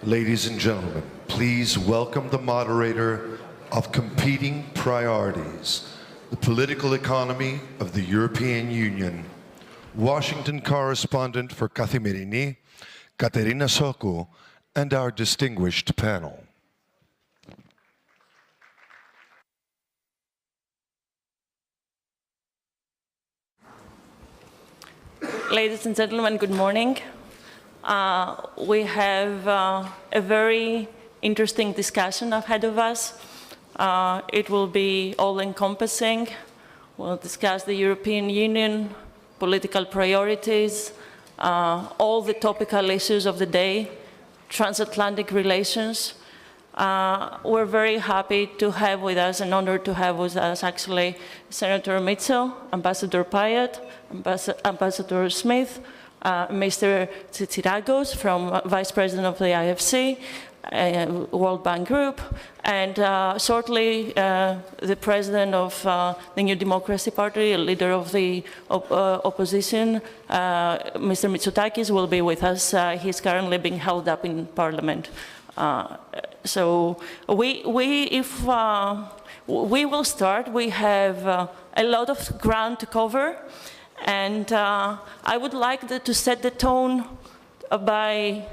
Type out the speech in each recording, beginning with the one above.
Ladies and gentlemen, please welcome the moderator of Competing Priorities, the Political Economy of the European Union, Washington correspondent for Kathimerini, Katerina Sokou, and our distinguished panel. Ladies and gentlemen, good morning. We have a very interesting discussion ahead of us. It will be all-encompassing. We'll discuss the European Union, political priorities, all the topical issues of the day, transatlantic relations. We're very happy to have with us, an honor to have with us actually Senator Mitso, Ambassador Pyatt, Ambassador Smith, Mr. Tsitsiragos from Vice President of the IFC, World Bank Group, and shortly the President of the New Democracy Party, a leader of the opposition, Mr. Mitsotakis, will be with us. He's currently being held up in Parliament. So we will start. We have a lot of ground to cover. And I would like to set the tone by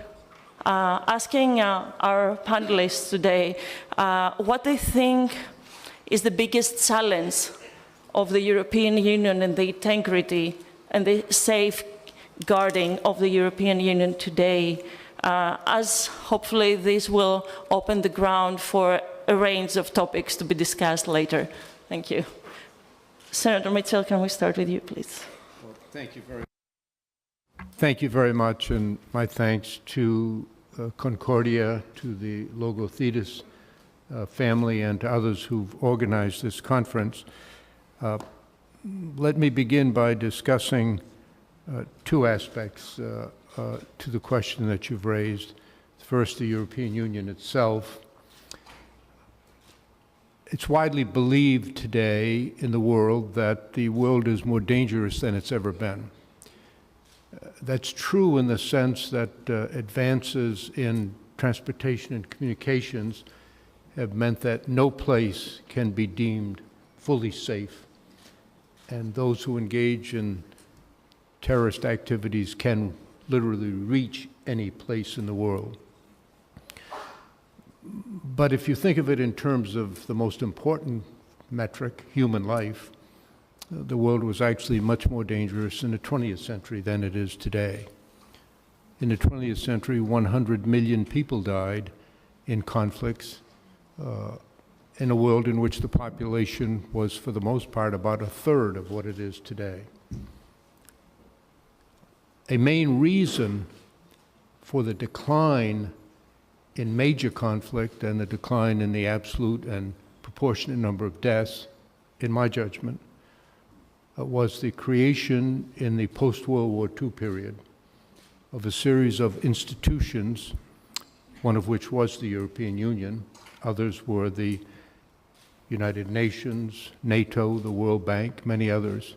asking our panelists today what they think is the biggest challenge of the European Union and the integrity and the safeguarding of the European Union today, as hopefully this will open the ground for a range of topics to be discussed later. Thank you. Senator Mitchell, can we start with you, please? Well, thank you very much, and my thanks to Concordia, to the Logothetis family, and to others who've organized this conference. Let me begin by discussing two aspects to the question that you've raised. First, the European Union itself. It's widely believed today in the world that the world is more dangerous than it's ever been. That's true in the sense that advances in transportation and communications have meant that no place can be deemed fully safe, and those who engage in terrorist activities can literally reach any place in the world. But if you think of it in terms of the most important metric, human life, the world was actually much more dangerous in the 20th century than it is today. In the 20th century, 100 million people died in conflicts in a world in which the population was, for the most part, about a third of what it is today. A main reason for the decline in major conflict and the decline in the absolute and proportionate number of deaths, in my judgment, was the creation in the post-World War II period of a series of institutions, one of which was the European Union, others were the United Nations, NATO, the World Bank, many others,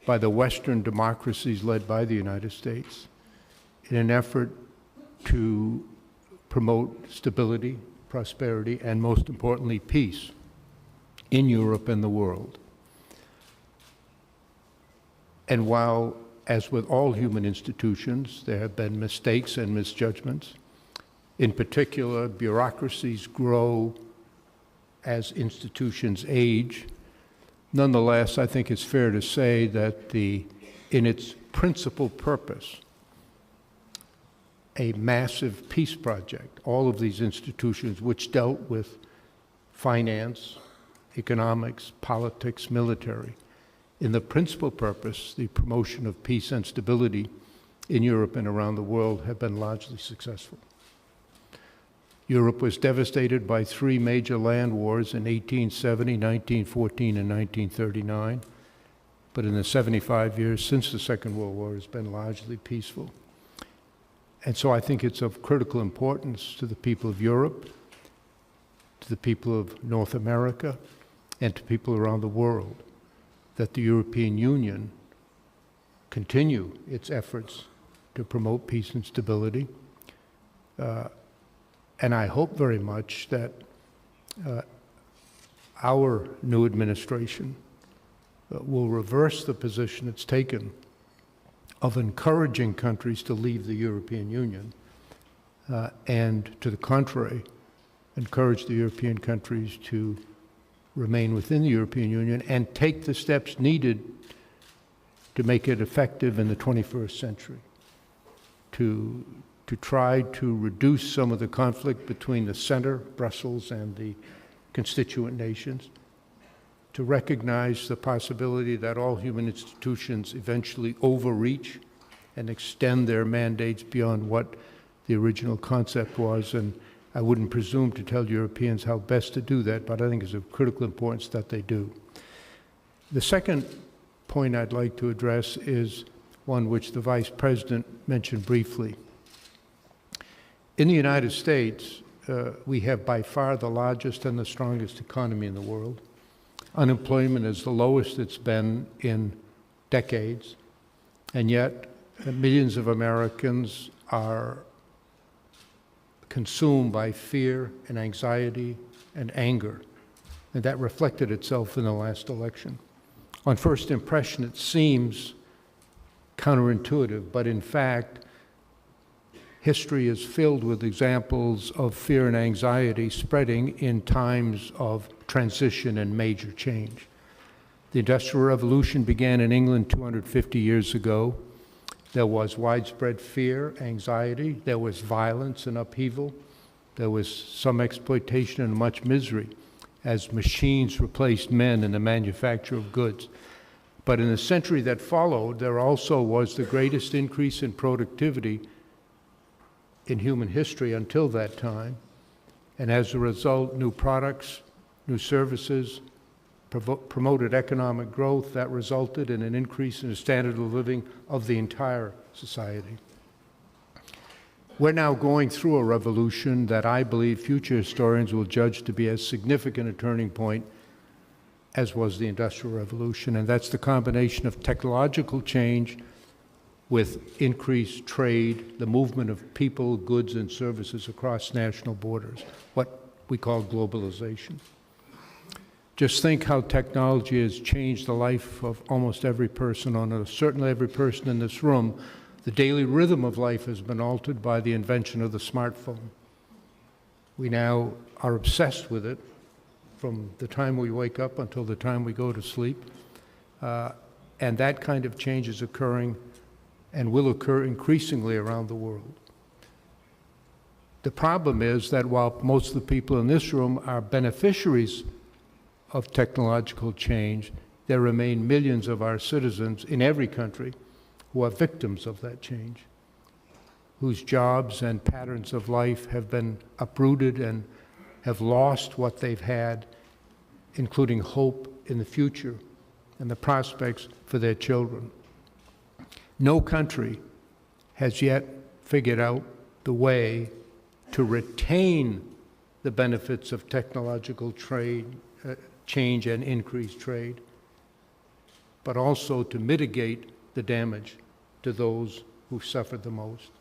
by the Western democracies led by the United States in an effort to promote stability, prosperity, and most importantly, peace in Europe and the world. And while, as with all human institutions, there have been mistakes and misjudgments, in particular, bureaucracies grow as institutions age. Nonetheless, I think it's fair to say that in its principal purpose, a massive peace project, all of these institutions which dealt with finance, economics, politics, military, in the principal purpose, the promotion of peace and stability in Europe and around the world, have been largely successful. Europe was devastated by three major land wars in 1870, 1914, and 1939, but in the 75 years since the Second World War, it's been largely peaceful. And so I think it's of critical importance to the people of Europe, to the people of North America, and to people around the world that the European Union continue its efforts to promote peace and stability, And I hope very much that our new administration will reverse the position it's taken of encouraging countries to leave the European Union, and to the contrary, encourage the European countries to remain within the European Union and take the steps needed to make it effective in the 21st century, to try to reduce some of the conflict between the center, Brussels, and the constituent nations, to recognize the possibility that all human institutions eventually overreach and extend their mandates beyond what the original concept was. And I wouldn't presume to tell Europeans how best to do that, but I think it's of critical importance that they do. The second point I'd like to address is one which the Vice President mentioned briefly. In the United States, we have by far the largest and the strongest economy in the world. Unemployment is the lowest it's been in decades, and yet millions of Americans are consumed by fear and anxiety and anger, and that reflected itself in the last election. On first impression, it seems counterintuitive, but in fact, history is filled with examples of fear and anxiety spreading in times of transition and major change. The Industrial Revolution began in England 250 years ago. There was widespread fear, anxiety, there was violence and upheaval, there was some exploitation and much misery as machines replaced men in the manufacture of goods. But in the century that followed, there also was the greatest increase in productivity in human history until that time, and as a result, new products, new services promoted economic growth that resulted in an increase in the standard of living of the entire society. We're now going through a revolution that I believe future historians will judge to be as significant a turning point as was the Industrial Revolution, and that's the combination of technological change with increased trade, the movement of people, goods, and services across national borders, what we call globalization. Just think how technology has changed the life of almost every person on Earth, certainly every person in this room. The daily rhythm of life has been altered by the invention of the smartphone. We now are obsessed with it from the time we wake up until the time we go to sleep. And that kind of change is occurring and will occur increasingly around the world. The problem is that while most of the people in this room are beneficiaries of technological change, there remain millions of our citizens in every country who are victims of that change, whose jobs and patterns of life have been uprooted and have lost what they've had, including hope in the future and the prospects for their children. No country has yet figured out the way to retain the benefits of technological change and increased trade, but also to mitigate the damage to those who suffered the most.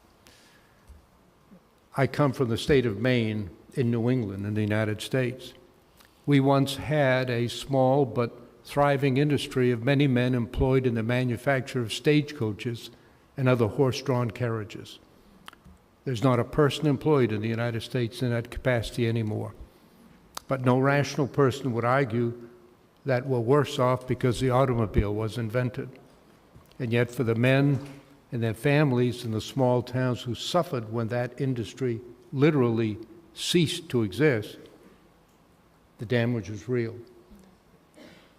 I come from the state of Maine in New England in the United States. We once had a small but thriving industry of many men employed in the manufacture of stagecoaches and other horse-drawn carriages. There's not a person employed in the United States in that capacity anymore. But no rational person would argue that we're worse off because the automobile was invented. And yet for the men and their families in the small towns who suffered when that industry literally ceased to exist, the damage was real.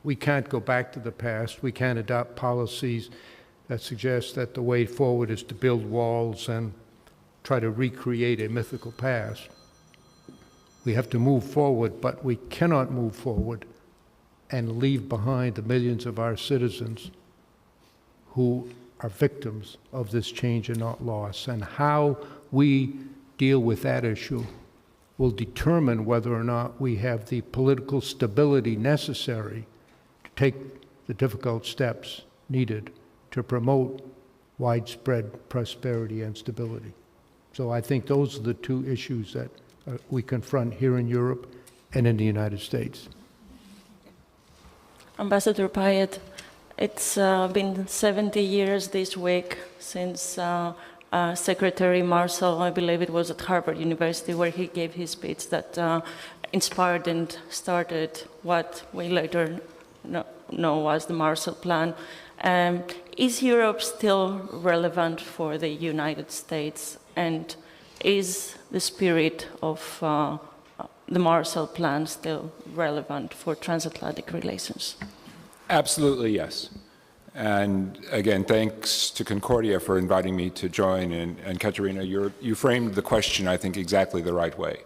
We can't go back to the past. We can't adopt policies that suggest that the way forward is to build walls and try to recreate a mythical past. We have to move forward, but we cannot move forward and leave behind the millions of our citizens who are victims of this change and not loss. And how we deal with that issue will determine whether or not we have the political stability necessary to take the difficult steps needed to promote widespread prosperity and stability. So I think those are the two issues that we confront here in Europe and in the United States. Ambassador Pyatt, it's been 70 years this week since Secretary Marshall, I believe it was at Harvard University, where he gave his speech that inspired and started what we later know as the Marshall Plan. Is Europe still relevant for the United States, and is the spirit of the Marshall Plan still relevant for transatlantic relations? Absolutely, yes. And again, thanks to Concordia for inviting me to join. And Katerina, you framed the question, I think, exactly the right way.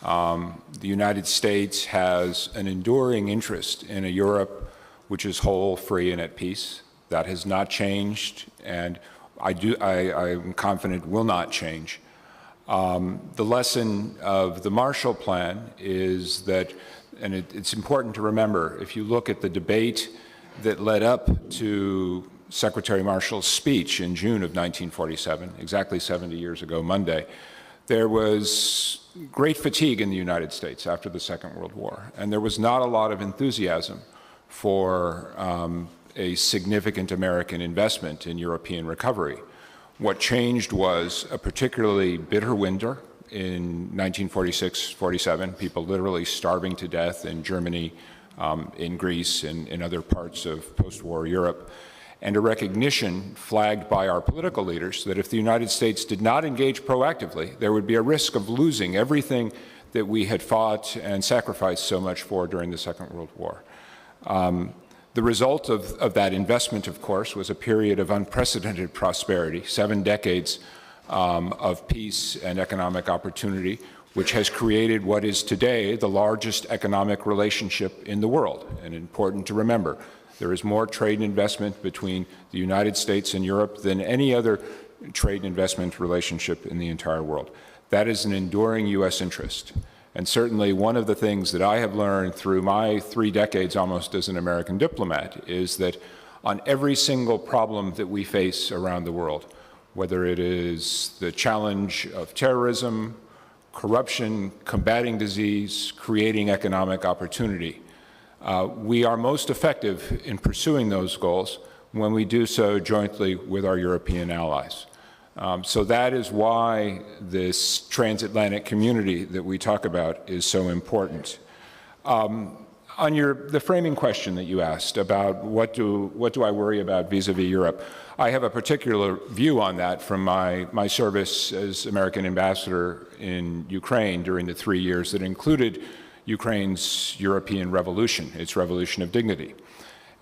The United States has an enduring interest in a Europe which is whole, free, and at peace. That has not changed, and I'm confident will not change. The lesson of the Marshall Plan is that, and it's important to remember, if you look at the debate that led up to Secretary Marshall's speech in June of 1947, exactly 70 years ago Monday, there was great fatigue in the United States after the Second World War, and there was not a lot of enthusiasm for a significant American investment in European recovery. What changed was a particularly bitter winter in 1946-47, people literally starving to death in Germany, in Greece, and in other parts of post-war Europe, and a recognition flagged by our political leaders that if the United States did not engage proactively, there would be a risk of losing everything that we had fought and sacrificed so much for during the Second World War. The result of that investment, of course, was a period of unprecedented prosperity, 7 decades of peace and economic opportunity, which has created what is today the largest economic relationship in the world. And important to remember, there is more trade and investment between the United States and Europe than any other trade and investment relationship in the entire world. That is an enduring U.S. interest. And certainly one of the things that I have learned through my 3 decades almost as an American diplomat is that on every single problem that we face around the world, whether it is the challenge of terrorism, corruption, combating disease, creating economic opportunity, we are most effective in pursuing those goals when we do so jointly with our European allies. So that is why this transatlantic community that we talk about is so important. On the framing question that you asked about what do I worry about vis-a-vis Europe, I have a particular view on that from my service as American ambassador in Ukraine during the 3 years that included Ukraine's European revolution, its revolution of dignity.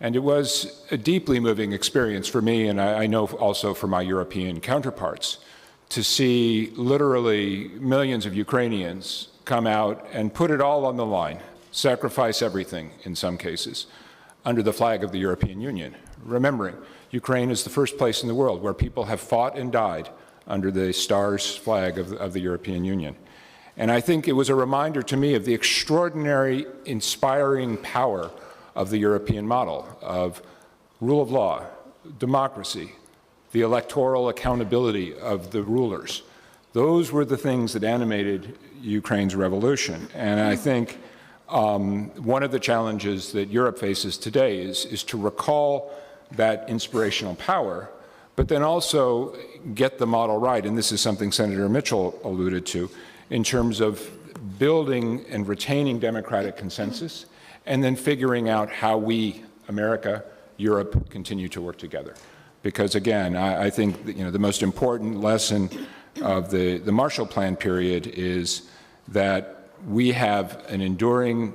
And it was a deeply moving experience for me, and I know also for my European counterparts, to see literally millions of Ukrainians come out and put it all on the line, sacrifice everything in some cases, under the flag of the European Union. Remembering, Ukraine is the first place in the world where people have fought and died under the stars flag of the European Union. And I think it was a reminder to me of the extraordinary, inspiring power of the European model of rule of law, democracy, the electoral accountability of the rulers. Those were the things that animated Ukraine's revolution. And I think one of the challenges that Europe faces today is to recall that inspirational power, but then also get the model right. And this is something Senator Mitchell alluded to in terms of building and retaining democratic consensus, and then figuring out how we, America, Europe, continue to work together. Because again, I think that, the most important lesson of the Marshall Plan period is that we have an enduring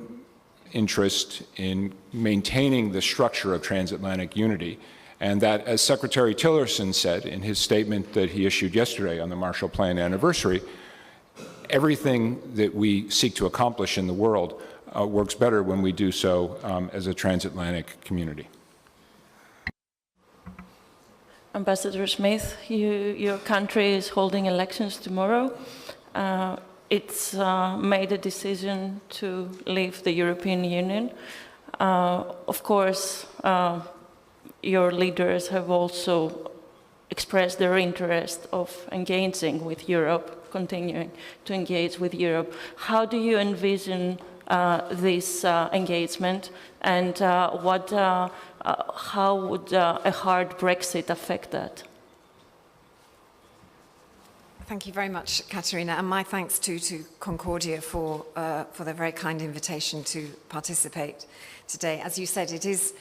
interest in maintaining the structure of transatlantic unity, and that, as Secretary Tillerson said in his statement that he issued yesterday on the Marshall Plan anniversary, everything that we seek to accomplish in the world works better when we do so as a transatlantic community. Ambassador Smith, your country is holding elections tomorrow. It's made a decision to leave the European Union. Of course, your leaders have also expressed their interest of engaging with Europe. continuing to engage with Europe. How do you envision this engagement, and how would a hard Brexit affect that? Thank you very much, Katerina, and my thanks to Concordia for their very kind invitation to participate today. As you said, it is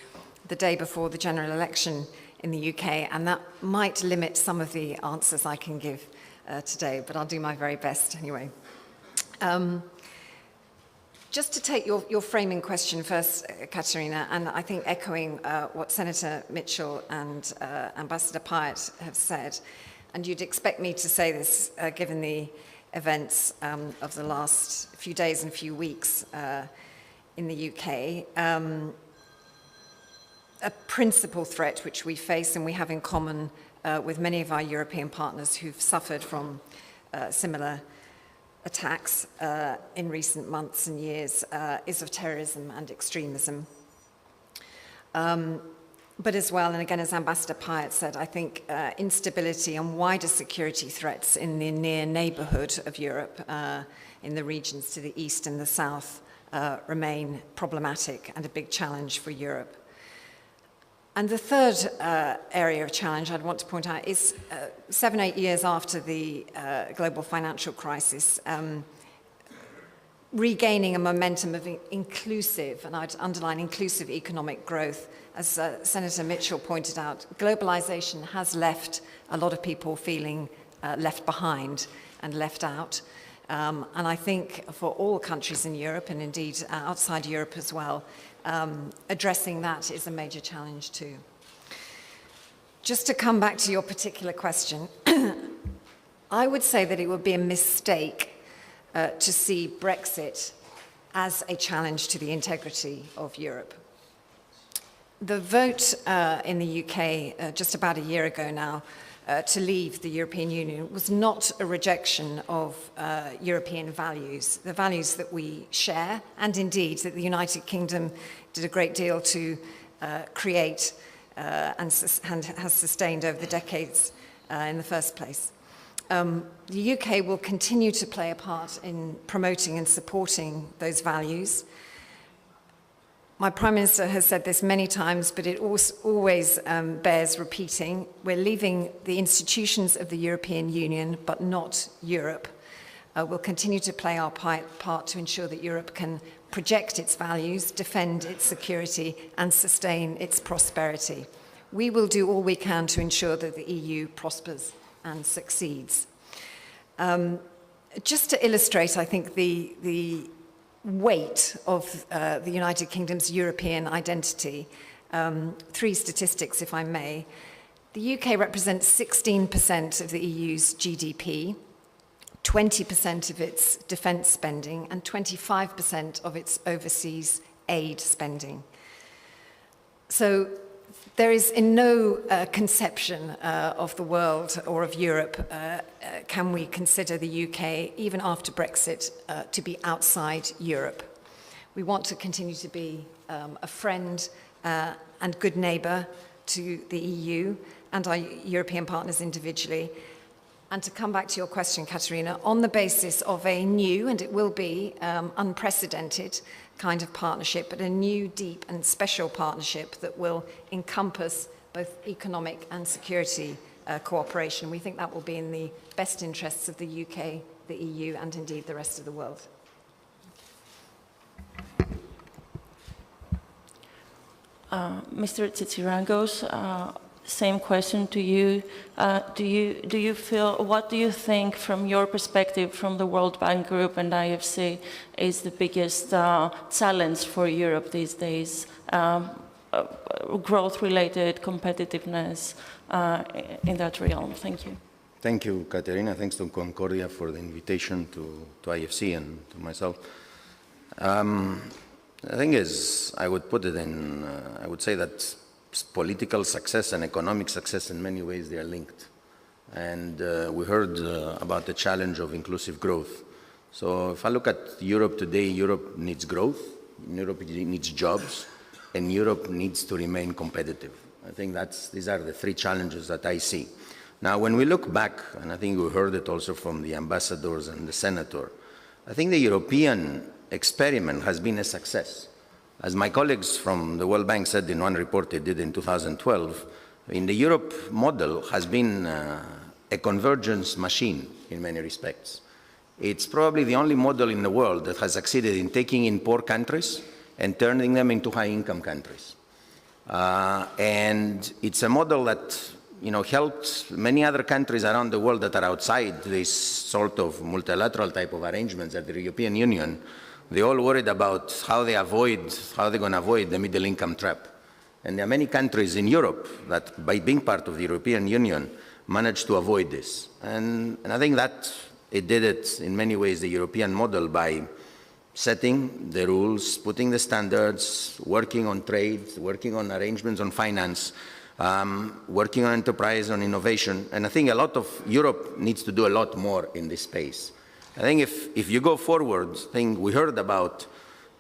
the day before the general election in the UK, and that might limit some of the answers I can give today, but I'll do my very best anyway. Just to take your framing question first, Katerina, and I think echoing what Senator Mitchell and Ambassador Pyatt have said, and you'd expect me to say this given the events of the last few days and few weeks in the UK, a principal threat which we face and we have in common with many of our European partners who've suffered from similar attacks in recent months and years is of terrorism and extremism. But as well, and again, as Ambassador Pyatt said, I think instability and wider security threats in the near neighbourhood of Europe, in the regions to the east and the south, remain problematic and a big challenge for Europe. And the third area of challenge I'd want to point out is 7-8 years after the global financial crisis, regaining a momentum of inclusive, and I'd underline inclusive economic growth. As Senator Mitchell pointed out, globalization has left a lot of people feeling left behind and left out. And I think for all countries in Europe, and indeed outside Europe as well, addressing that is a major challenge too. Just to come back to your particular question, I would say that it would be a mistake to see Brexit as a challenge to the integrity of Europe. The vote in the UK just about a year ago now to leave the European Union was not a rejection of European values, the values that we share, and indeed that the United Kingdom did a great deal to create and has sustained over the decades in the first place. The UK will continue to play a part in promoting and supporting those values. My Prime Minister has said this many times, but it always bears repeating. We're leaving the institutions of the European Union, but not Europe. We'll continue to play our part to ensure that Europe can project its values, defend its security, and sustain its prosperity. We will do all we can to ensure that the EU prospers and succeeds. Just to illustrate, I think, the weight of the United Kingdom's European identity, 3 statistics, if I may. The UK represents 16% of the EU's GDP, 20% of its defence spending, and 25% of its overseas aid spending. So there is in no conception of the world or of Europe can we consider the UK, even after Brexit, to be outside Europe. We want to continue to be a friend and good neighbour to the EU and our European partners individually. And to come back to your question, Katerina, on the basis of a new, and it will be unprecedented kind of partnership, but a new, deep and special partnership that will encompass both economic and security cooperation. We think that will be in the best interests of the UK, the EU, and indeed the rest of the world. Mr. Tsitsiragos, same question to you. Do you feel, what do you think from your perspective from the World Bank Group and IFC is the biggest challenge for Europe these days? Growth-related competitiveness in that realm. Thank you. Thank you, Katerina. Thanks to Concordia for the invitation to IFC and to myself. The thing is, I would put it in, I would say that political success and economic success in many ways, they are linked. And we heard about the challenge of inclusive growth. So if I look at Europe today, Europe needs growth, Europe needs jobs, and Europe needs to remain competitive. I think these are the 3 challenges that I see. Now, when we look back, and I think we heard it also from the ambassadors and the senator, I think the European experiment has been a success. As my colleagues from the World Bank said in one report they did in 2012, the Europe model has been a convergence machine in many respects. It's probably the only model in the world that has succeeded in taking in poor countries and turning them into high-income countries. And it's a model that helped many other countries around the world that are outside this sort of multilateral type of arrangements at the European Union. They all worried about how they're going to avoid the middle income trap. And there are many countries in Europe that, by being part of the European Union, managed to avoid this. And I think that it did it in many ways, the European model, by setting the rules, putting the standards, working on trade, working on arrangements on finance, working on enterprise, on innovation. And I think a lot of Europe needs to do a lot more in this space. I think if you go forward, I think we heard about,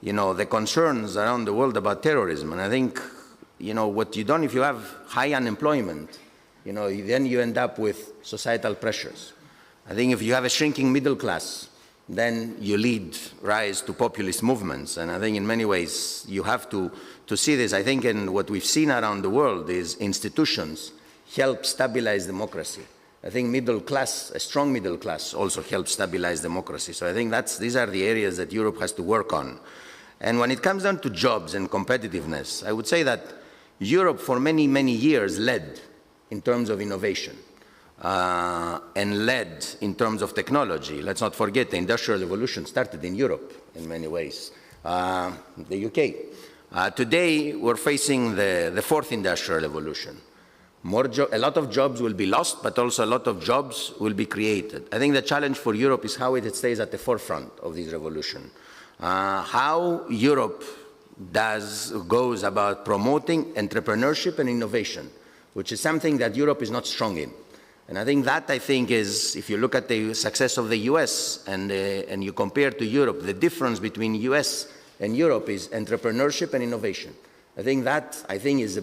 the concerns around the world about terrorism. And I think, what you don't, if you have high unemployment, then you end up with societal pressures. I think if you have a shrinking middle class, then you rise to populist movements. And I think in many ways you have to see this. I think what we've seen around the world is institutions help stabilize democracy. I think a strong middle class also helps stabilize democracy. So I think these are the areas that Europe has to work on. And when it comes down to jobs and competitiveness, I would say that Europe for many, many years led in terms of innovation. And led in terms of technology. Let's not forget the Industrial Revolution started in Europe in many ways, the UK. Today, we're facing the fourth Industrial Revolution. A lot of jobs will be lost, but also a lot of jobs will be created. I think the challenge for Europe is how it stays at the forefront of this revolution. How Europe goes about promoting entrepreneurship and innovation, which is something that Europe is not strong in. And I think is, if you look at the success of the US and you compare to Europe, the difference between US and Europe is entrepreneurship and innovation. I think is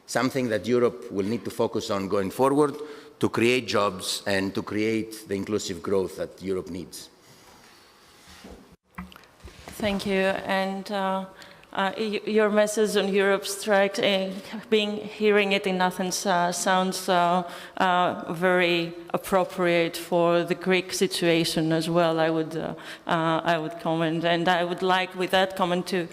something that Europe will need to focus on going forward to create jobs and to create the inclusive growth that Europe needs. Thank you. And your message on Europe strikes, hearing it in Athens sounds very appropriate for the Greek situation as well, I would comment. And I would like, with that comment, to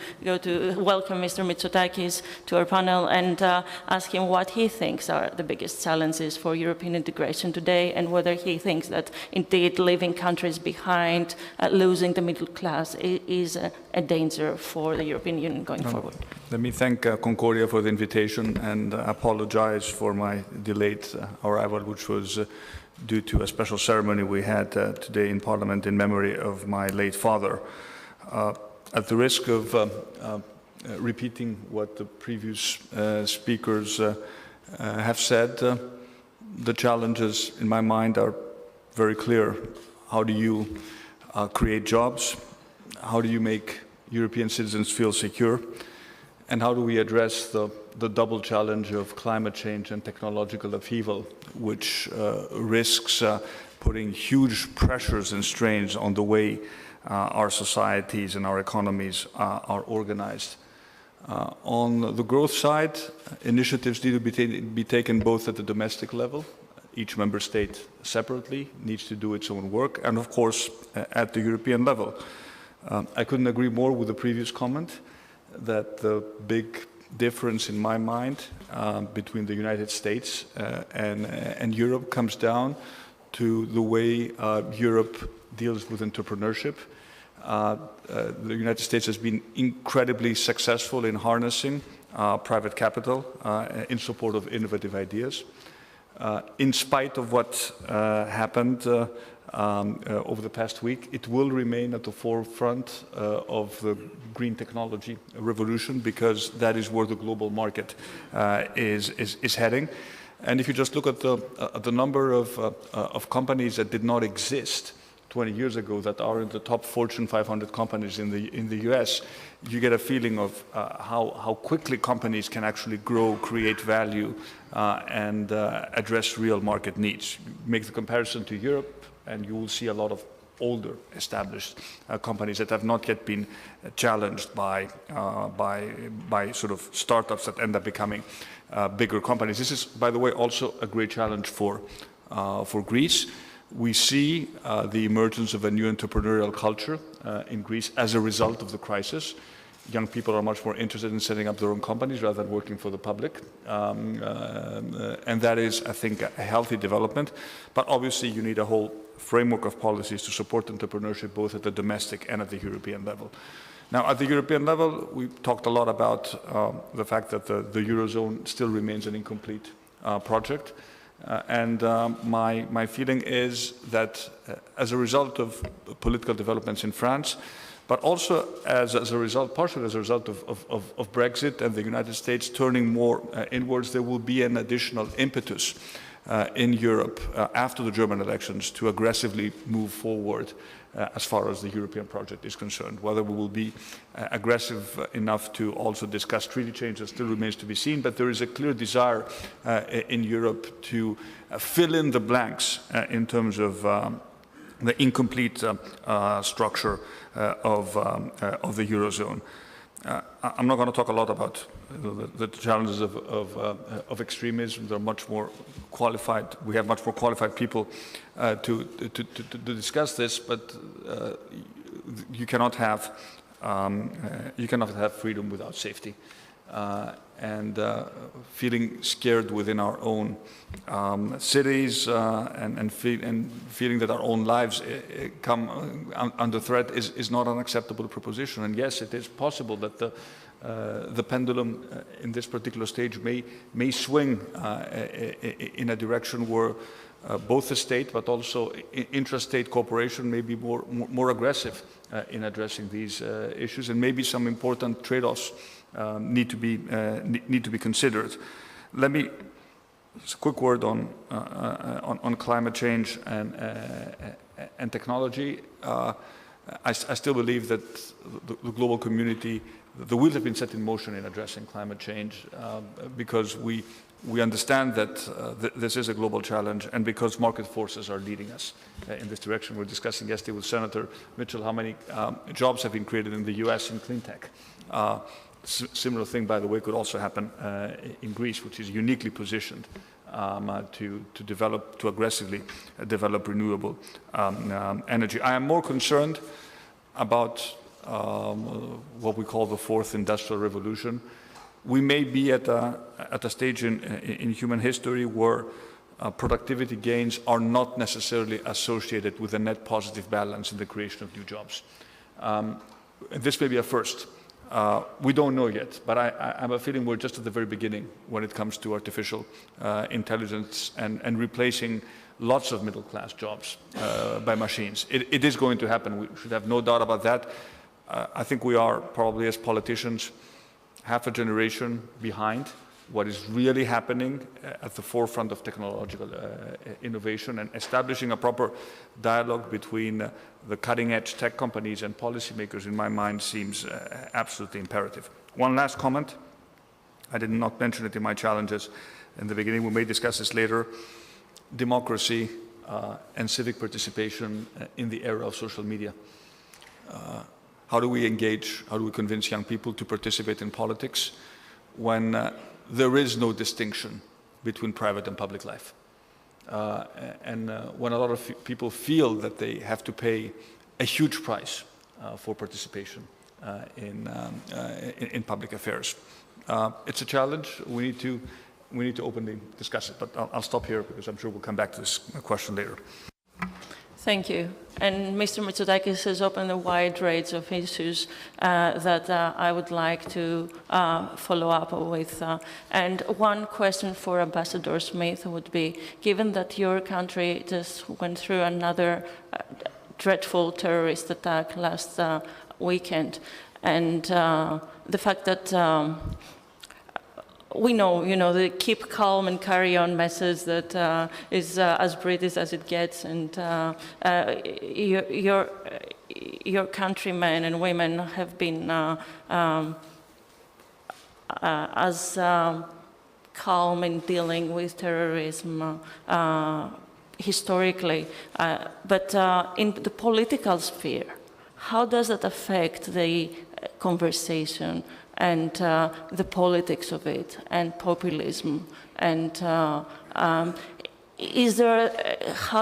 welcome Mr. Mitsotakis to our panel and ask him what he thinks are the biggest challenges for European integration today, and whether he thinks that indeed leaving countries behind, losing the middle class is a danger for the European Union going forward. Let me thank Concordia for the invitation and apologize for my delayed arrival, which was due to a special ceremony we had today in Parliament in memory of my late father. At the risk of repeating what the previous speakers have said, the challenges in my mind are very clear. How do you create jobs? How do you make European citizens feel secure? And how do we address the double challenge of climate change and technological upheaval, which risks putting huge pressures and strains on the way our societies and our economies are organized? On the growth side, initiatives need to be taken both at the domestic level. Each member state separately needs to do its own work, and of course at the European level. I couldn't agree more with the previous comment that the big difference in my mind between the United States and Europe comes down to the way Europe deals with entrepreneurship. The United States has been incredibly successful in harnessing private capital in support of innovative ideas. In spite of what happened over the past week, it will remain at the forefront of the green technology revolution, because that is where the global market is heading. And if you just look at the number of companies that did not exist 20 years ago that are in the top Fortune 500 companies in the US, you get a feeling of how quickly companies can actually grow, create value, and address real market needs. Make the comparison to Europe, and you will see a lot of older established companies that have not yet been challenged by sort of startups that end up becoming bigger companies. This is, by the way, also a great challenge for Greece. We see the emergence of a new entrepreneurial culture in Greece as a result of the crisis. Young people are much more interested in setting up their own companies rather than working for the public. And that is, I think, a healthy development. But obviously, you need a whole framework of policies to support entrepreneurship, both at the domestic and at the European level. Now, at the European level, we talked a lot about the fact that the Eurozone still remains an incomplete project. My feeling is that as a result of political developments in France, but also as a result, partially as a result of Brexit and the United States turning more inwards, there will be an additional impetus in Europe after the German elections to aggressively move forward as far as the European project is concerned. Whether we will be aggressive enough to also discuss treaty change still remains to be seen, but there is a clear desire in Europe to fill in the blanks in terms of the incomplete structure of the Eurozone. I'm not going to talk a lot about the challenges of extremism. They're much more qualified. We have much more qualified people to discuss this. But you cannot have freedom without safety. And feeling scared within our own cities and feeling that our own lives come under threat is not an acceptable proposition. And yes, it is possible that the pendulum in this particular stage may swing in a direction where both the state but also intrastate cooperation may be more aggressive in addressing these issues, and maybe some important trade-offs need to be considered. Let me just a quick word on climate change and technology. I still believe that the global community, the wheels have been set in motion in addressing climate change because we understand that this is a global challenge, and because market forces are leading us in this direction. We were discussing yesterday with Senator Mitchell how many jobs have been created in the US in clean tech. Similar thing, by the way, could also happen in Greece, which is uniquely positioned to aggressively develop renewable energy. I am more concerned about what we call the fourth industrial revolution. We may be at a stage in human history where productivity gains are not necessarily associated with a net positive balance in the creation of new jobs. This may be a first. We don't know yet, but I have a feeling we're just at the very beginning when it comes to artificial intelligence and replacing lots of middle-class jobs by machines. It is going to happen. We should have no doubt about that. I think we are probably, as politicians, half a generation behind what is really happening at the forefront of technological innovation, and establishing a proper dialogue between the cutting-edge tech companies and policymakers, in my mind, seems absolutely imperative. One last comment. I did not mention it in my challenges in the beginning. We may discuss this later. Democracy and civic participation in the era of social media. How do we engage, how do we convince young people to participate in politics when there is no distinction between private and public life? And when a lot of people feel that they have to pay a huge price for participation in public affairs. It's a challenge. We need to openly discuss it, but I'll stop here because I'm sure we'll come back to this question later. Thank you. And Mr. Mitsotakis has opened a wide range of issues that I would like to follow up with. And one question for Ambassador Smith would be, given that your country just went through another dreadful terrorist attack last weekend, and the fact that we know, the keep calm and carry on message that is as British as it gets, and your countrymen and women have been as calm in dealing with terrorism historically, but in the political sphere, how does that affect the conversation and the politics of it, and populism, and how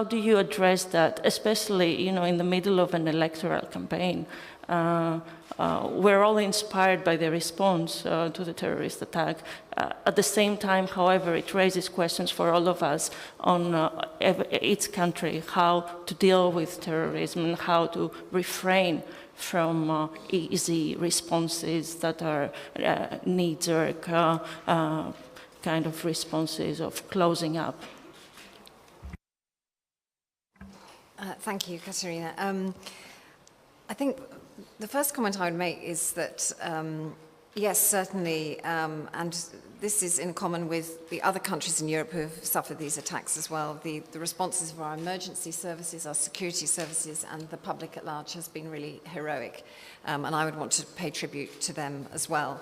do you address that, especially in the middle of an electoral campaign? We're all inspired by the response to the terrorist attack. At the same time, however, it raises questions for all of us on each country, how to deal with terrorism and how to refrain from easy responses that are knee-jerk kind of responses of closing up. Thank you, Katerina. I think the first comment I would make is that, yes, certainly, and this is in common with the other countries in Europe who have suffered these attacks as well, the responses of our emergency services, our security services, and the public at large has been really heroic, and I would want to pay tribute to them as well.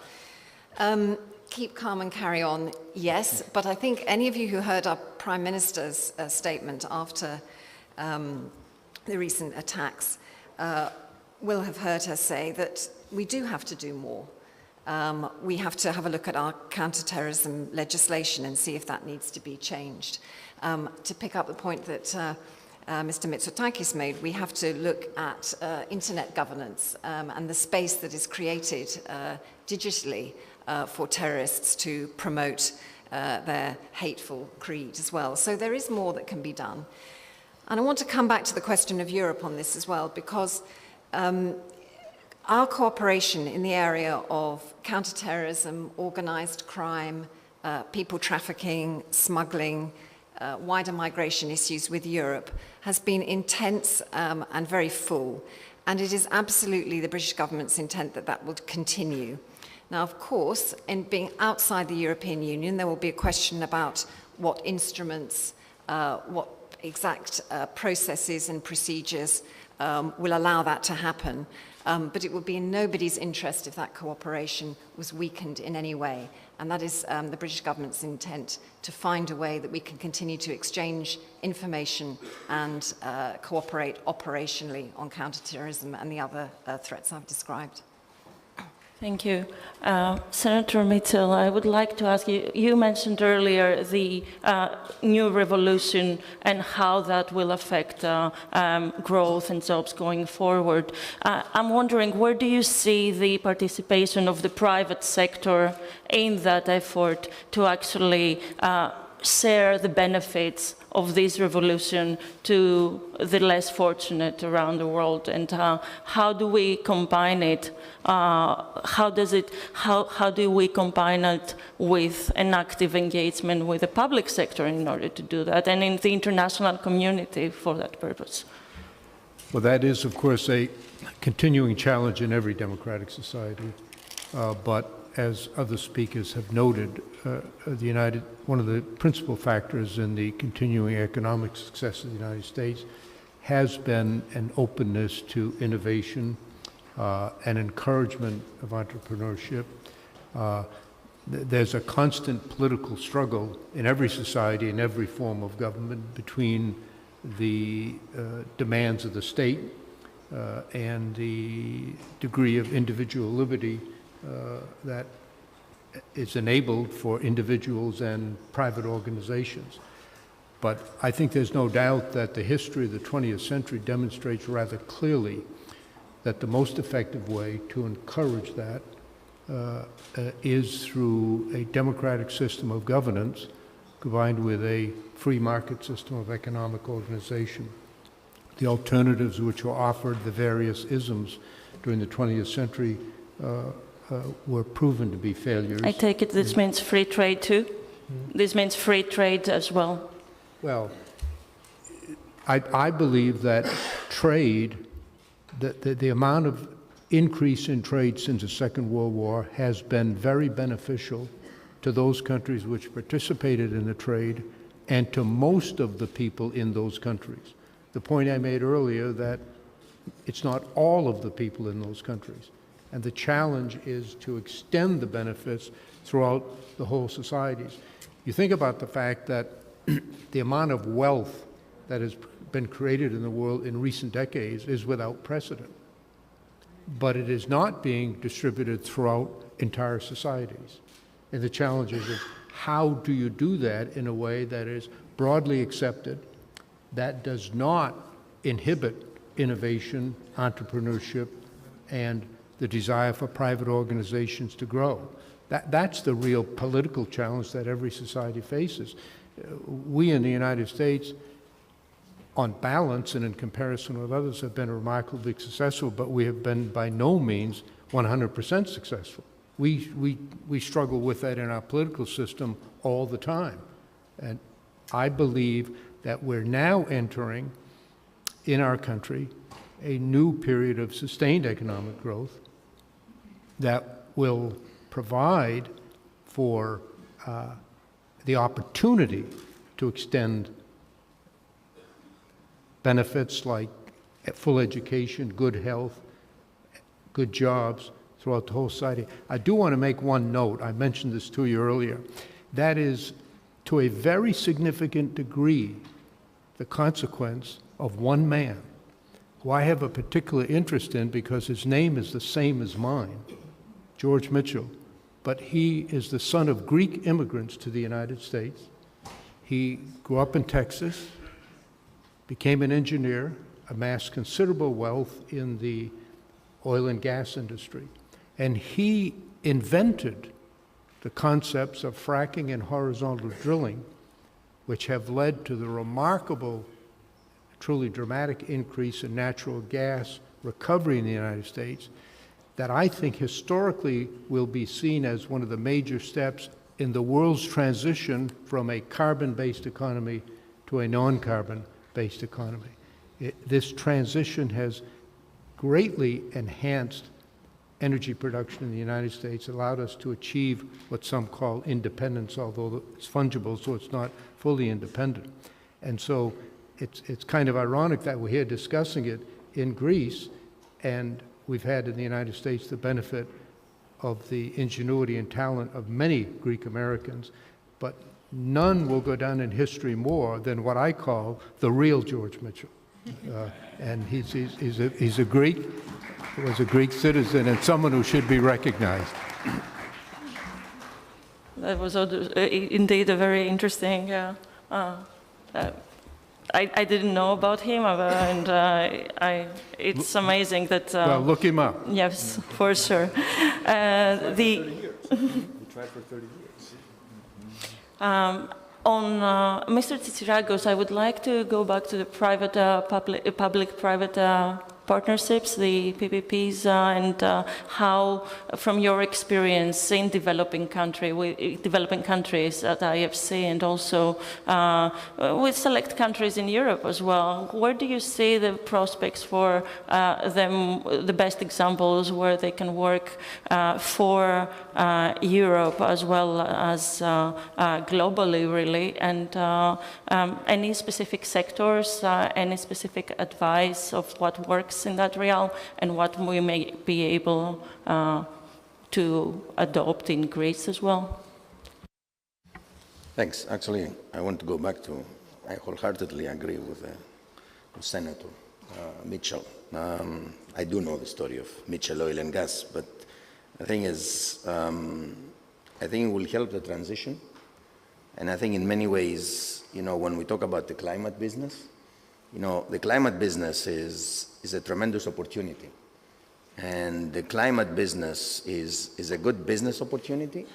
Keep calm and carry on, yes, but I think any of you who heard our Prime Minister's statement after the recent attacks will have heard her say that we do have to do more. We have to have a look at our counter-terrorism legislation and see if that needs to be changed. To pick up the point that Mr. Mitsotakis made, we have to look at internet governance and the space that is created digitally for terrorists to promote their hateful creed as well. So there is more that can be done. And I want to come back to the question of Europe on this as well, because our cooperation in the area of counterterrorism, organized crime, people trafficking, smuggling, wider migration issues with Europe has been intense and very full. And it is absolutely the British government's intent that that will continue. Now, of course, in being outside the European Union, there will be a question about what instruments, what exact processes and procedures will allow that to happen. But it would be in nobody's interest if that cooperation was weakened in any way. And that is the British government's intent, to find a way that we can continue to exchange information and cooperate operationally on counterterrorism and the other threats I've described. Thank you. Senator Mitchell, I would like to ask you, you mentioned earlier the new revolution and how that will affect growth and jobs going forward. I'm wondering, where do you see the participation of the private sector in that effort to actually share the benefits of this revolution to the less fortunate around the world, and how do we combine it? How do we combine it with an active engagement with the public sector in order to do that, and in the international community for that purpose? Well, that is, of course, a continuing challenge in every democratic society, but as other speakers have noted, one of the principal factors in the continuing economic success of the United States has been an openness to innovation, an encouragement of entrepreneurship. There's a constant political struggle in every society, in every form of government, between the demands of the state and the degree of individual liberty that is enabled for individuals and private organizations. But I think there's no doubt that the history of the 20th century demonstrates rather clearly that the most effective way to encourage that is through a democratic system of governance combined with a free market system of economic organization. The alternatives which were offered, the various isms during the 20th century, were proven to be failures. I take it this means free trade too? This means free trade as well? Well, I believe that trade, the amount of increase in trade since the Second World War has been very beneficial to those countries which participated in the trade and to most of the people in those countries. The point I made earlier that it's not all of the people in those countries. And the challenge is to extend the benefits throughout the whole societies. You think about the fact that the amount of wealth that has been created in the world in recent decades is without precedent. But it is not being distributed throughout entire societies. And the challenge is how do you do that in a way that is broadly accepted, that does not inhibit innovation, entrepreneurship, and the desire for private organizations to grow. That's the real political challenge that every society faces. We in the United States, on balance and in comparison with others, have been remarkably successful, but we have been by no means 100% successful. We struggle with that in our political system all the time. And I believe that we're now entering, in our country, a new period of sustained economic growth that will provide for the opportunity to extend benefits like full education, good health, good jobs throughout the whole society. I do want to make one note. I mentioned this to you earlier. That is, to a very significant degree, the consequence of one man, who I have a particular interest in because his name is the same as mine, George Mitchell, but he is the son of Greek immigrants to the United States. He grew up in Texas, became an engineer, amassed considerable wealth in the oil and gas industry, and he invented the concepts of fracking and horizontal drilling, which have led to the remarkable, truly dramatic increase in natural gas recovery in the United States that I think historically will be seen as one of the major steps in the world's transition from a carbon-based economy to a non-carbon-based economy. This transition has greatly enhanced energy production in the United States, allowed us to achieve what some call independence, although it's fungible, so it's not fully independent. And so it's kind of ironic that we're here discussing it in Greece, and we've had in the United States the benefit of the ingenuity and talent of many Greek Americans, but none will go down in history more than what I call the real George Mitchell. And he's a Greek, was a Greek citizen, and someone who should be recognized. That was indeed a very interesting. I didn't know about him, and it's amazing that. Well, look him up. Yes, for sure. We tried for 30 years. On Mr. Tsitsiragos, I would like to go back to the public-private partnerships, the PPPs, and how, from your experience in developing countries at IFC and also with select countries in Europe as well, where do you see the prospects for them, the best examples where they can work for Europe as well as globally, really, and any specific sectors, any specific advice of what works in that realm and what we may be able to adopt in Greece as well? Thanks. Actually, I want to go back to, I wholeheartedly agree with Senator Mitchell. I do know the story of Mitchell Oil and Gas, but the thing is, I think it will help the transition. And I think in many ways, when we talk about the climate business, the climate business is a tremendous opportunity. And the climate business is a good business opportunity,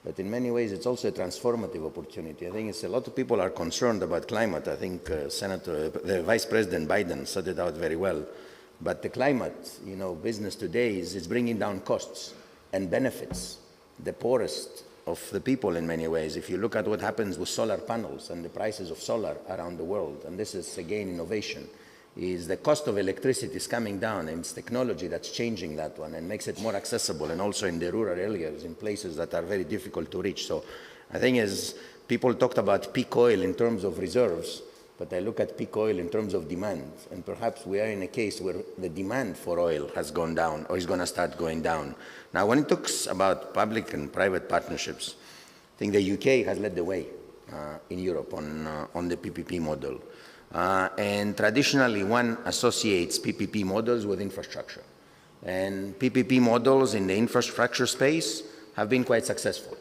but in many ways it's also a transformative opportunity. I think a lot of people are concerned about climate. I think the Vice President Biden said it out very well. But the climate, business today is bringing down costs and benefits the poorest of the people in many ways. If you look at what happens with solar panels and the prices of solar around the world, and this is again innovation, is the cost of electricity is coming down, and it's technology that's changing that one and makes it more accessible, and also in the rural areas, in places that are very difficult to reach. So I think as people talked about peak oil in terms of reserves, but I look at peak oil in terms of demand, and perhaps we are in a case where the demand for oil has gone down or is going to start going down. Now, when it talks about public and private partnerships, I think the UK has led the way in Europe on the PPP model. And traditionally, one associates PPP models with infrastructure. And PPP models in the infrastructure space have been quite successful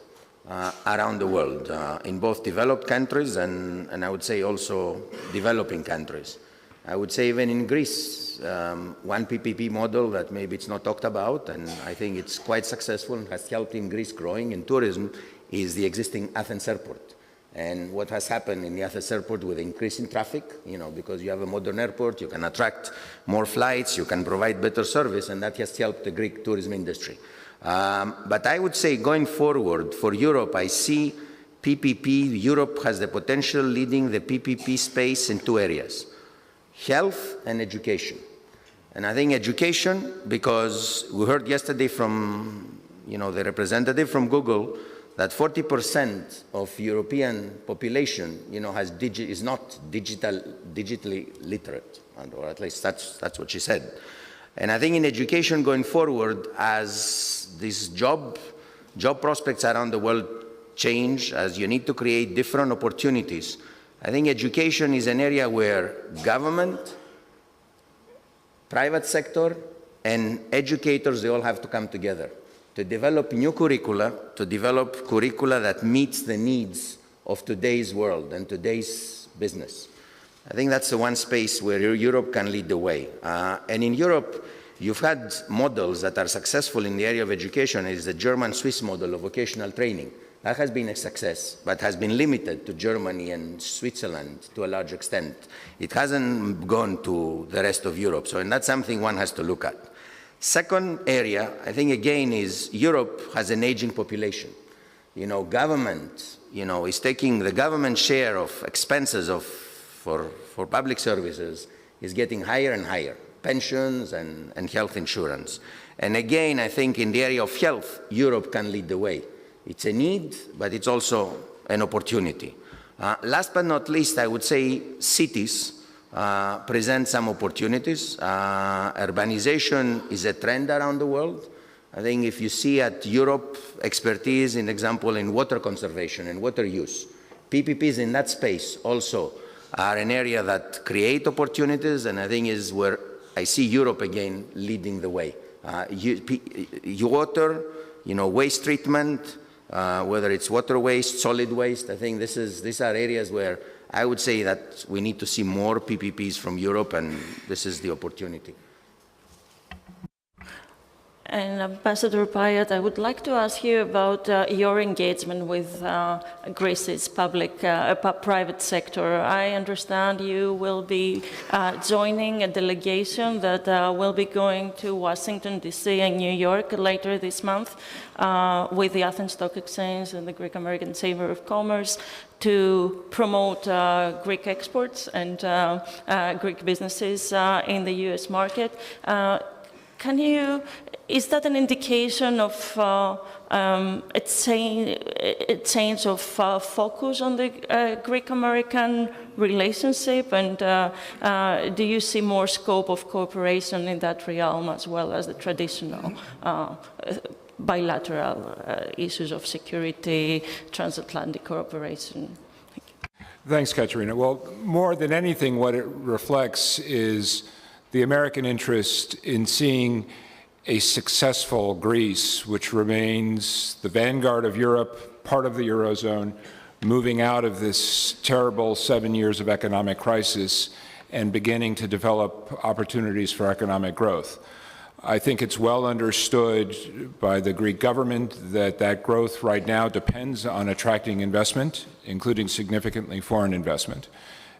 around the world, in both developed countries and I would say also developing countries. I would say even in Greece, one PPP model that maybe it's not talked about, and I think it's quite successful and has helped in Greece growing in tourism, is the existing Athens airport. And what has happened in the Athens airport with increasing traffic, because you have a modern airport, you can attract more flights, you can provide better service, and that has helped the Greek tourism industry. But I would say going forward, for Europe, I see PPP, Europe has the potential leading the PPP space in two areas, health and education. And I think education, because we heard yesterday from, the representative from Google, that 40% of European population, is not digitally literate, or at least that's what she said. And I think in education going forward, as these job prospects around the world change, as you need to create different opportunities, I think education is an area where government, private sector, and educators, they all have to come together to develop new curricula, to develop curricula that meets the needs of today's world and today's business. I think that's the one space where Europe can lead the way. And in Europe, you've had models that are successful in the area of education. It's the German-Swiss model of vocational training. That has been a success, but has been limited to Germany and Switzerland to a large extent. It hasn't gone to the rest of Europe, so and that's something one has to look at. Second area, I think again, is Europe has an aging population. Government, is taking the government share of expenses for public services is getting higher and higher, pensions and health insurance. And again, I think in the area of health, Europe can lead the way. It's a need, but it's also an opportunity. Last but not least, I would say cities present some opportunities. Urbanization is a trend around the world. I think if you see at Europe expertise, in example, in water conservation and water use, PPPs in that space also are an area that create opportunities, and I think is where I see Europe again leading the way. Water, waste treatment, whether it's water waste, solid waste, I think these are areas where I would say that we need to see more PPPs from Europe, and this is the opportunity. And Ambassador Pyatt, I would like to ask you about your engagement with Greece's private sector. I understand you will be joining a delegation that will be going to Washington, D.C. and New York later this month with the Athens Stock Exchange and the Greek-American Chamber of Commerce to promote Greek exports and Greek businesses in the U.S. market. Is that an indication of a change of focus on the Greek-American relationship? And do you see more scope of cooperation in that realm as well as the traditional bilateral issues of security, transatlantic cooperation? Thanks, Katerina. Well, more than anything, what it reflects is the American interest in seeing a successful Greece, which remains the vanguard of Europe, part of the Eurozone, moving out of this terrible 7 years of economic crisis and beginning to develop opportunities for economic growth. I think it's well understood by the Greek government that that growth right now depends on attracting investment, including significantly foreign investment.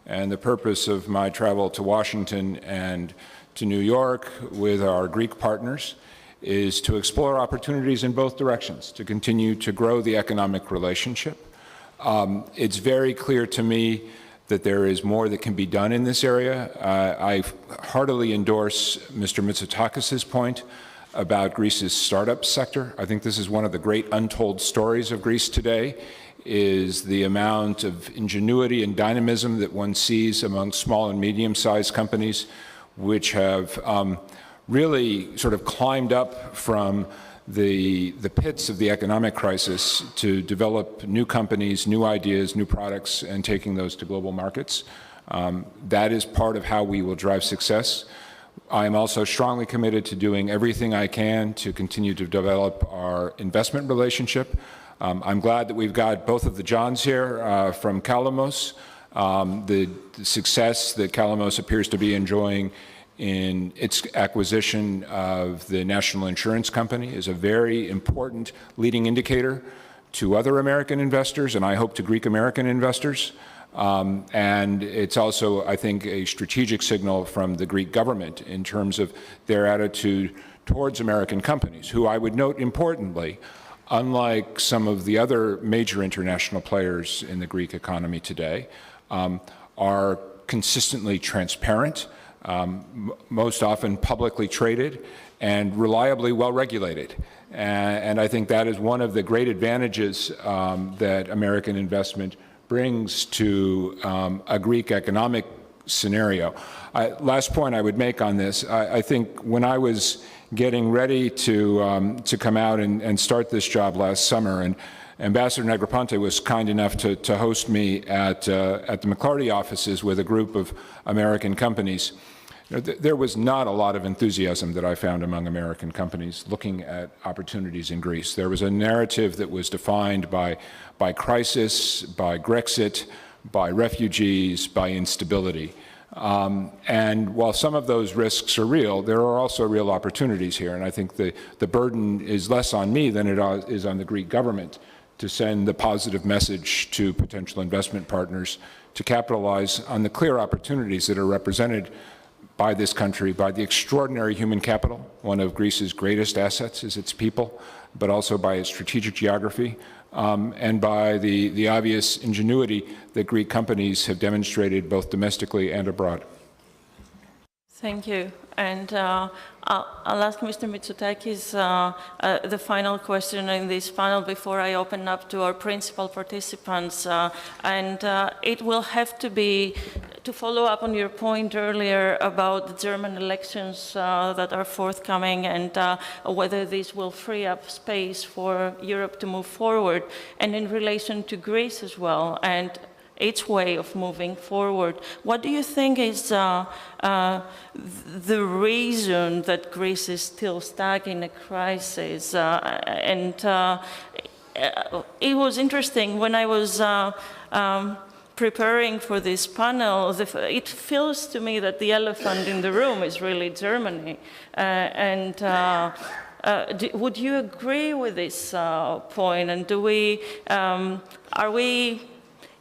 And the purpose of my travel to Washington and to New York with our Greek partners is to explore opportunities in both directions, to continue to grow the economic relationship. It's very clear to me that there is more that can be done in this area. I heartily endorse Mr. Mitsotakis' point about Greece's startup sector. I think this is one of the great untold stories of Greece today, is the amount of ingenuity and dynamism that one sees among small and medium-sized companies, which have really sort of climbed up from the pits of the economic crisis to develop new companies, new ideas, new products, and taking those to global markets. That is part of how we will drive success. I am also strongly committed to doing everything I can to continue to develop our investment relationship. I'm glad that we've got both of the Johns here from Kalamos. The success that Kalamos appears to be enjoying in its acquisition of the National Insurance Company is a very important leading indicator to other American investors, and I hope to Greek American investors. And it's also, I think, a strategic signal from the Greek government in terms of their attitude towards American companies, who I would note importantly, unlike some of the other major international players in the Greek economy today, are consistently transparent, most often publicly traded, and reliably well regulated. And I think that is one of the great advantages that American investment brings to a Greek economic scenario. Last point I would make on this, I think when I was getting ready to come out and start this job last summer, and Ambassador Negroponte was kind enough to host me at the McClarty offices with a group of American companies. There was not a lot of enthusiasm that I found among American companies looking at opportunities in Greece. There was a narrative that was defined by crisis, by Grexit, by refugees, by instability. And while some of those risks are real, there are also real opportunities here. And I think the burden is less on me than it is on the Greek government to send the positive message to potential investment partners to capitalize on the clear opportunities that are represented by this country, by the extraordinary human capital. One of Greece's greatest assets is its people, but also by its strategic geography, and by the obvious ingenuity that Greek companies have demonstrated both domestically and abroad. Thank you. And I'll ask Mr. Mitsotakis the final question in this panel before I open up to our principal participants. It will have to be, to follow up on your point earlier about the German elections that are forthcoming and whether this will free up space for Europe to move forward, and in relation to Greece as well, and its way of moving forward. What do you think is the reason that Greece is still stuck in a crisis? It was interesting when I was preparing for this panel, it feels to me that the elephant in the room is really Germany. Would you agree with this point? And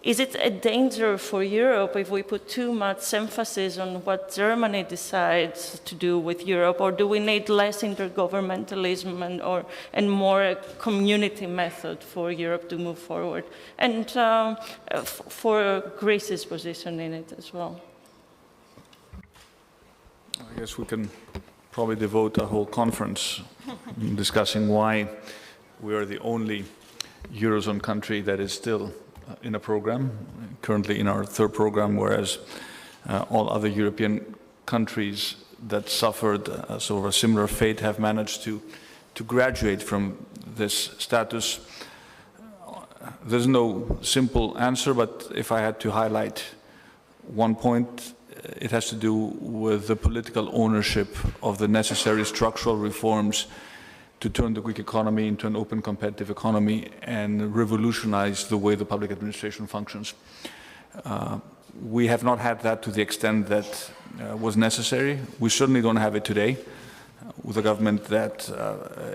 is it a danger for Europe if we put too much emphasis on what Germany decides to do with Europe, or do we need less intergovernmentalism and more a community method for Europe to move forward, and for Greece's position in it as well? I guess we can probably devote a whole conference discussing why we are the only Eurozone country that is still in a program, currently in our third program, whereas all other European countries that suffered sort of a similar fate have managed to graduate from this status. There's no simple answer, but if I had to highlight one point, it has to do with the political ownership of the necessary structural reforms to turn the Greek economy into an open, competitive economy and revolutionize the way the public administration functions. We have not had that to the extent that was necessary. We certainly don't have it today, with a government that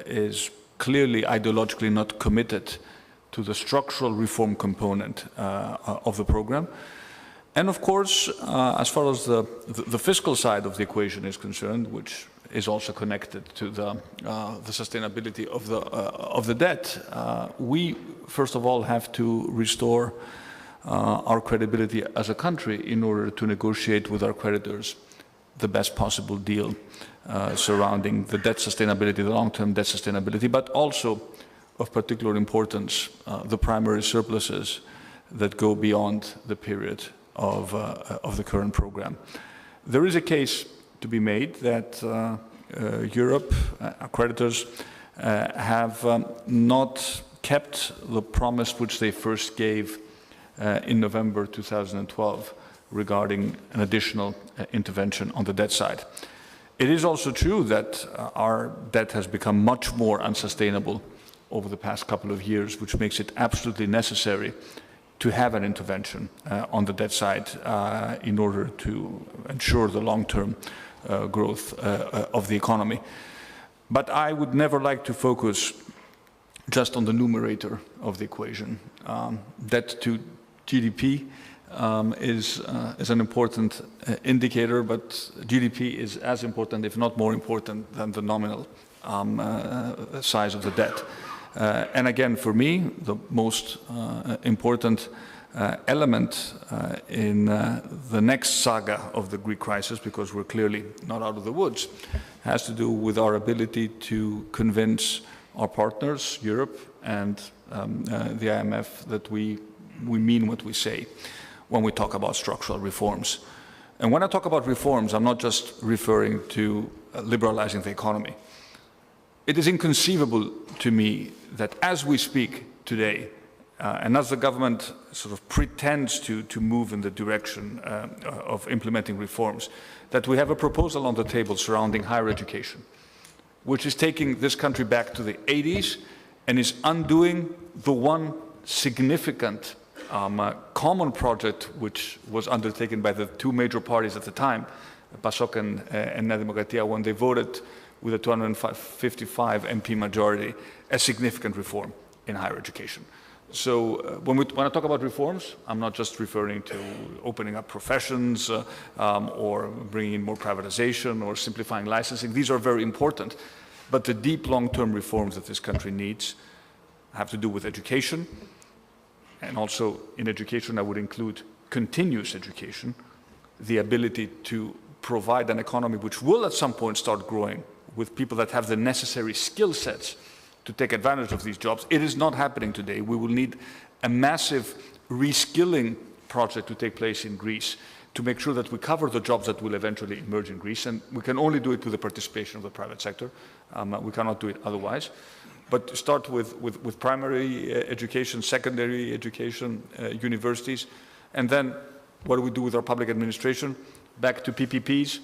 is clearly ideologically not committed to the structural reform component of the program. And of course, as far as the fiscal side of the equation is concerned, which is also connected to the sustainability of the debt, we first of all have to restore our credibility as a country in order to negotiate with our creditors the best possible deal surrounding the debt sustainability, the long-term debt sustainability, but also of particular importance, the primary surpluses that go beyond the period of the current program. There is a case to be made that Europe, our creditors, have not kept the promise which they first gave in November 2012 regarding an additional intervention on the debt side. It is also true that our debt has become much more unsustainable over the past couple of years, which makes it absolutely necessary to have an intervention on the debt side in order to ensure the long-term growth of the economy. But I would never like to focus just on the numerator of the equation. Debt to GDP is an important indicator, but GDP is as important, if not more important, than the nominal size of the debt. And again, for me, the most important element in the next saga of the Greek crisis, because we're clearly not out of the woods, has to do with our ability to convince our partners, Europe and the IMF, that we mean what we say when we talk about structural reforms. And when I talk about reforms, I'm not just referring to liberalizing the economy. It is inconceivable to me that as we speak today, and as the government sort of pretends to move in the direction of implementing reforms, that we have a proposal on the table surrounding higher education, which is taking this country back to the 80s and is undoing the one significant common project which was undertaken by the two major parties at the time, PASOK and Nea Demokratia, when they voted with a 255 MP majority, a significant reform in higher education. So when I talk about reforms, I'm not just referring to opening up professions or bringing in more privatization or simplifying licensing. These are very important. But the deep long-term reforms that this country needs have to do with education. And also in education, I would include continuous education, the ability to provide an economy which will at some point start growing with people that have the necessary skill sets to take advantage of these jobs. It is not happening today. We will need a massive reskilling project to take place in Greece to make sure that we cover the jobs that will eventually emerge in Greece. And we can only do it with the participation of the private sector. We cannot do it otherwise. But start with primary education, secondary education, universities. And then what do we do with our public administration? Back to PPPs.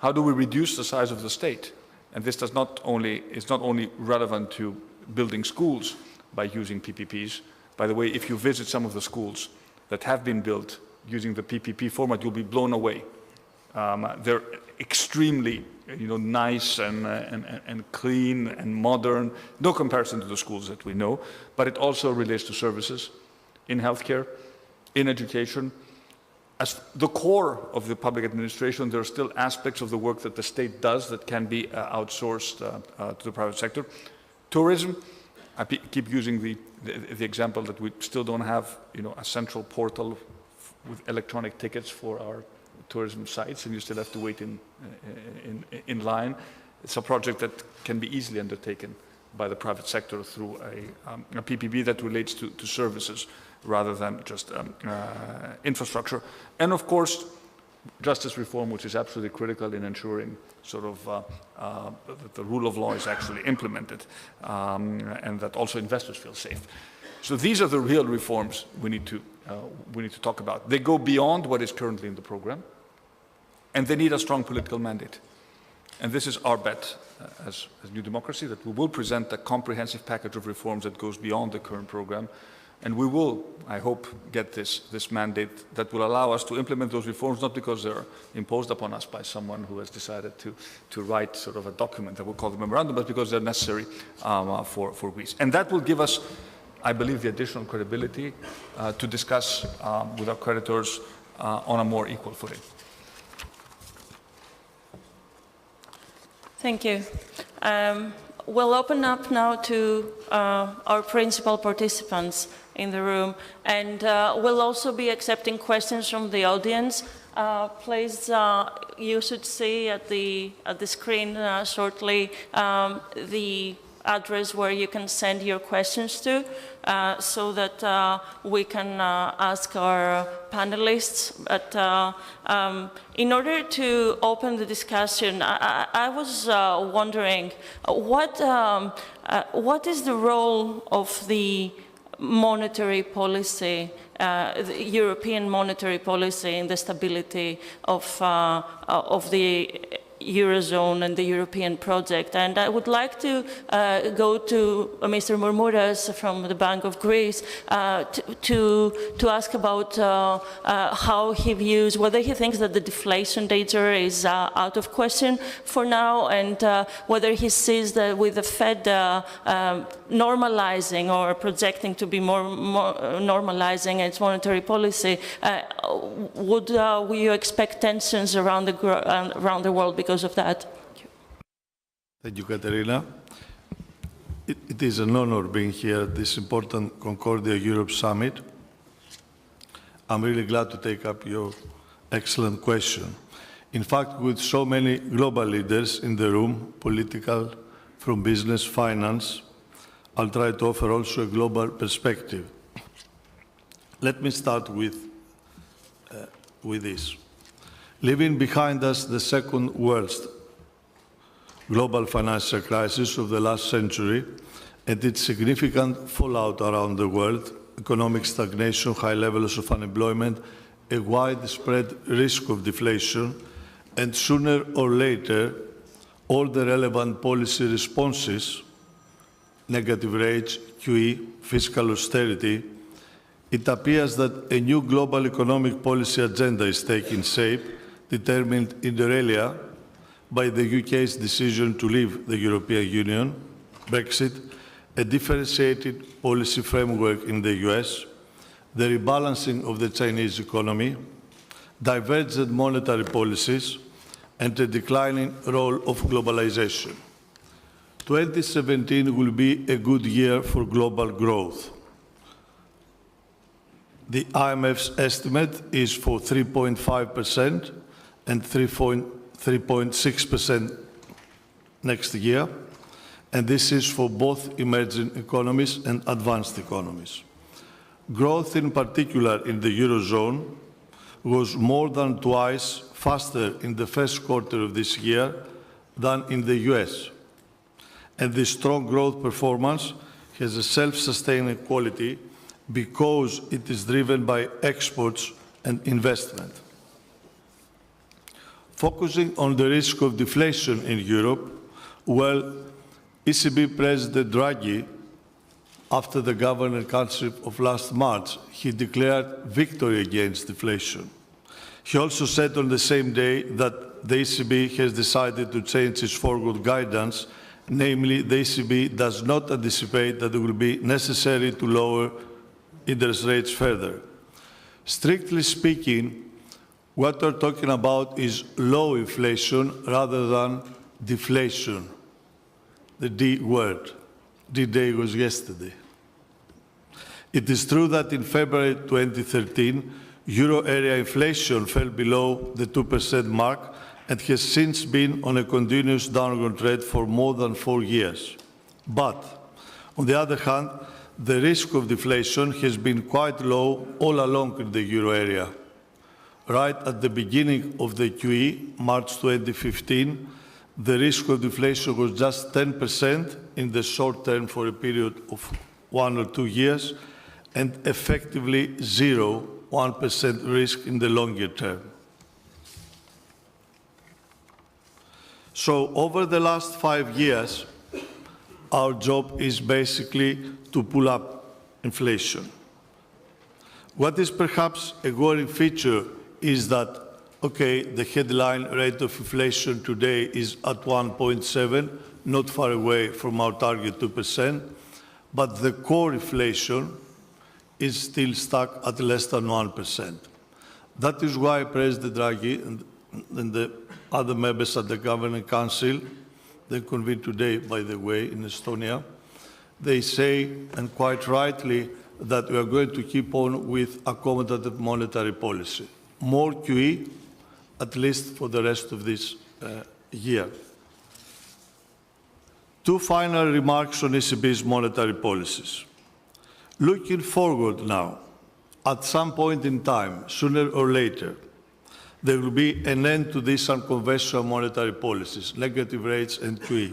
How do we reduce the size of the state? And this is not only relevant to building schools by using PPPs. By the way, if you visit some of the schools that have been built using the PPP format, you'll be blown away. They're extremely nice and clean and modern, no comparison to the schools that we know, but it also relates to services in healthcare, in education. As the core of the public administration, there are still aspects of the work that the state does that can be outsourced to the private sector. Tourism, I keep using the example that we still don't have a central portal with electronic tickets for our tourism sites, and you still have to wait in line. It's a project that can be easily undertaken by the private sector through a PPP that relates to services rather than just infrastructure. And of course, justice reform, which is absolutely critical in ensuring sort of that the rule of law is actually implemented and that also investors feel safe. So these are the real reforms we need to talk about. They go beyond what is currently in the program, and they need a strong political mandate. And this is our bet as New Democracy, that we will present a comprehensive package of reforms that goes beyond the current program. And we will, I hope, get this mandate that will allow us to implement those reforms, not because they're imposed upon us by someone who has decided to write sort of a document that we'll call the memorandum, but because they're necessary for Greece. And that will give us, I believe, the additional credibility to discuss with our creditors on a more equal footing. Thank you. We'll open up now to our principal participants in the room, and we'll also be accepting questions from the audience. Please, you should see at the screen shortly the address where you can send your questions to, so that we can ask our panelists. But in order to open the discussion, I was wondering what is the role of the monetary policy, the European monetary policy, in the stability of the Eurozone and the European project. And I would like to go to Mr. Mourmouras from the Bank of Greece to ask about how he views, whether he thinks that the deflation danger is out of question for now, and whether he sees that with the Fed normalizing or projecting to be more normalizing its monetary policy, would you expect tensions around the world because of that? Thank you, Katerina. It is an honor being here at this important Concordia Europe Summit. I'm really glad to take up your excellent question. In fact, with so many global leaders in the room, political, from business, finance, I'll try to offer also a global perspective. Let me start with this. Leaving behind us the second worst global financial crisis of the last century and its significant fallout around the world, economic stagnation, high levels of unemployment, a widespread risk of deflation, and sooner or later, all the relevant policy responses, negative rates, QE, fiscal austerity, it appears that a new global economic policy agenda is taking shape, determined inter alia by the UK's decision to leave the European Union, Brexit, a differentiated policy framework in the US, the rebalancing of the Chinese economy, divergent monetary policies, and a declining role of globalization. 2017 will be a good year for global growth. The IMF's estimate is for 3.5% and 3.6% next year, and this is for both emerging economies and advanced economies. Growth, in particular in the Eurozone, was more than twice faster in the first quarter of this year than in the US. And this strong growth performance has a self-sustaining quality because it is driven by exports and investment. Focusing on the risk of deflation in Europe, well, ECB President Draghi, after the Governor Council of last March, he declared victory against deflation. He also said on the same day that the ECB has decided to change its forward guidance, namely the ECB does not anticipate that it will be necessary to lower interest rates further. Strictly speaking, what we're talking about is low inflation rather than deflation. The D word. D-Day was yesterday. It is true that in February 2013, euro area inflation fell below the 2% mark and has since been on a continuous downward trend for more than 4 years. But, on the other hand, the risk of deflation has been quite low all along in the euro area. Right at the beginning of the QE, March 2015, the risk of deflation was just 10% in the short term for a period of 1 or 2 years, and effectively 1% risk in the longer term. So over the last 5 years, our job is basically to pull up inflation. What is perhaps a worrying feature is that, okay, the headline rate of inflation today is at 1.7, not far away from our target 2%, but the core inflation is still stuck at less than 1%. That is why President Draghi and the other members of the Governing Council they convened today, by the way, in Estonia. They say, and quite rightly, that we are going to keep on with accommodative monetary policy. More QE, at least for the rest of this year. Two final remarks on ECB's monetary policies. Looking forward now, at some point in time, sooner or later, there will be an end to these unconventional monetary policies, negative rates and QE.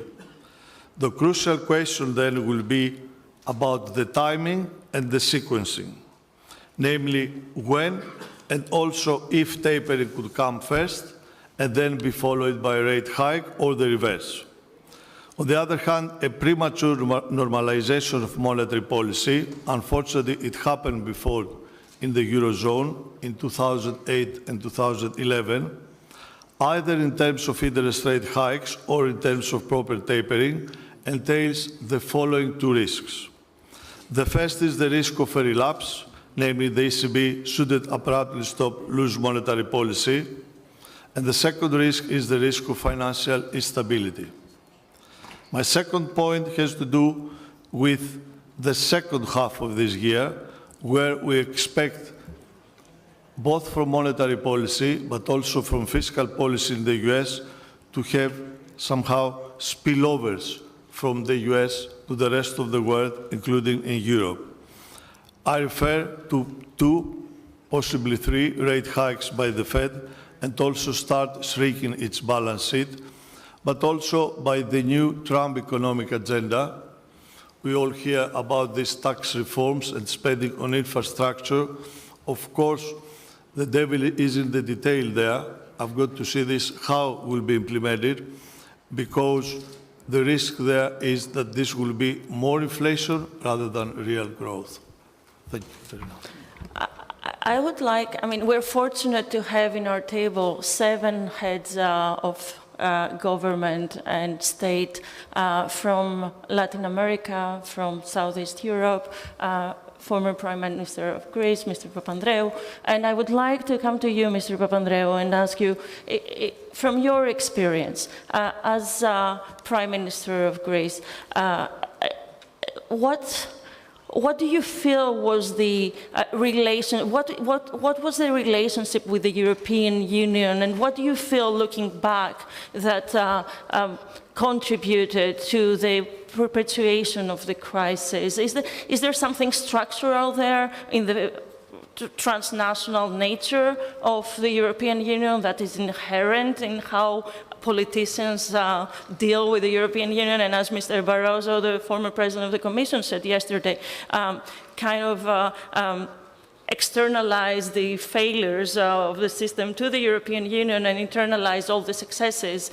The crucial question then will be about the timing and the sequencing, namely when and also if tapering could come first and then be followed by a rate hike or the reverse. On the other hand, a premature normalization of monetary policy, unfortunately it happened before in the Eurozone in 2008 and 2011, either in terms of interest rate hikes or in terms of proper tapering, entails the following two risks. The first is the risk of a relapse, namely the ECB shouldn't abruptly stop loose monetary policy, and the second risk is the risk of financial instability. My second point has to do with the second half of this year, where we expect, both from monetary policy but also from fiscal policy in the US, to have somehow spillovers from the US to the rest of the world, including in Europe. I refer to 2, possibly 3 rate hikes by the Fed, and also start shrinking its balance sheet, but also by the new Trump economic agenda. We all hear about these tax reforms and spending on infrastructure. Of course, the devil is in the detail there. I've got to see this, how it will be implemented, because the risk there is that this will be more inflation rather than real growth. Thank you, Katerina. I would like, we're fortunate to have in our table 7 heads of government and state from Latin America, from Southeast Europe, former Prime Minister of Greece, Mr. Papandreou. And I would like to come to you, Mr. Papandreou, and ask you, from your experience as Prime Minister of Greece, what do you feel was the relation? What was the relationship with the European Union, and what do you feel, looking back, that contributed to the perpetuation of the crisis? Is there something structural there in the transnational nature of the European Union that is inherent in how politicians deal with the European Union, and as Mr. Barroso, the former president of the Commission, said yesterday, externalize the failures of the system to the European Union and internalize all the successes,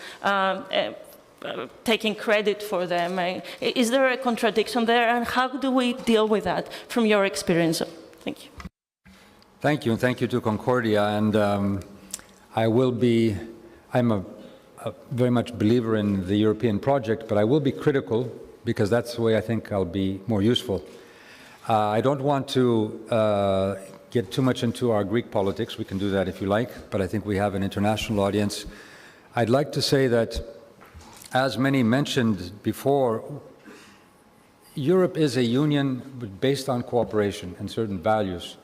taking credit for them. Is there a contradiction there, and how do we deal with that from your experience? Thank you. Thank you, and thank you to Concordia. And I'm a very much believer in the European project, but I will be critical because that's the way I think I'll be more useful. I don't want to get too much into our Greek politics. We can do that if you like, but I think we have an international audience. I'd like to say that, as many mentioned before, Europe is a union based on cooperation and certain values.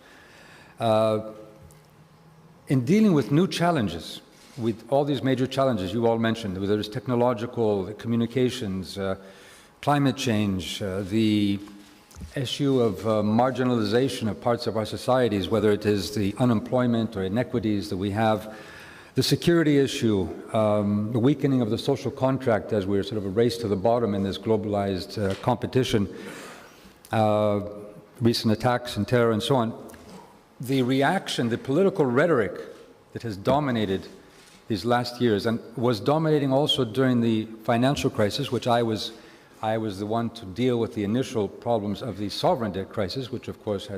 In dealing with new challenges, with all these major challenges you all mentioned, whether it's technological, communications, climate change, the issue of marginalization of parts of our societies, whether it is the unemployment or inequities that we have, the security issue, the weakening of the social contract as we're sort of a race to the bottom in this globalized competition, recent attacks and terror and so on. The reaction, the political rhetoric that has dominated these last years and was dominating also during the financial crisis, which I was the one to deal with the initial problems of the sovereign debt crisis, which of course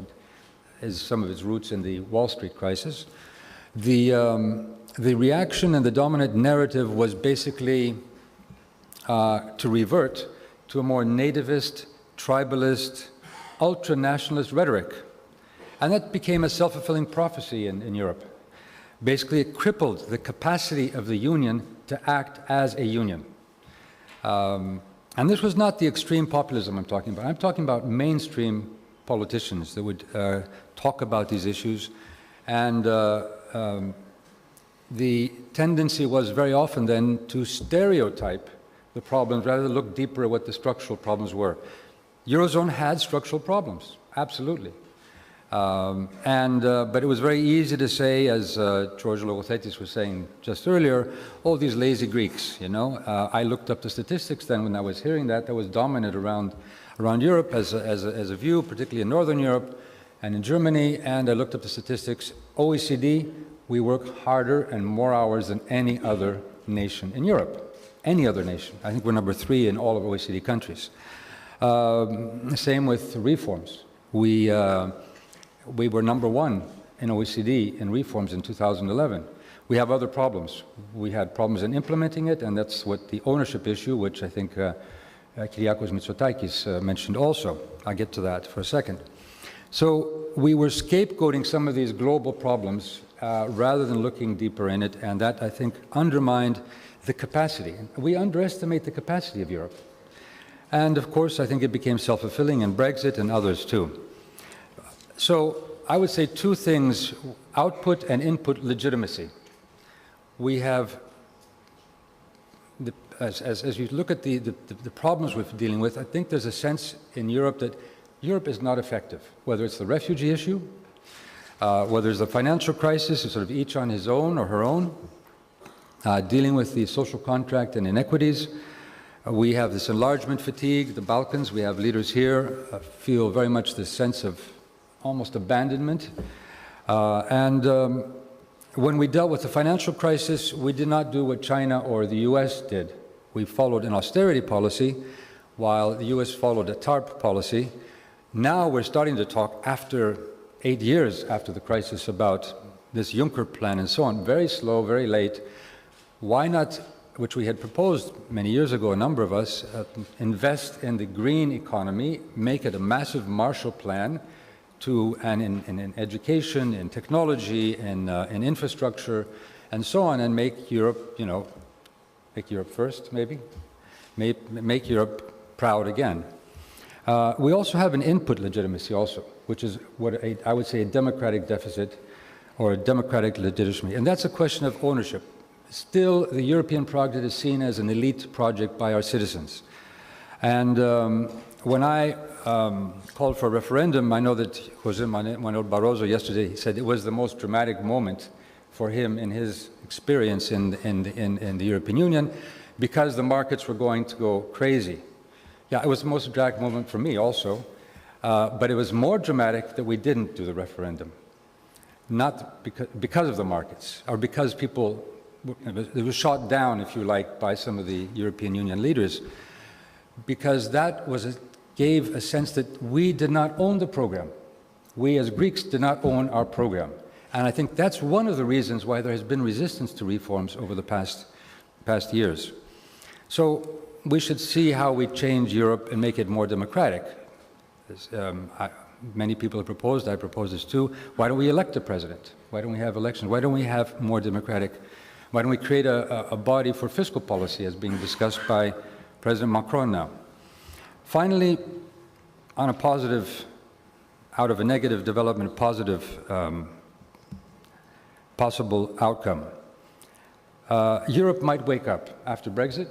is some of its roots in the Wall Street crisis. The reaction and the dominant narrative was basically to revert to a more nativist, tribalist, ultra-nationalist rhetoric. And that became a self-fulfilling prophecy in Europe. Basically, it crippled the capacity of the Union to act as a union. And this was not the extreme populism I'm talking about. I'm talking about mainstream politicians that would talk about these issues. And the tendency was very often then to stereotype the problems rather than look deeper at what the structural problems were. Eurozone had structural problems, absolutely. But it was very easy to say, as George Logothetis was saying just earlier, oh, these lazy Greeks, you know. I looked up the statistics then when I was hearing that was dominant around Europe as a view, particularly in Northern Europe and in Germany, and I looked up the statistics. OECD, we work harder and more hours than any other nation in Europe, any other nation. I think we're number 3 in all of OECD countries. Same with reforms. We were number 1 in OECD in reforms in 2011. We have other problems. We had problems in implementing it, and that's what the ownership issue, which I think Kyriakos Mitsotakis mentioned also. I'll get to that for a second. So we were scapegoating some of these global problems rather than looking deeper in it, and that, I think, undermined the capacity. We underestimate the capacity of Europe. And, of course, I think it became self-fulfilling in Brexit and others, too. So I would say 2 things, output and input legitimacy. We have, as you look at the problems we're dealing with, I think there's a sense in Europe that Europe is not effective, whether it's the refugee issue, whether it's the financial crisis, sort of each on his own or her own, dealing with the social contract and inequities. We have this enlargement fatigue, the Balkans. We have leaders here feel very much this sense of almost abandonment. When we dealt with the financial crisis, we did not do what China or the US did. We followed an austerity policy, while the US followed a TARP policy. Now we're starting to talk after 8 years after the crisis about this Juncker plan and so on. Very slow, very late. Why not, which we had proposed many years ago, a number of us, invest in the green economy, make it a massive Marshall Plan in education, in technology, in infrastructure, and so on, and make Europe, you know, make Europe first, maybe, make Europe proud again. We also have an input legitimacy also, which is what I would say a democratic deficit or a democratic legitimacy, and that's a question of ownership. Still, the European project is seen as an elite project by our citizens. And when I called for a referendum, I know that José Manuel Barroso yesterday, he said it was the most dramatic moment for him in his experience in the European Union because the markets were going to go crazy. Yeah, it was the most dramatic moment for me also, but it was more dramatic that we didn't do the referendum. Not because of the markets, or because people, it was shot down, if you like, by some of the European Union leaders, because that gave a sense that we did not own the program. We as Greeks did not own our program. And I think that's one of the reasons why there has been resistance to reforms over the past years. So we should see how we change Europe and make it more democratic. Many people have proposed, I propose this too, why don't we elect a president? Why don't we have elections? Why don't we have more democratic? Why don't we create a body for fiscal policy as being discussed by President Macron now? Finally, on a positive, out of a negative development, positive possible outcome. Europe might wake up after Brexit,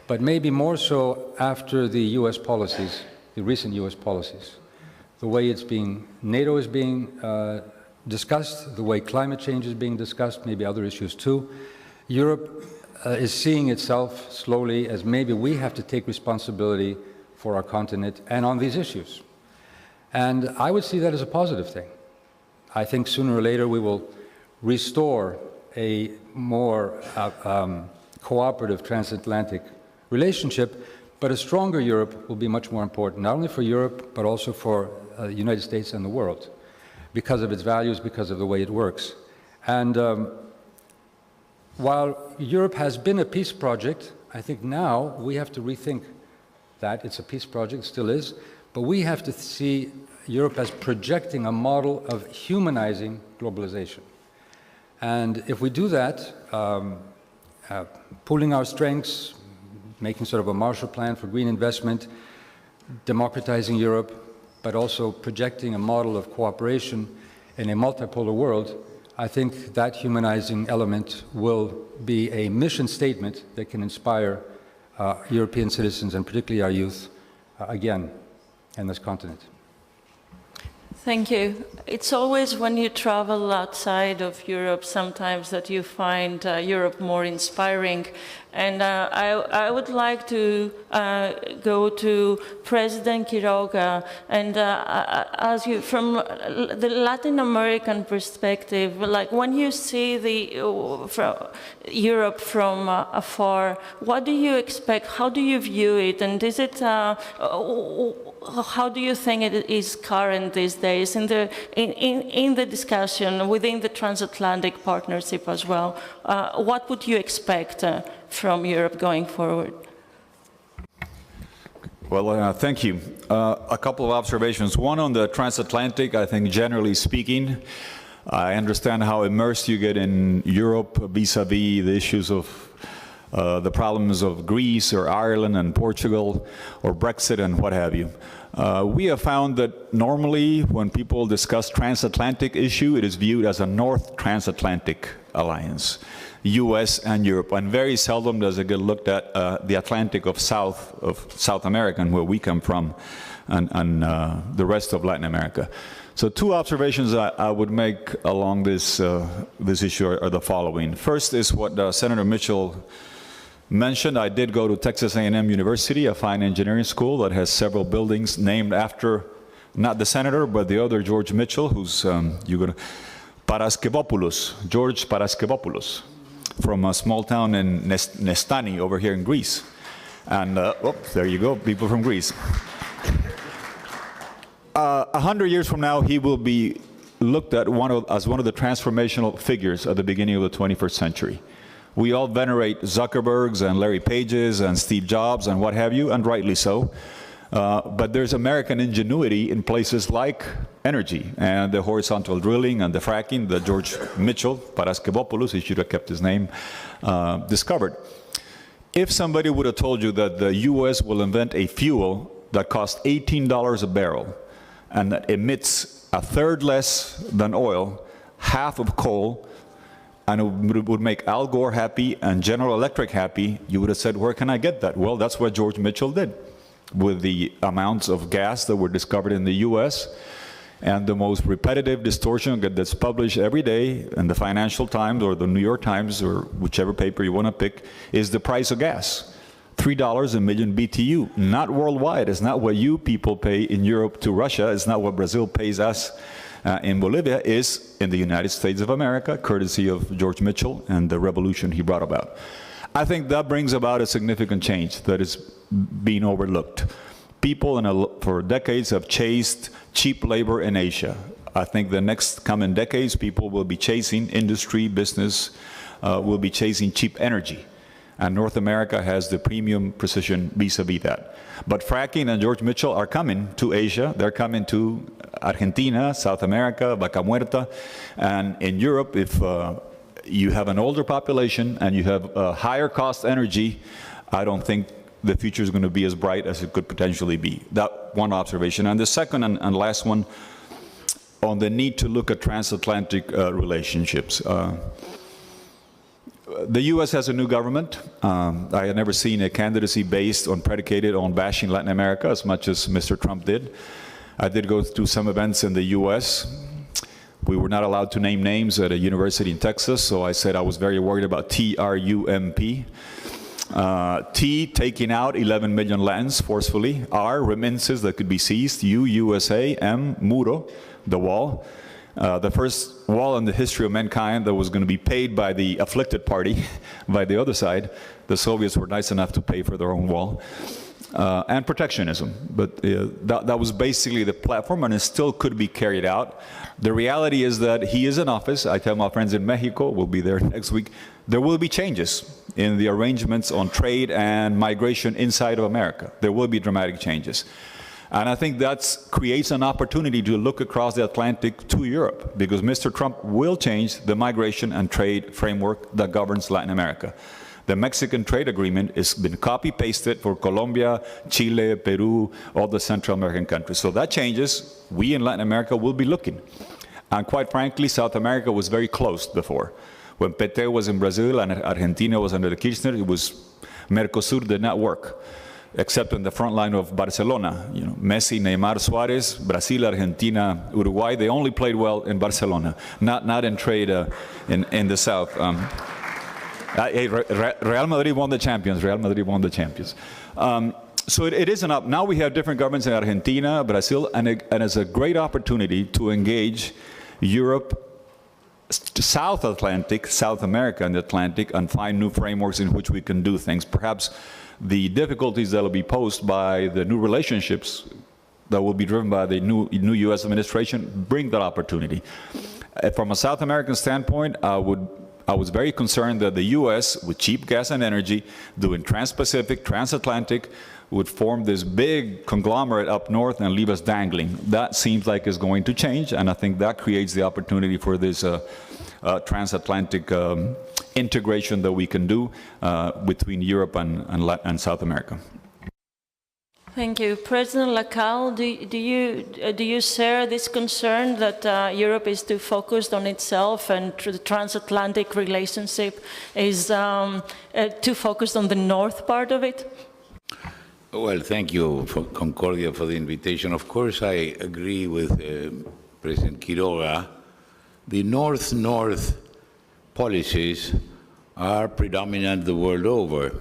but maybe more so after the US policies, the recent US policies. The way NATO is being discussed, the way climate change is being discussed, maybe other issues too. Europe is seeing itself slowly as maybe we have to take responsibility for our continent and on these issues. And I would see that as a positive thing. I think sooner or later we will restore a more cooperative transatlantic relationship, but a stronger Europe will be much more important, not only for Europe, but also for the United States and the world, because of its values, because of the way it works. And while Europe has been a peace project, I think now we have to rethink that. It's a peace project, still is, but we have to see Europe as projecting a model of humanizing globalization. And if we do that, pooling our strengths, making sort of a Marshall Plan for green investment, democratizing Europe, but also projecting a model of cooperation in a multipolar world, I think that humanizing element will be a mission statement that can inspire European citizens, and particularly our youth, again, in this continent. Thank you. It's always when you travel outside of Europe sometimes that you find Europe more inspiring. And I would like to go to President Quiroga and ask you, from the Latin American perspective, like when you see Europe from afar, what do you expect? How do you view it? And is it how do you think it is current these days in the discussion within the transatlantic partnership as well? What would you expect from Europe going forward? Well, thank you. A couple of observations. One on the transatlantic, I think generally speaking, I understand how immersed you get in Europe vis-a-vis the issues of the problems of Greece or Ireland and Portugal or Brexit and what have you. We have found that normally when people discuss transatlantic issue, it is viewed as a North Transatlantic alliance, US and Europe, and very seldom does it get looked at the Atlantic of South America, where we come from, and the rest of Latin America. So two observations I would make along this issue are the following. First is what Senator Mitchell mentioned. I did go to Texas A&M University, a fine engineering school that has several buildings named after not the senator, but the other George Mitchell, who's Paraskevopoulos, George Paraskevopoulos, from a small town in Nestani over here in Greece. And, there you go, people from Greece. 100 years from now, he will be looked at as one of the transformational figures at the beginning of the 21st century. We all venerate Zuckerbergs and Larry Pages and Steve Jobs and what have you, and rightly so. But there's American ingenuity in places like energy and the horizontal drilling and the fracking that George Mitchell, Paraskevopoulos, he should have kept his name, discovered. If somebody would have told you that the US will invent a fuel that costs $18 a barrel and that emits a third less than oil, half of coal, and it would make Al Gore happy and General Electric happy, you would have said, where can I get that? Well, that's what George Mitchell did with the amounts of gas that were discovered in the US, and the most repetitive distortion that's published every day in the Financial Times or the New York Times or whichever paper you want to pick is the price of gas. $3 a million BTU, not worldwide. It's not what you people pay in Europe to Russia. It's not what Brazil pays us in Bolivia, is in the United States of America, courtesy of George Mitchell and the revolution he brought about. I think that brings about a significant change that is being overlooked. People for decades have chased cheap labor in Asia. I think the next coming decades, people will be chasing industry, business, will be chasing cheap energy. And North America has the premium precision vis-a-vis that. But fracking and George Mitchell are coming to Asia. They're coming to Argentina, South America, Vaca Muerta. And in Europe, if you have an older population and you have higher cost energy, I don't think the future is going to be as bright as it could potentially be. That one observation. And the second and last one, on the need to look at transatlantic relationships. The U.S. has a new government. I had never seen a candidacy predicated on bashing Latin America as much as Mr. Trump did. I did go to some events in the U.S. We were not allowed to name names at a university in Texas, so I said I was very worried about TRUMP. T, taking out 11 million Latins forcefully. R, remittances that could be seized. U, USA. M, muro, the wall. The first wall in the history of mankind that was going to be paid by the afflicted party, by the other side. The Soviets were nice enough to pay for their own wall. And protectionism. But that was basically the platform, and it still could be carried out. The reality is that he is in office. I tell my friends in Mexico, we'll be there next week, there will be changes in the arrangements on trade and migration inside of America. There will be dramatic changes. And I think that creates an opportunity to look across the Atlantic to Europe, because Mr. Trump will change the migration and trade framework that governs Latin America. The Mexican trade agreement has been copy-pasted for Colombia, Chile, Peru, all the Central American countries. So that changes. We in Latin America will be looking. And quite frankly, South America was very close before. When PT was in Brazil and Argentina was under the Kirchner, it was Mercosur did not work, except in the front line of Barcelona. You know, Messi, Neymar, Suarez, Brazil, Argentina, Uruguay, they only played well in Barcelona, not in trade in the south. Hey, Real Madrid won the champions. Real Madrid won the champions. So it isn't up. Now we have different governments in Argentina, Brazil, and it's a great opportunity to engage Europe, South Atlantic, South America and the Atlantic, and find new frameworks in which we can do things. Perhaps the difficulties that will be posed by the new relationships that will be driven by the new U.S. administration bring that opportunity. From a South American standpoint, I was very concerned that the U.S., with cheap gas and energy, doing trans-Pacific, transatlantic, would form this big conglomerate up north and leave us dangling. That seems like it's going to change, and I think that creates the opportunity for this transatlantic integration that we can do between Europe and South America. Thank you. President Lacalle, do you share this concern that Europe is too focused on itself and the transatlantic relationship is too focused on the north part of it? Well, thank you, for Concordia, for the invitation. Of course, I agree with President Quiroga. The North-North policies are predominant the world over.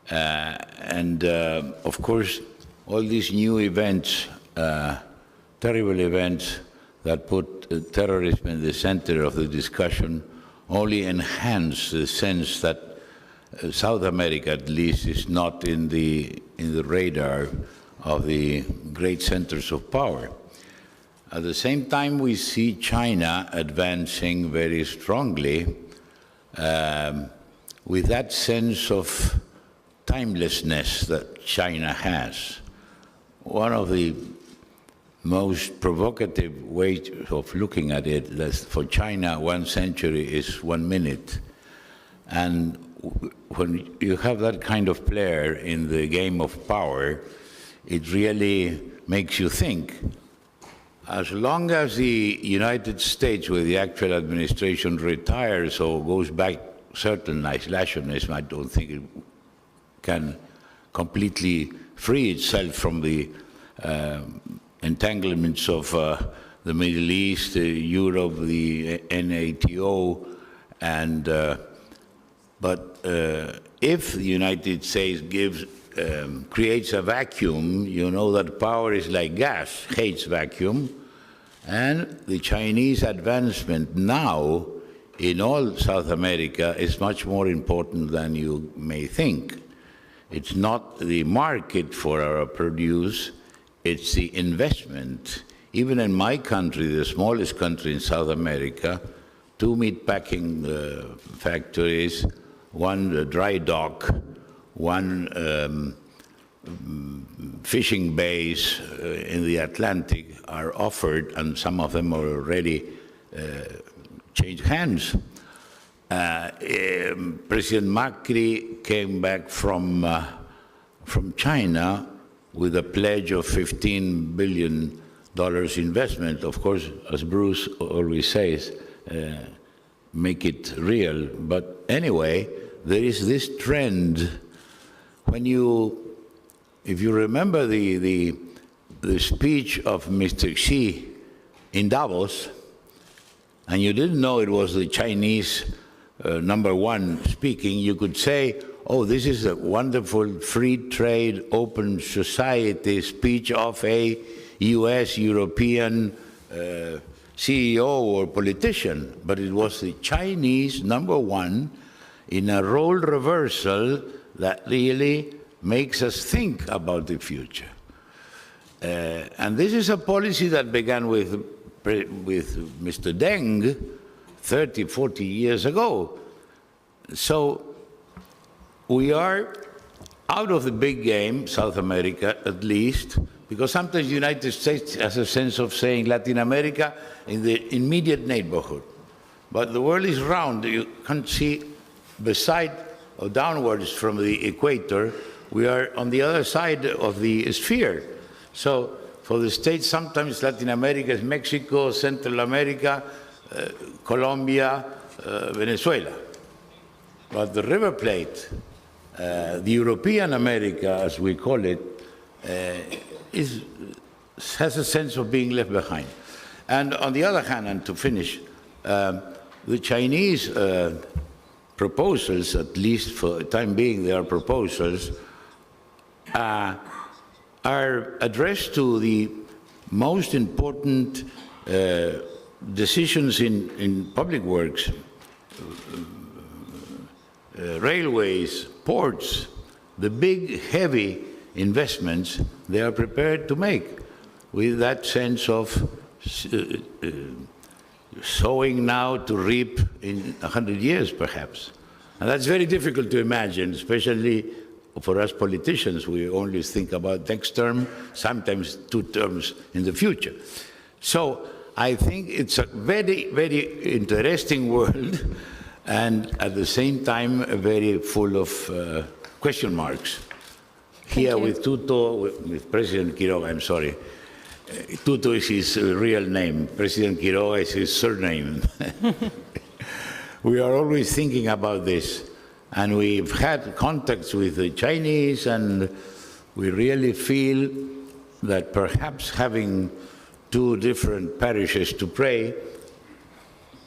Of course, all these new events, terrible events that put terrorism in the center of the discussion only enhance the sense that South America, at least, is not in the radar of the great centers of power. At the same time, we see China advancing very strongly with that sense of timelessness that China has. One of the most provocative ways of looking at it is for China, 1 century is 1 minute. And when you have that kind of player in the game of power, it really makes you think. As long as the United States, with the actual administration, retires or goes back certain isolationism, I don't think it can completely free itself from the entanglements of the Middle East, Europe, the NATO, and but if the United States creates a vacuum, you know that power is like gas, hates vacuum, and the Chinese advancement now in all South America is much more important than you may think. It's not the market for our produce, it's the investment. Even in my country, the smallest country in South America, 2 meatpacking factories, 1 dry dock, 1 fishing base in the Atlantic are offered, and some of them are already changed hands. President Macri came back from China with a pledge of $15 billion investment. Of course, as Bruce always says, make it real. But anyway, there is this trend. If you remember the speech of Mr. Xi in Davos, and you didn't know it was the Chinese #1 speaking, you could say, oh, this is a wonderful free trade, open society speech of a US, European CEO or politician. But it was the Chinese #1 in a role reversal that really makes us think about the future. And this is a policy that began with Mr. Deng 30, 40 years ago. So we are out of the big game, South America at least, because sometimes the United States has a sense of saying Latin America in the immediate neighborhood. But the world is round. You can't see beside or downwards from the equator, we are on the other side of the sphere. So for the states, sometimes Latin America is Mexico, Central America, Colombia, Venezuela. But the River Plate, the European America, as we call it, has a sense of being left behind. And on the other hand, and to finish, the Chinese proposals, at least for the time being, they are proposals, are addressed to the most important decisions in public works, railways, ports, the big, heavy investments they are prepared to make with that sense of sowing now to reap in 100 years, perhaps. And that's very difficult to imagine, especially for us politicians. We only think about next term, sometimes 2 terms in the future. So I think it's a very, very interesting world, and at the same time, very full of question marks. Here with Tuto, with President Quiroga, I'm sorry. Tuto is his real name. President Quiroga is his surname. We are always thinking about this. And we've had contacts with the Chinese, and we really feel that perhaps having 2 different parishes to pray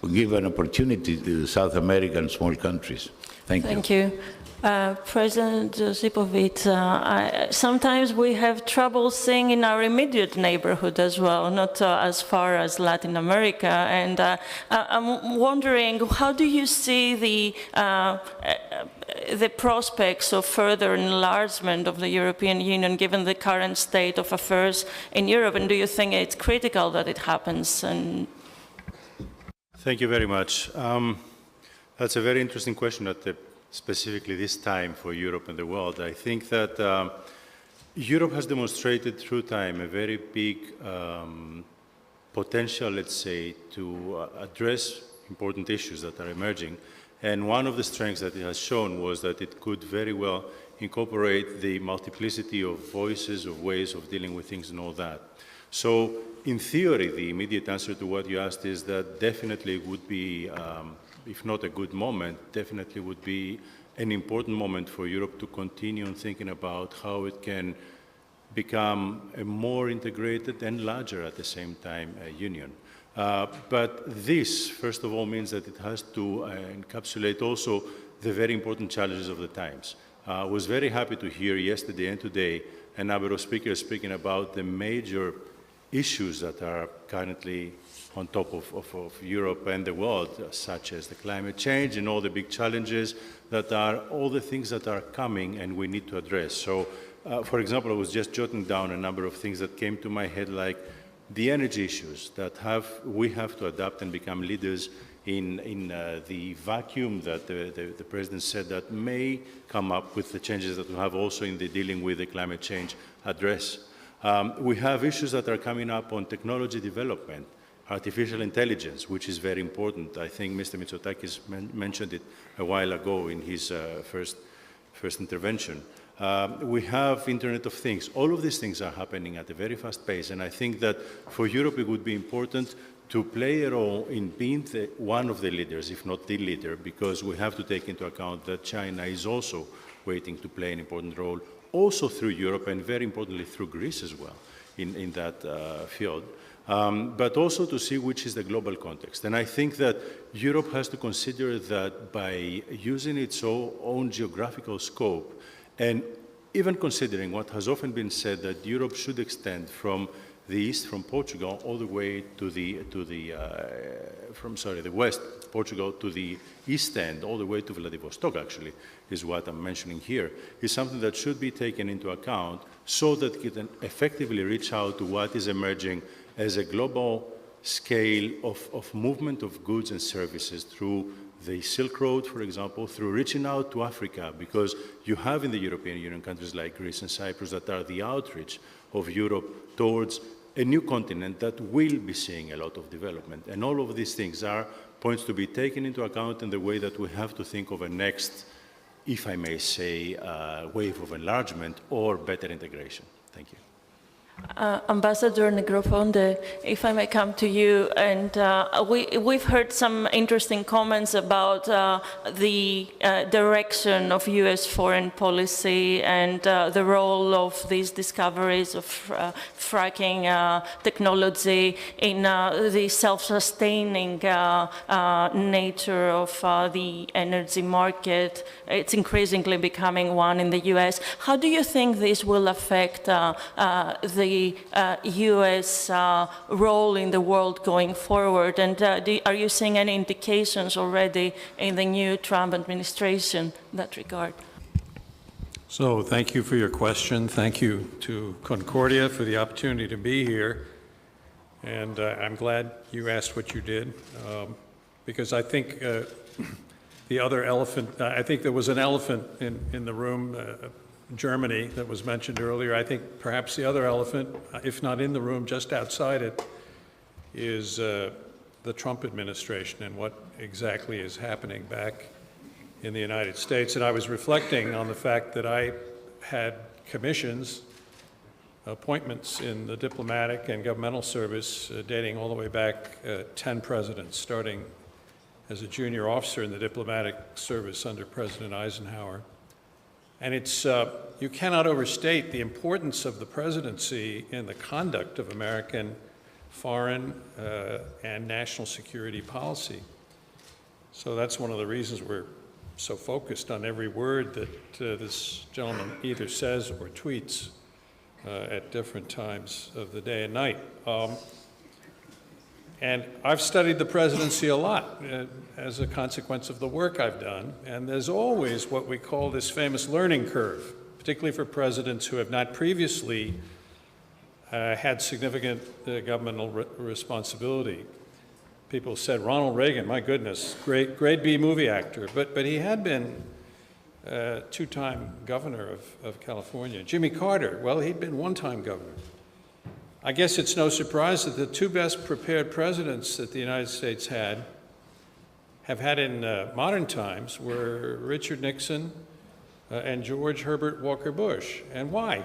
will give an opportunity to the South American small countries. Thank you. Thank you. President Josipovic, sometimes we have trouble seeing in our immediate neighborhood as well, not as far as Latin America. And I'm wondering, how do you see the prospects of further enlargement of the European Union, given the current state of affairs in Europe? And do you think it's critical that it happens? And thank you very much. That's a very interesting question specifically this time for Europe and the world. I think that Europe has demonstrated through time a very big potential, let's say, to address important issues that are emerging. And one of the strengths that it has shown was that it could very well incorporate the multiplicity of voices, of ways of dealing with things and all that. So in theory, the immediate answer to what you asked is that definitely would be if not a good moment, definitely would be an important moment for Europe to continue on thinking about how it can become a more integrated and larger at the same time union. But this, first of all, means that it has to encapsulate also the very important challenges of the times. I was very happy to hear yesterday and today a number of speakers speaking about the major issues that are currently on top of Europe and the world, such as the climate change and all the big challenges that are all the things that are coming and we need to address. So, for example, I was just jotting down a number of things that came to my head, like the energy issues that we have to adapt and become leaders in the vacuum that the President said that may come up with the changes that we have also in the dealing with the climate change address. We have issues that are coming up on technology development, artificial intelligence, which is very important. I think Mr. Mitsotakis mentioned it a while ago in his first intervention. We have Internet of Things. All of these things are happening at a very fast pace, and I think that for Europe it would be important to play a role in being one of the leaders, if not the leader, because we have to take into account that China is also waiting to play an important role, also through Europe and very importantly through Greece as well in that field. But also to see which is the global context. And I think that Europe has to consider that by using its own geographical scope, and even considering what has often been said, that Europe should extend from the east, from Portugal, all the way to the west, Portugal, to the east end, all the way to Vladivostok, actually, is what I'm mentioning here, is something that should be taken into account so that it can effectively reach out to what is emerging as a global scale of movement of goods and services through the Silk Road, for example, through reaching out to Africa, because you have in the European Union countries like Greece and Cyprus that are the outreach of Europe towards a new continent that will be seeing a lot of development. And all of these things are points to be taken into account in the way that we have to think of a next if I may say, wave of enlargement or better integration. Thank you. Ambassador Negroponte, if I may come to you, and we've heard some interesting comments about the direction of US foreign policy and the role of these discoveries of fracking technology in the self-sustaining nature of the energy market. It's increasingly becoming one in the US. How do you think this will affect the US role in the world going forward? And are you seeing any indications already in the new Trump administration in that regard? So thank you for your question. Thank you to Concordia for the opportunity to be here. And I'm glad you asked what you did, because I think the other elephant, I think there was an elephant in the room, Germany, that was mentioned earlier. I think perhaps the other elephant, if not in the room, just outside it, is the Trump administration and what exactly is happening back in the United States. And I was reflecting on the fact that I had commissions, appointments in the diplomatic and governmental service dating all the way back 10 presidents, starting as a junior officer in the diplomatic service under President Eisenhower. And it's, you cannot overstate the importance of the presidency in the conduct of American foreign and national security policy. So that's one of the reasons we're so focused on every word that this gentleman either says or tweets at different times of the day and night. And I've studied the presidency a lot as a consequence of the work I've done. And there's always what we call this famous learning curve, particularly for presidents who have not previously had significant governmental responsibility. People said, Ronald Reagan, my goodness, great B movie actor. But he had been two-time governor of California. Jimmy Carter, well, he'd been one-time governor. I guess it's no surprise that the two best prepared presidents that the United States have had in modern times were Richard Nixon and George Herbert Walker Bush. And why?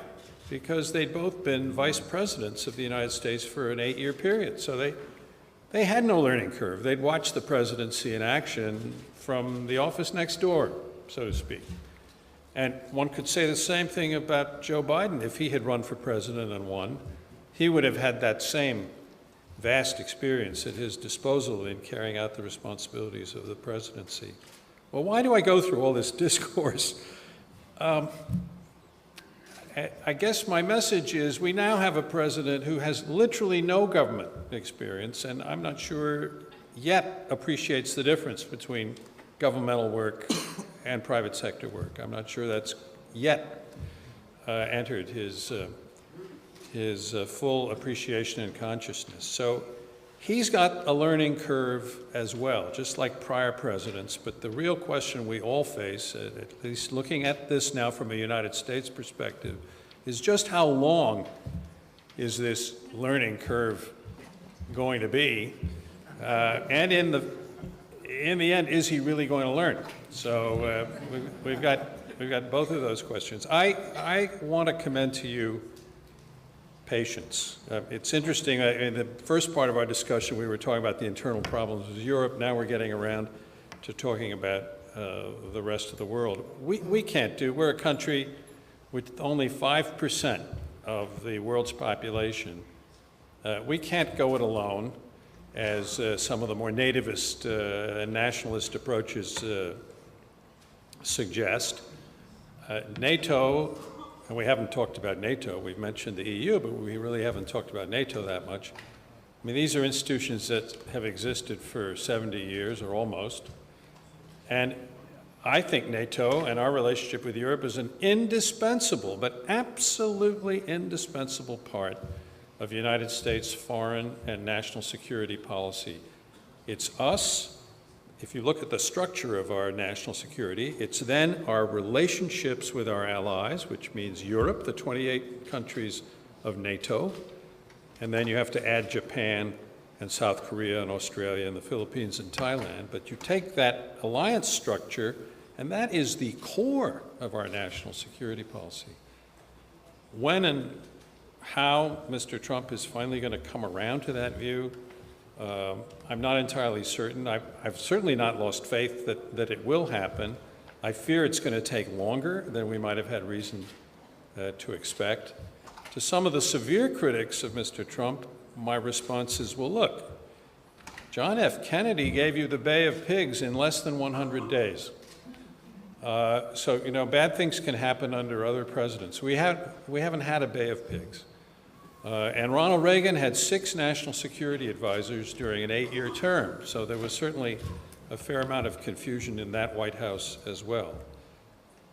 Because they'd both been vice presidents of the United States for an 8-year period. So they had no learning curve. They'd watched the presidency in action from the office next door, so to speak. And one could say the same thing about Joe Biden. If he had run for president and won, he would have had that same vast experience at his disposal in carrying out the responsibilities of the presidency. Well, why do I go through all this discourse? I guess my message is we now have a president who has literally no government experience, and I'm not sure yet appreciates the difference between governmental work and private sector work. I'm not sure that's yet entered his full appreciation and consciousness. So he's got a learning curve as well, just like prior presidents. But the real question we all face, at least looking at this now from a United States perspective, is just how long is this learning curve going to be? And in the end, is he really going to learn? So we've got both of those questions. I want to commend to you patience. It's interesting, in the first part of our discussion, we were talking about the internal problems of Europe. Now we're getting around to talking about the rest of the world. We're a country with only 5% of the world's population. We can't go it alone, as some of the more nativist and nationalist approaches suggest. NATO, and we haven't talked about NATO, we've mentioned the EU, but we really haven't talked about NATO that much. I mean, these are institutions that have existed for 70 years or almost. And I think NATO and our relationship with Europe is an indispensable, but absolutely indispensable part of United States foreign and national security policy. It's us. If you look at the structure of our national security, it's then our relationships with our allies, which means Europe, the 28 countries of NATO, and then you have to add Japan and South Korea and Australia and the Philippines and Thailand. But you take that alliance structure And that is the core of our national security policy. When and how Mr. Trump is finally going to come around to that view, I'm not entirely certain. I've certainly not lost faith that it will happen. I fear it's going to take longer than we might have had reason to expect. To some of the severe critics of Mr. Trump, my response is, well, look, John F. Kennedy gave you the Bay of Pigs in less than 100 days. So, you know, bad things can happen under other presidents. We haven't had a Bay of Pigs. And Ronald Reagan had 6 national security advisors during an 8-year term. So there was certainly a fair amount of confusion in that White House as well.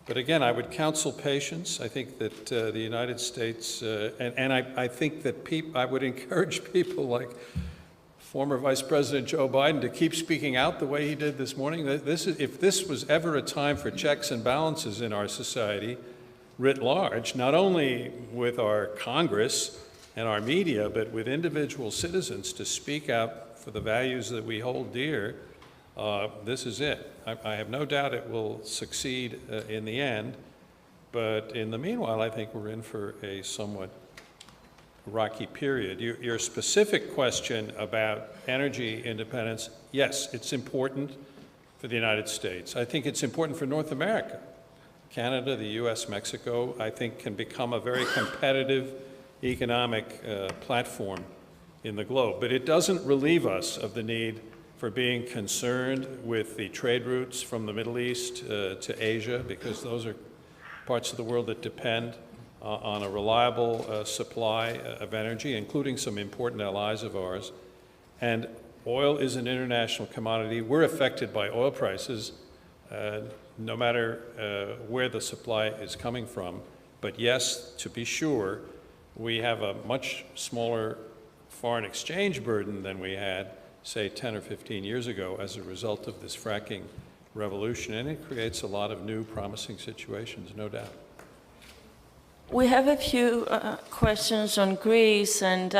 But again, I would counsel patience. I think that the United States, I think that I would encourage people like former Vice President Joe Biden to keep speaking out the way he did this morning. If this was ever a time for checks and balances in our society writ large, not only with our Congress and our media, but with individual citizens to speak out for the values that we hold dear, this is it. I have no doubt it will succeed in the end, but in the meanwhile, I think we're in for a somewhat rocky period. Your specific question about energy independence, yes, it's important for the United States. I think it's important for North America. Canada, the US, Mexico, I think can become a very competitive economic platform in the globe. But it doesn't relieve us of the need for being concerned with the trade routes from the Middle East to Asia, because those are parts of the world that depend on a reliable supply of energy, including some important allies of ours. And oil is an international commodity. We're affected by oil prices, no matter where the supply is coming from. But yes, to be sure, we have a much smaller foreign exchange burden than we had, say, 10 or 15 years ago as a result of this fracking revolution, and it creates a lot of new promising situations, no doubt. We have a few questions on Greece, and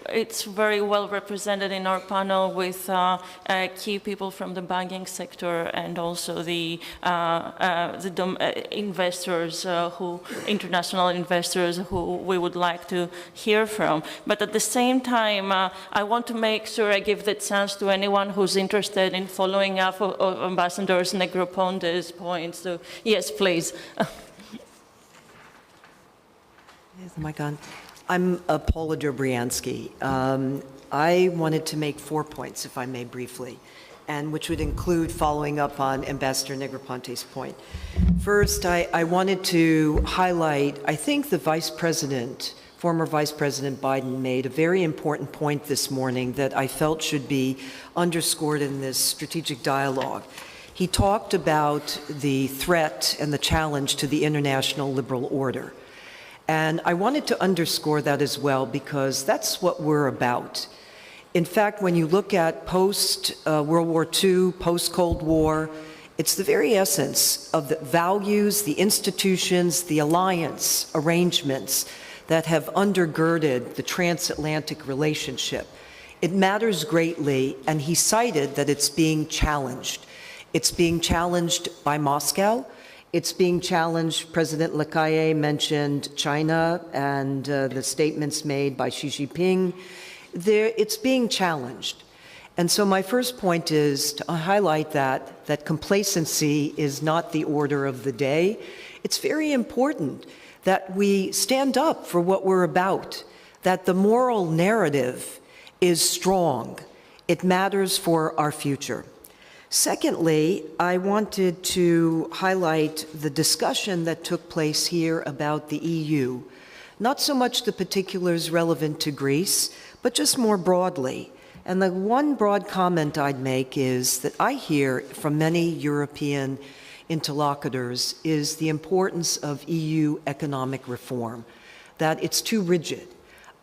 it's very well represented in our panel with key people from the banking sector and also the investors, international investors who we would like to hear from. But at the same time, I want to make sure I give the chance to anyone who's interested in following up of Ambassador Negroponte's points. So, yes, please. Is the mic on? I'm Paula Dobriansky. I wanted to make 4 points, if I may briefly, and which would include following up on Ambassador Negroponte's point. First, I wanted to highlight, I think the former Vice President Biden made a very important point this morning that I felt should be underscored in this strategic dialogue. He talked about the threat and the challenge to the international liberal order. And I wanted to underscore that as well, because that's what we're about. In fact, when you look at post-World War II, post-Cold War, it's the very essence of the values, the institutions, the alliance arrangements that have undergirded the transatlantic relationship. It matters greatly, and he cited that it's being challenged. It's being challenged by Moscow. It's being challenged. President Lacalle mentioned China and the statements made by Xi Jinping. It's being challenged. And so my first point is to highlight that complacency is not the order of the day. It's very important that we stand up for what we're about, that the moral narrative is strong. It matters for our future. Secondly, I wanted to highlight the discussion that took place here about the EU, not so much the particulars relevant to Greece, but just more broadly. And the one broad comment I'd make is that I hear from many European interlocutors is the importance of EU economic reform, that it's too rigid.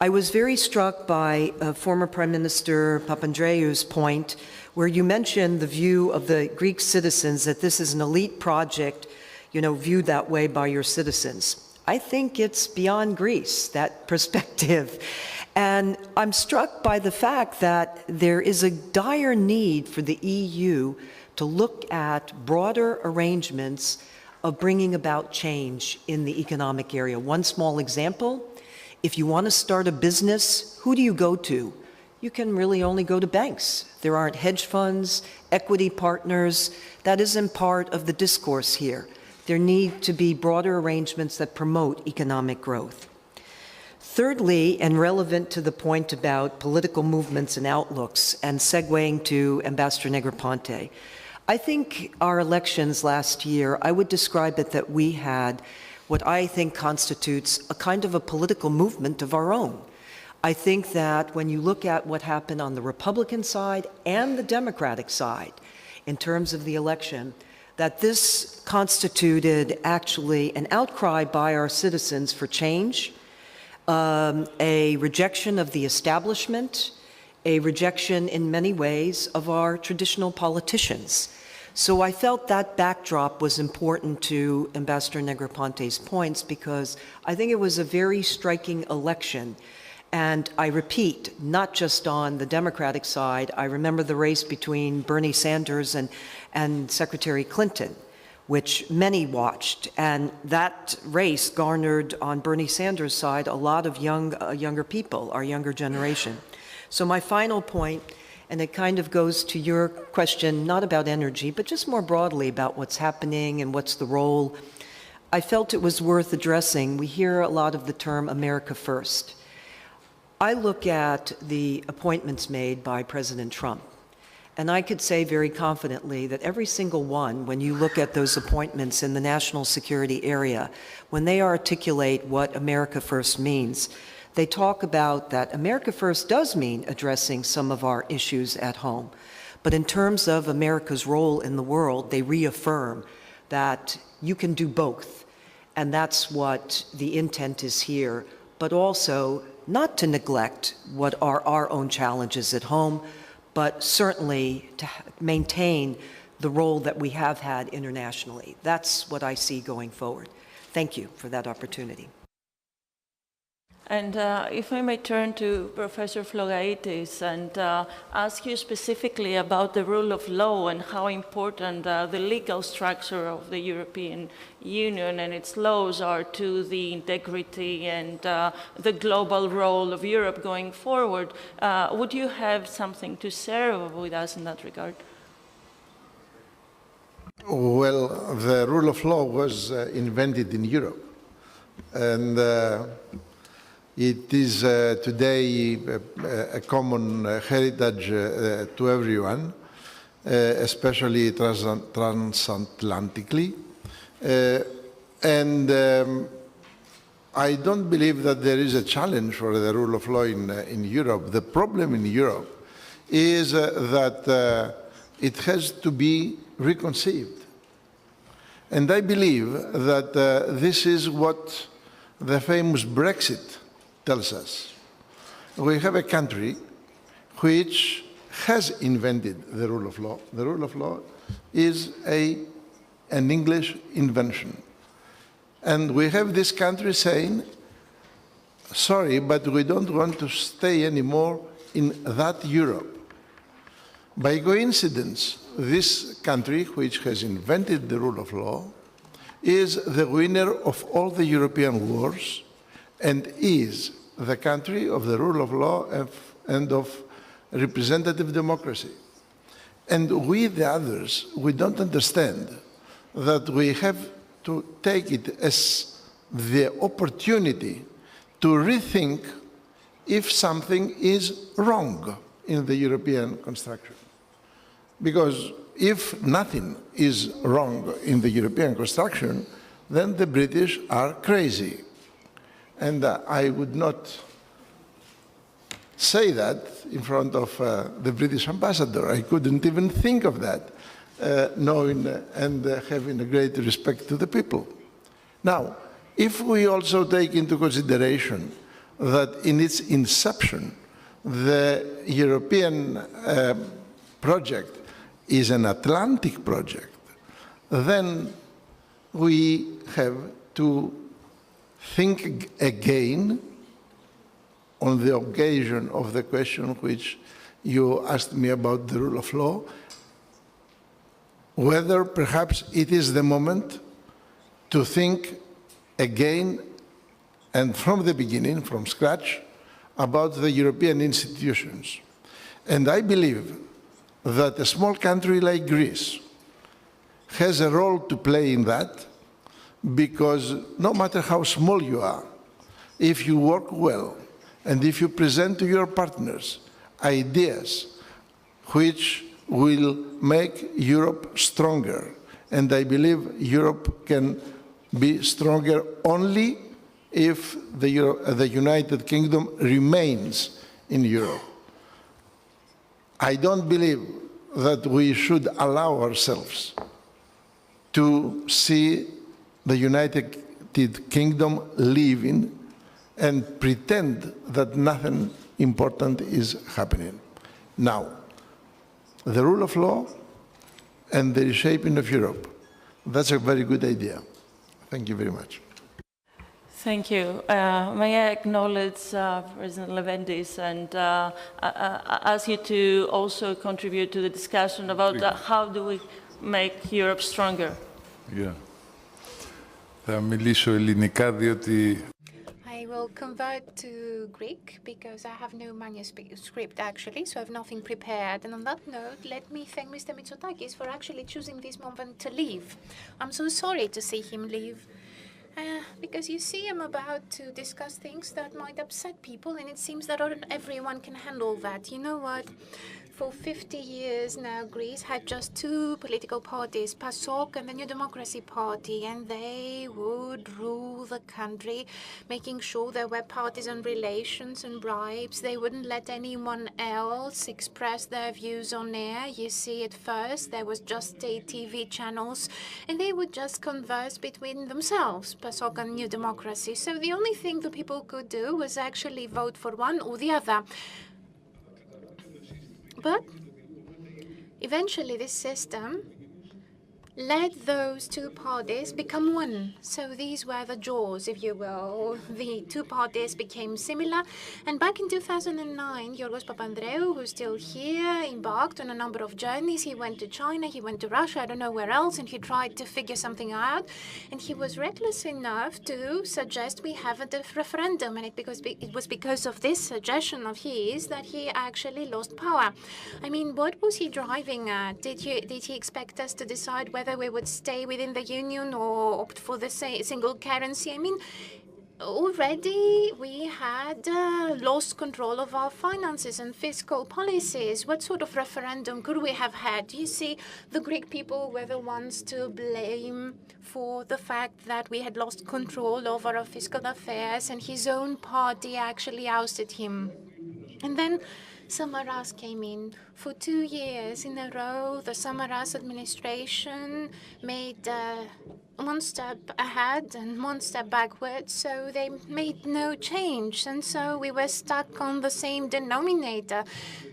I was very struck by former Prime Minister Papandreou's point where you mentioned the view of the Greek citizens that this is an elite project, viewed that way by your citizens. I think it's beyond Greece, that perspective. And I'm struck by the fact that there is a dire need for the EU to look at broader arrangements of bringing about change in the economic area. One small example, if you want to start a business, who do you go to? You can really only go to banks. There aren't hedge funds, equity partners. That isn't part of the discourse here. There need to be broader arrangements that promote economic growth. Thirdly, and relevant to the point about political movements and outlooks, and segueing to Ambassador Negroponte, I think our elections last year, I would describe it that we had what I think constitutes a kind of a political movement of our own. I think that when you look at what happened on the Republican side and the Democratic side in terms of the election, that this constituted actually an outcry by our citizens for change, a rejection of the establishment, a rejection in many ways of our traditional politicians. So I felt that backdrop was important to Ambassador Negroponte's points because I think it was a very striking election. And I repeat, not just on the Democratic side, I remember the race between Bernie Sanders and Secretary Clinton, which many watched. And that race garnered on Bernie Sanders' side a lot of younger people, our younger generation. So my final point, and it kind of goes to your question, not about energy, but just more broadly about what's happening and what's the role. I felt it was worth addressing. We hear a lot of the term America First. I look at the appointments made by President Trump, and I could say very confidently that every single one, when you look at those appointments in the national security area, when they articulate what America First means, they talk about that America First does mean addressing some of our issues at home. But in terms of America's role in the world, they reaffirm that you can do both. And that's what the intent is here, but also not to neglect what are our own challenges at home, but certainly to maintain the role that we have had internationally. That's what I see going forward. Thank you for that opportunity. And if I may turn to Professor Flogaitis and ask you specifically about the rule of law and how important the legal structure of the European Union and its laws are to the integrity and the global role of Europe going forward. Would you have something to share with us in that regard? Well, the rule of law was invented in Europe. And it is today a common heritage to everyone, especially transatlantically. And I don't believe that there is a challenge for the rule of law in Europe. The problem in Europe is that it has to be reconceived. And I believe that this is what the famous Brexit tells us. We have a country which has invented the rule of law. The rule of law is an English invention. And we have this country saying, sorry, but we don't want to stay anymore in that Europe. By coincidence, this country, which has invented the rule of law, is the winner of all the European wars and is the country of the rule of law and of representative democracy. And we, the others, we don't understand that we have to take it as the opportunity to rethink if something is wrong in the European construction. Because if nothing is wrong in the European construction, then the British are crazy. And I would not say that in front of the British ambassador. I couldn't even think of that, knowing and having a great respect to the people. Now, if we also take into consideration that in its inception, the European project is an Atlantic project, then we have to think again on the occasion of the question which you asked me about the rule of law, whether perhaps it is the moment to think again and from the beginning, from scratch, about the European institutions. And I believe that a small country like Greece has a role to play in that, because no matter how small you are, if you work well and if you present to your partners ideas which will make Europe stronger, and I believe Europe can be stronger only if the United Kingdom remains in Europe. I don't believe that we should allow ourselves to see the United Kingdom leaving and pretend that nothing important is happening. Now, the rule of law and the reshaping of Europe, that's a very good idea. Thank you very much. Thank you. May I acknowledge President Leventis and ask you to also contribute to the discussion about how do we make Europe stronger? Yeah. Θα μιλήσω ελληνικά διότι I will convert to Greek because I have no manuscript actually, so I have nothing prepared. And on that note, let me thank Mr. Mitsotakis for actually choosing this moment to leave. I'm so sorry to see him leave. Because you see, I'm about to discuss things that might upset people, and it seems that not everyone can handle that. You know what? For 50 years now, Greece had just two political parties, PASOK and the New Democracy Party, and they would rule the country, making sure there were partisan relations and bribes. They wouldn't let anyone else express their views on air. You see, at first, there was just state TV channels, and they would just converse between themselves, PASOK and New Democracy. So the only thing the people could do was actually vote for one or the other. But eventually this system let those two parties become one. So these were the jaws, if you will. The two parties became similar. And back in 2009, Georgios Papandreou, who's still here, embarked on a number of journeys. He went to China, he went to Russia, I don't know where else, and he tried to figure something out. And he was reckless enough to suggest we have a referendum. And it was because of this suggestion of his that he actually lost power. I mean, what was he driving at? Did he expect us to decide whether we would stay within the union or opt for the single currency? I mean, already we had lost control of our finances and fiscal policies. What sort of referendum could we have had? You see, the Greek people were the ones to blame for the fact that we had lost control over our fiscal affairs, and his own party actually ousted him. And then Samaras came in. For 2 years in a row, the Samaras administration made one step ahead and one step backwards, so they made no change. And so we were stuck on the same denominator.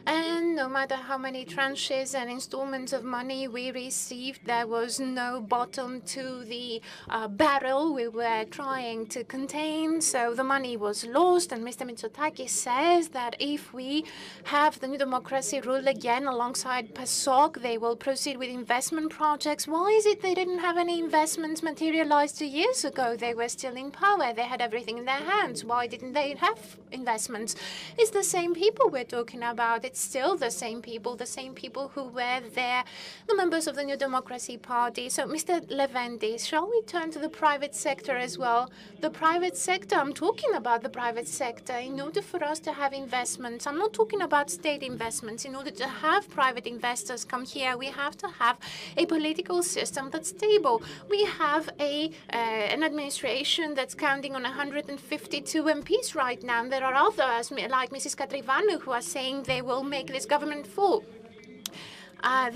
And no matter how many tranches and installments of money we received, there was no bottom to the barrel we were trying to contain. So the money was lost. And Mr. Mitsotakis says that if we have the New Democracy rule again alongside PASOK, they will proceed with investment projects. Why is it they didn't have any investments materialized 2 years ago? They were still in power. They had everything in their hands. Why didn't they have investments? It's the same people we're talking about. It's still the same people who were there, the members of the New Democracy Party. So, Mr. Leventis, shall we turn to the private sector as well? The private sector, I'm talking about the private sector. In order for us to have investments, I'm not talking about state investments. In order to have private investors come here, we have to have a political system that's stable. We have an administration that's counting on 152 MPs right now, and there are others, like Mrs. Katerina, who are saying they will make this government fall.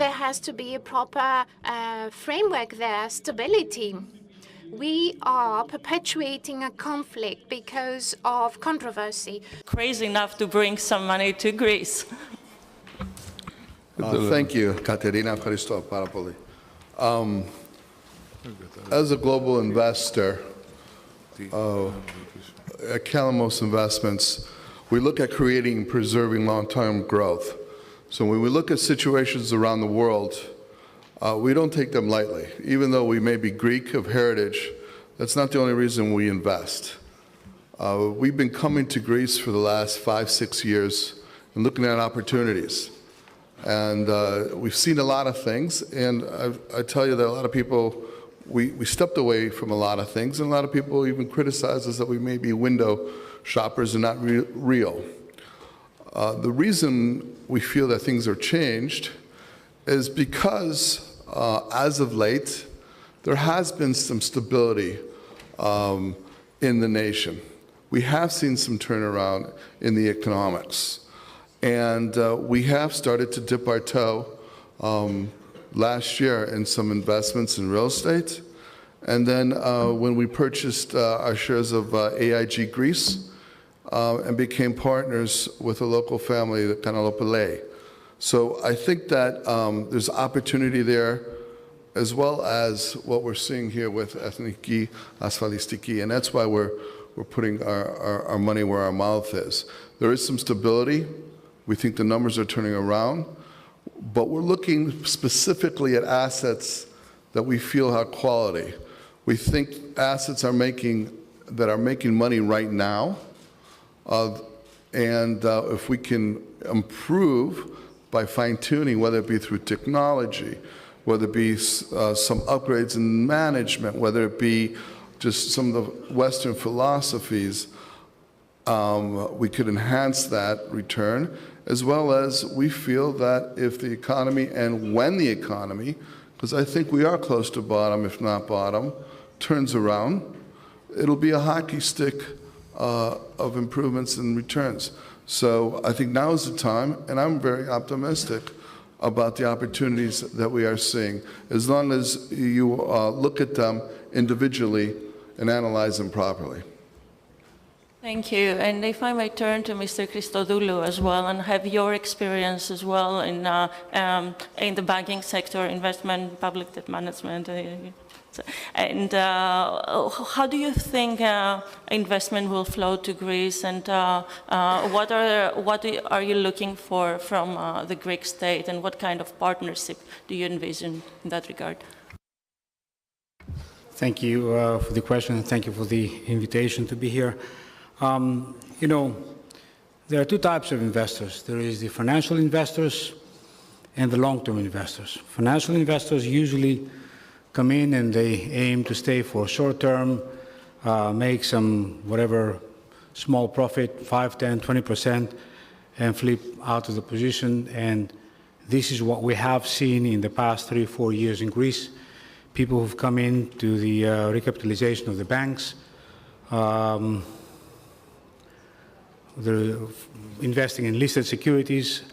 There has to be a proper framework there, stability. We are perpetuating a conflict because of controversy. Crazy enough to bring some money to Greece. Thank you, Katerina. Ευχαριστώ πάρα πολύ. As a global investor at Kalamos Investments, we look at creating and preserving long-term growth. So when we look at situations around the world, We don't take them lightly. Even though we may be Greek of heritage, that's not the only reason we invest. We've been coming to Greece for the last 5-6 years and looking at opportunities. And we've seen a lot of things, and I tell you that a lot of people, we stepped away from a lot of things, and a lot of people even criticize us that we may be window shoppers and not real. The reason we feel that things are changed is because, as of late, there has been some stability in the nation. We have seen some turnaround in the economics. And we have started to dip our toe last year in some investments in real estate. And then when we purchased our shares of AIG Greece and became partners with a local family, the Kanalopoulos. So I think that there's opportunity there, as well as what we're seeing here with Ethniki Asfalistiki. And that's why we're putting our money where our mouth is. There is some stability. We think the numbers are turning around, but we're looking specifically at assets that we feel have quality. We think assets that are making money right now, and if we can improve by fine-tuning, whether it be through technology, whether it be some upgrades in management, whether it be just some of the Western philosophies, we could enhance that return, as well as we feel that if the economy, and when the economy, because I think we are close to bottom, if not bottom, turns around, it'll be a hockey stick of improvements and returns. So I think now is the time, and I'm very optimistic about the opportunities that we are seeing, as long as you look at them individually and analyze them properly. Thank you. And if I may turn to Mr. Christodoulou as well, and have your experience as well in the banking sector, investment, public debt management. And how do you think investment will flow to Greece, and what are you looking for from the Greek state, and what kind of partnership do you envision in that regard? Thank you for the question, and thank you for the invitation to be here. You know, there are two types of investors. There is the financial investors and the long-term investors. Financial investors usually come in and they aim to stay for short-term, make some whatever small profit, 5, 10, 20%, and flip out of the position. And this is what we have seen in the past 3 or 4 years in Greece. People who've come in to the recapitalization of the banks, they're investing in listed securities,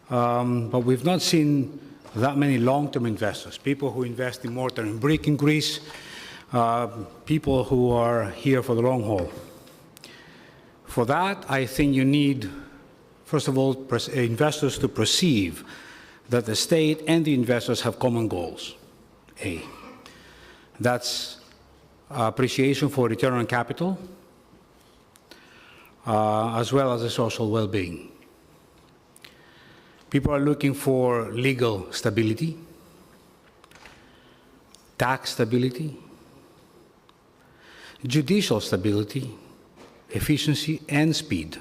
but we've not seen that many long-term investors, people who invest in mortar and brick in Greece, people who are here for the long haul. For that, I think you need, first of all, investors to perceive that the state and the investors have common goals. A. That's appreciation for return on capital, as well as the social well-being. People are looking for legal stability, tax stability, judicial stability, efficiency, and speed.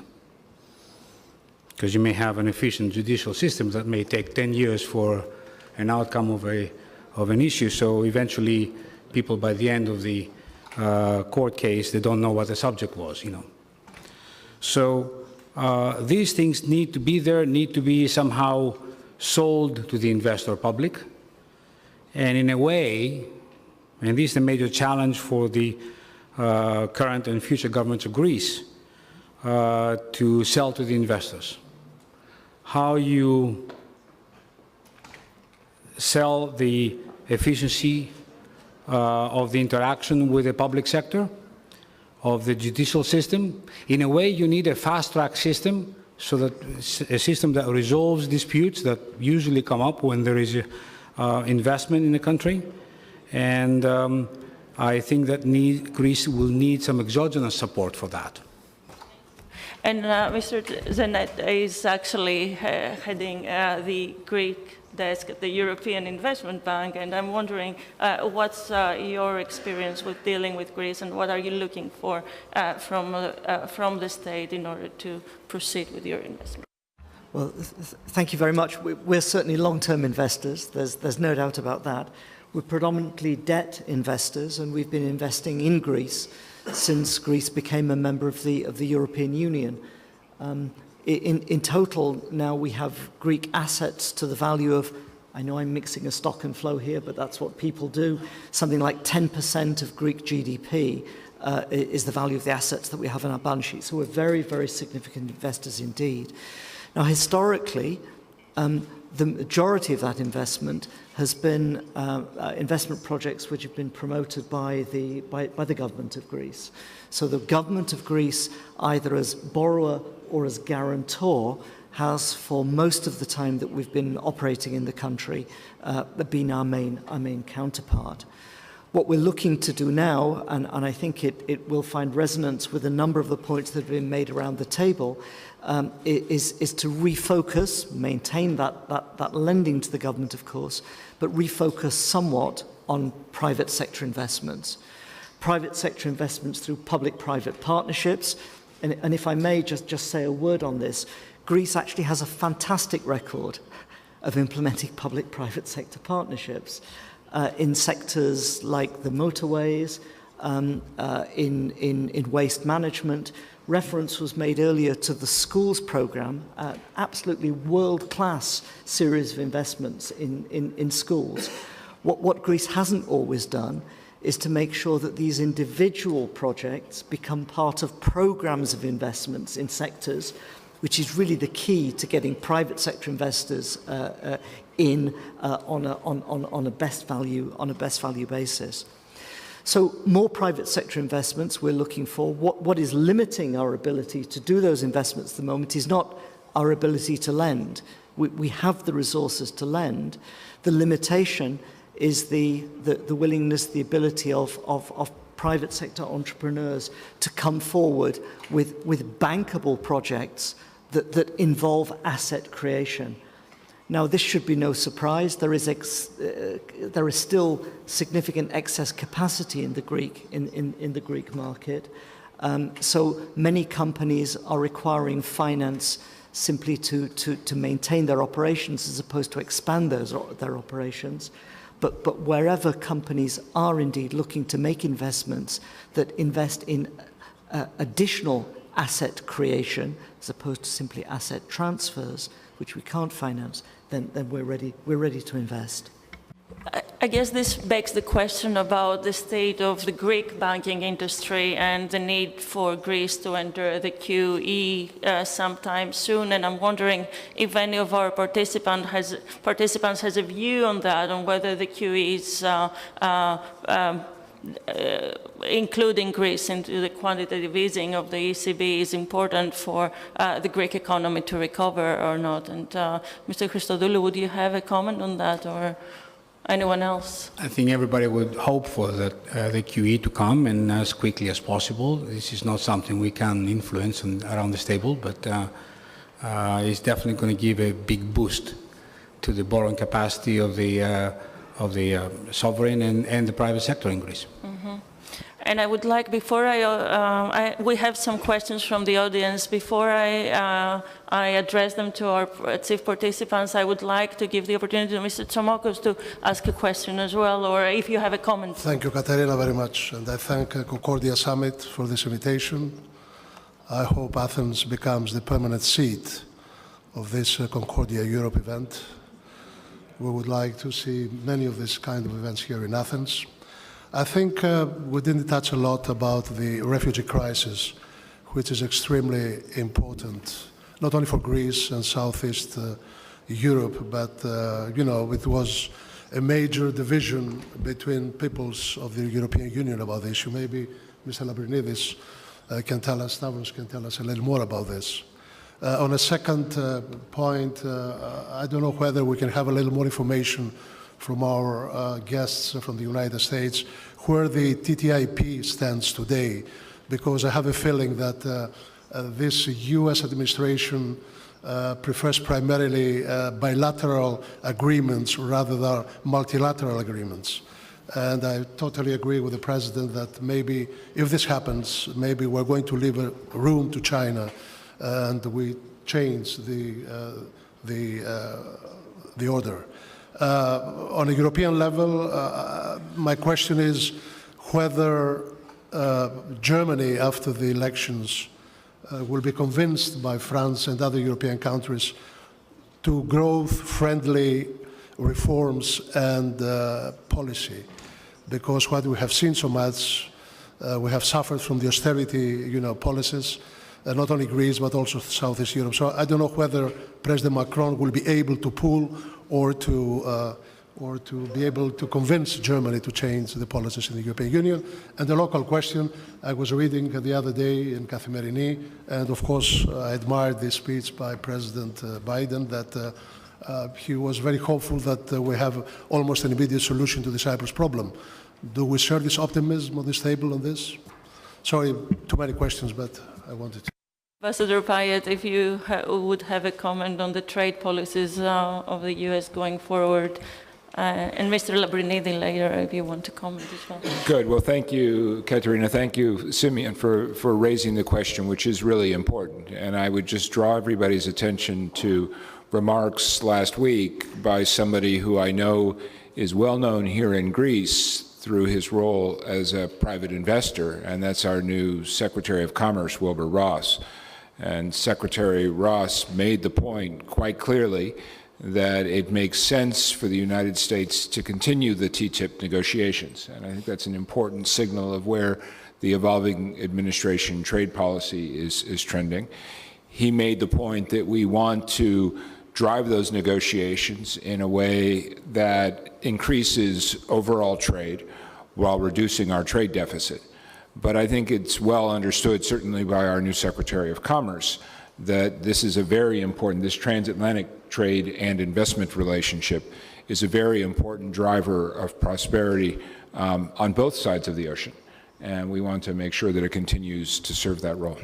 Because you may have an efficient judicial system that may take 10 years for an outcome of an issue, so eventually people by the end of the court case, they don't know what the subject was, you know. So these things need to be there, need to be somehow sold to the investor public. And in a way, and this is a major challenge for the current and future governments of Greece, to sell to the investors. How you sell the efficiency of the interaction with the public sector, of the judicial system. In a way, you need a fast-track system, so that a system that resolves disputes that usually come up when there is investment in the country. And I think that Greece will need some exogenous support for that. And Mr. Zenet is actually heading the Greek desk at the European Investment Bank, and I'm wondering what's your experience with dealing with Greece, and what are you looking for from the state in order to proceed with your investment? Well, thank you very much. We're certainly long-term investors. There's no doubt about that. We're predominantly debt investors, and we've been investing in Greece since Greece became a member of the European Union. In total, now we have Greek assets to the value of, I know I'm mixing a stock and flow here, but that's what people do, something like 10% of Greek GDP is the value of the assets that we have in our balance sheet. So we're very, very significant investors indeed. Now, historically, the majority of that investment has been investment projects which have been promoted by the government of Greece. So the government of Greece, either as borrower or as guarantor, has for most of the time that we've been operating in the country been our main counterpart. What we're looking to do now, and I think it will find resonance with a number of the points that have been made around the table, is to refocus, maintain that lending to the government, of course, but refocus somewhat on private sector investments. Private sector investments through public-private partnerships. And if I may just say a word on this, Greece actually has a fantastic record of implementing public-private sector partnerships in sectors like the motorways, in waste management. Reference was made earlier to the schools program, absolutely world-class series of investments in schools. What Greece hasn't always done is to make sure that these individual projects become part of programs of investments in sectors, which is really the key to getting private sector investors in on a best value basis. So more private sector investments we're looking for. What is limiting our ability to do those investments at the moment is not our ability to lend. We have the resources to lend. The limitation is the willingness, the ability of private sector entrepreneurs to come forward with bankable projects that involve asset creation. Now, this should be no surprise. There is still significant excess capacity in the Greek market. So many companies are requiring finance simply to maintain their operations as opposed to expand their operations. But wherever companies are indeed looking to make investments that invest in additional asset creation as opposed to simply asset transfers, which we can't finance, then we're ready to invest. I guess this begs the question about the state of the Greek banking industry and the need for Greece to enter the QE sometime soon. And I'm wondering if any of our participants has a view on that, on whether the QE is including Greece into the quantitative easing of the ECB is important for the Greek economy to recover or not. And Mr. Christodoulou, would you have a comment on that, or anyone else? I think everybody would hope for that the QE to come and as quickly as possible. This is not something we can influence around this table, but it's definitely going to give a big boost to the borrowing capacity of the sovereign and the private sector in Greece. Mm-hmm. And I would like, before we have some questions from the audience. Before I address them to our chief participants, I would like to give the opportunity to Mr. Tsomokos to ask a question as well, or if you have a comment. Thank you, Katerina, very much. And I thank Concordia Summit for this invitation. I hope Athens becomes the permanent seat of this Concordia Europe event. We would like to see many of these kind of events here in Athens. I think we didn't touch a lot about the refugee crisis, which is extremely important, not only for Greece and Southeast Europe, but, you know, it was a major division between peoples of the European Union about the issue. Maybe Mr. Lambrinidis can tell us, Stavros can tell us a little more about this. On a second point, I don't know whether we can have a little more information from our guests from the United States, where the TTIP stands today, because I have a feeling that this US administration prefers primarily bilateral agreements rather than multilateral agreements. And I totally agree with the President that maybe if this happens, maybe we're going to leave a room to China and we change the order. On a European level, my question is whether Germany, after the elections, will be convinced by France and other European countries to growth-friendly reforms and policy. Because what we have seen so much, we have suffered from the austerity, policies, not only Greece, but also Southeast Europe. So I don't know whether President Macron will be able to pull or to be able to convince Germany to change the policies in the European Union. And the local question, I was reading the other day in Kathimerini, and of course I admired the speech by President Biden that he was very hopeful that we have almost an immediate solution to the Cyprus problem. Do we share this optimism on this table on this? Sorry, too many questions, but I wanted to. Ambassador Pyatt, if you would have a comment on the trade policies of the US going forward, and Mr. Lambrinidis later, if you want to comment as well. Good. Well, thank you, Katerina. Thank you, Simeon, for raising the question, which is really important. And I would just draw everybody's attention to remarks last week by somebody who I know is well known here in Greece through his role as a private investor, and that's our new Secretary of Commerce, Wilbur Ross. And Secretary Ross made the point quite clearly that it makes sense for the United States to continue the TTIP negotiations. And I think that's an important signal of where the evolving administration trade policy is trending. He made the point that we want to drive those negotiations in a way that increases overall trade while reducing our trade deficit. But I think it's well understood, certainly by our new Secretary of Commerce, that this is a very important, this transatlantic trade and investment relationship is a very important driver of prosperity on both sides of the ocean. And we want to make sure that it continues to serve that role.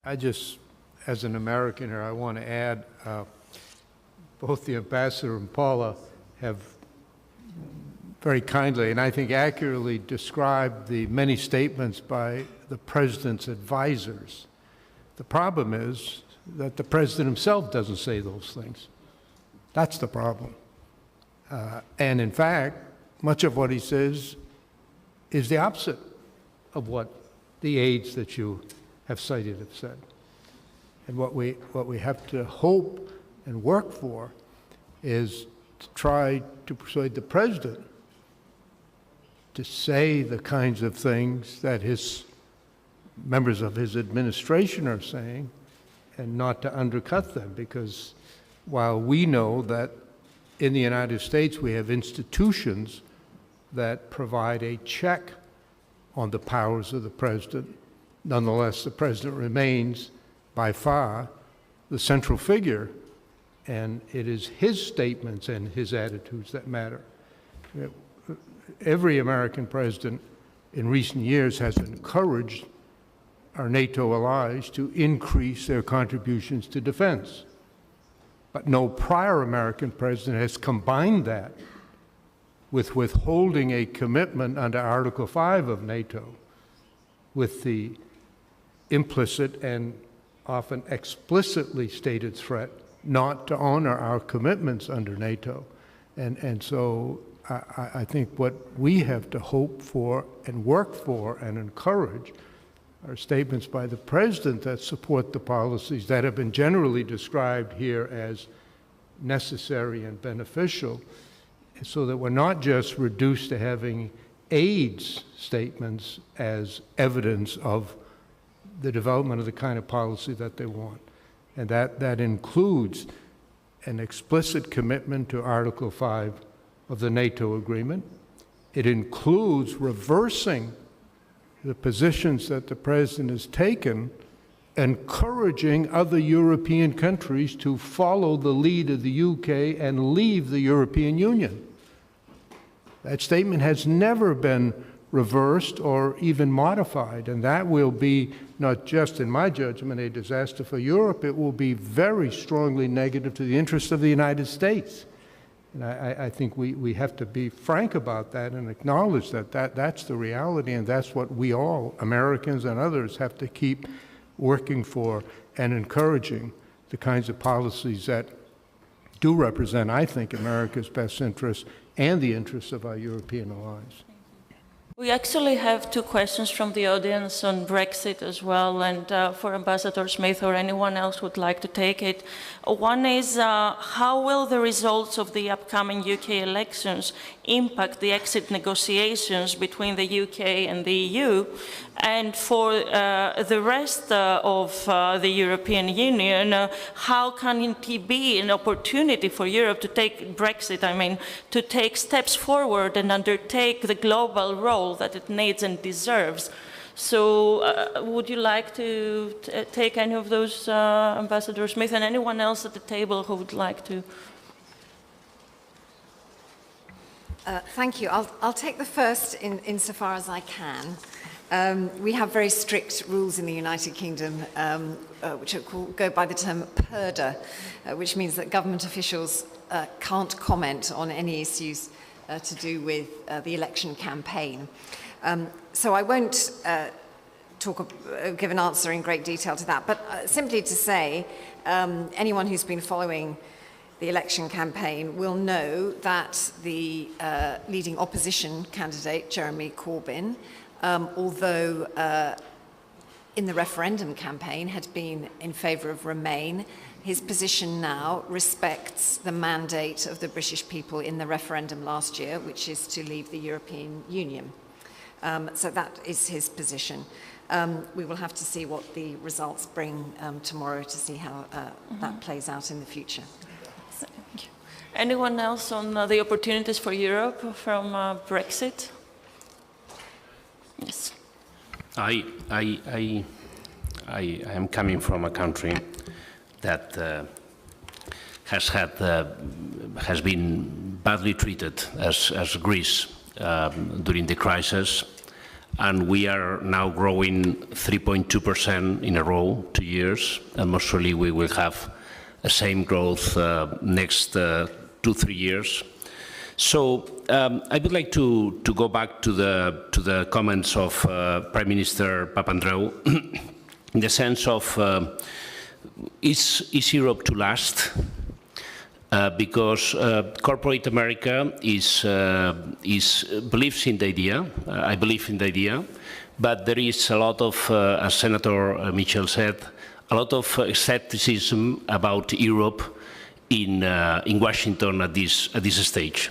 I just, as an American here, I want to add, both the ambassador and Paula have very kindly, and I think accurately, described the many statements by the President's advisors. The problem is that the President himself doesn't say those things. That's the problem. And in fact, much of what he says is the opposite of what the aides that you have cited have said. And what we have to hope and work for is to try to persuade the President to say the kinds of things that his members of his administration are saying and not to undercut them, because while we know that in the United States we have institutions that provide a check on the powers of the President, nonetheless the President remains by far the central figure, and it is his statements and his attitudes that matter. Every American president in recent years has encouraged our NATO allies to increase their contributions to defense. But no prior American president has combined that with withholding a commitment under Article 5 of NATO with the implicit and often explicitly stated threat not to honor our commitments under NATO. And so I think what we have to hope for and work for and encourage are statements by the President that support the policies that have been generally described here as necessary and beneficial, so that we're not just reduced to having aides statements as evidence of the development of the kind of policy that they want. And that includes an explicit commitment to Article 5 of the NATO agreement. It includes reversing the positions that the President has taken, encouraging other European countries to follow the lead of the UK and leave the European Union. That statement has never been reversed or even modified. And that will be, not just in my judgment, a disaster for Europe, it will be very strongly negative to the interests of the United States. And I think we have to be frank about that and acknowledge that that's the reality, and that's what we all, Americans and others, have to keep working for and encouraging the kinds of policies that do represent, I think, America's best interests and the interests of our European allies. We actually have two questions from the audience on Brexit as well, and for Ambassador Smith or anyone else who would like to take it. One is, how will the results of the upcoming UK elections impact the exit negotiations between the UK and the EU? And for the rest of the European Union, how can it be an opportunity for Europe to take Brexit, to take steps forward and undertake the global role that it needs and deserves? So would you like to take any of those, Ambassador Smith, and anyone else at the table who would like to? Thank you. I'll take the first insofar as I can. We have very strict rules in the United Kingdom, which go by the term PERDA, which means that government officials can't comment on any issues to do with the election campaign. So I won't give an answer in great detail to that, but simply to say, anyone who's been following the election campaign will know that the leading opposition candidate, Jeremy Corbyn, although in the referendum campaign had been in favour of Remain, his position now respects the mandate of the British people in the referendum last year, which is to leave the European Union. So that is his position. We will have to see what the results bring tomorrow to see how that plays out in the future. Thank you. Anyone else on the opportunities for Europe from Brexit? Yes. I am coming from a country that has been badly treated as Greece during the crisis, and we are now growing 3.2% in a row, 2 years, and most surely we will have the same growth next 2-3 years. So I would like to go back to the comments of Prime Minister Papandreou in the sense of is Europe to last? Because corporate America believes in the idea. I believe in the idea, but there is a lot of, as Senator Mitchell said, a lot of skepticism about Europe in Washington at this stage.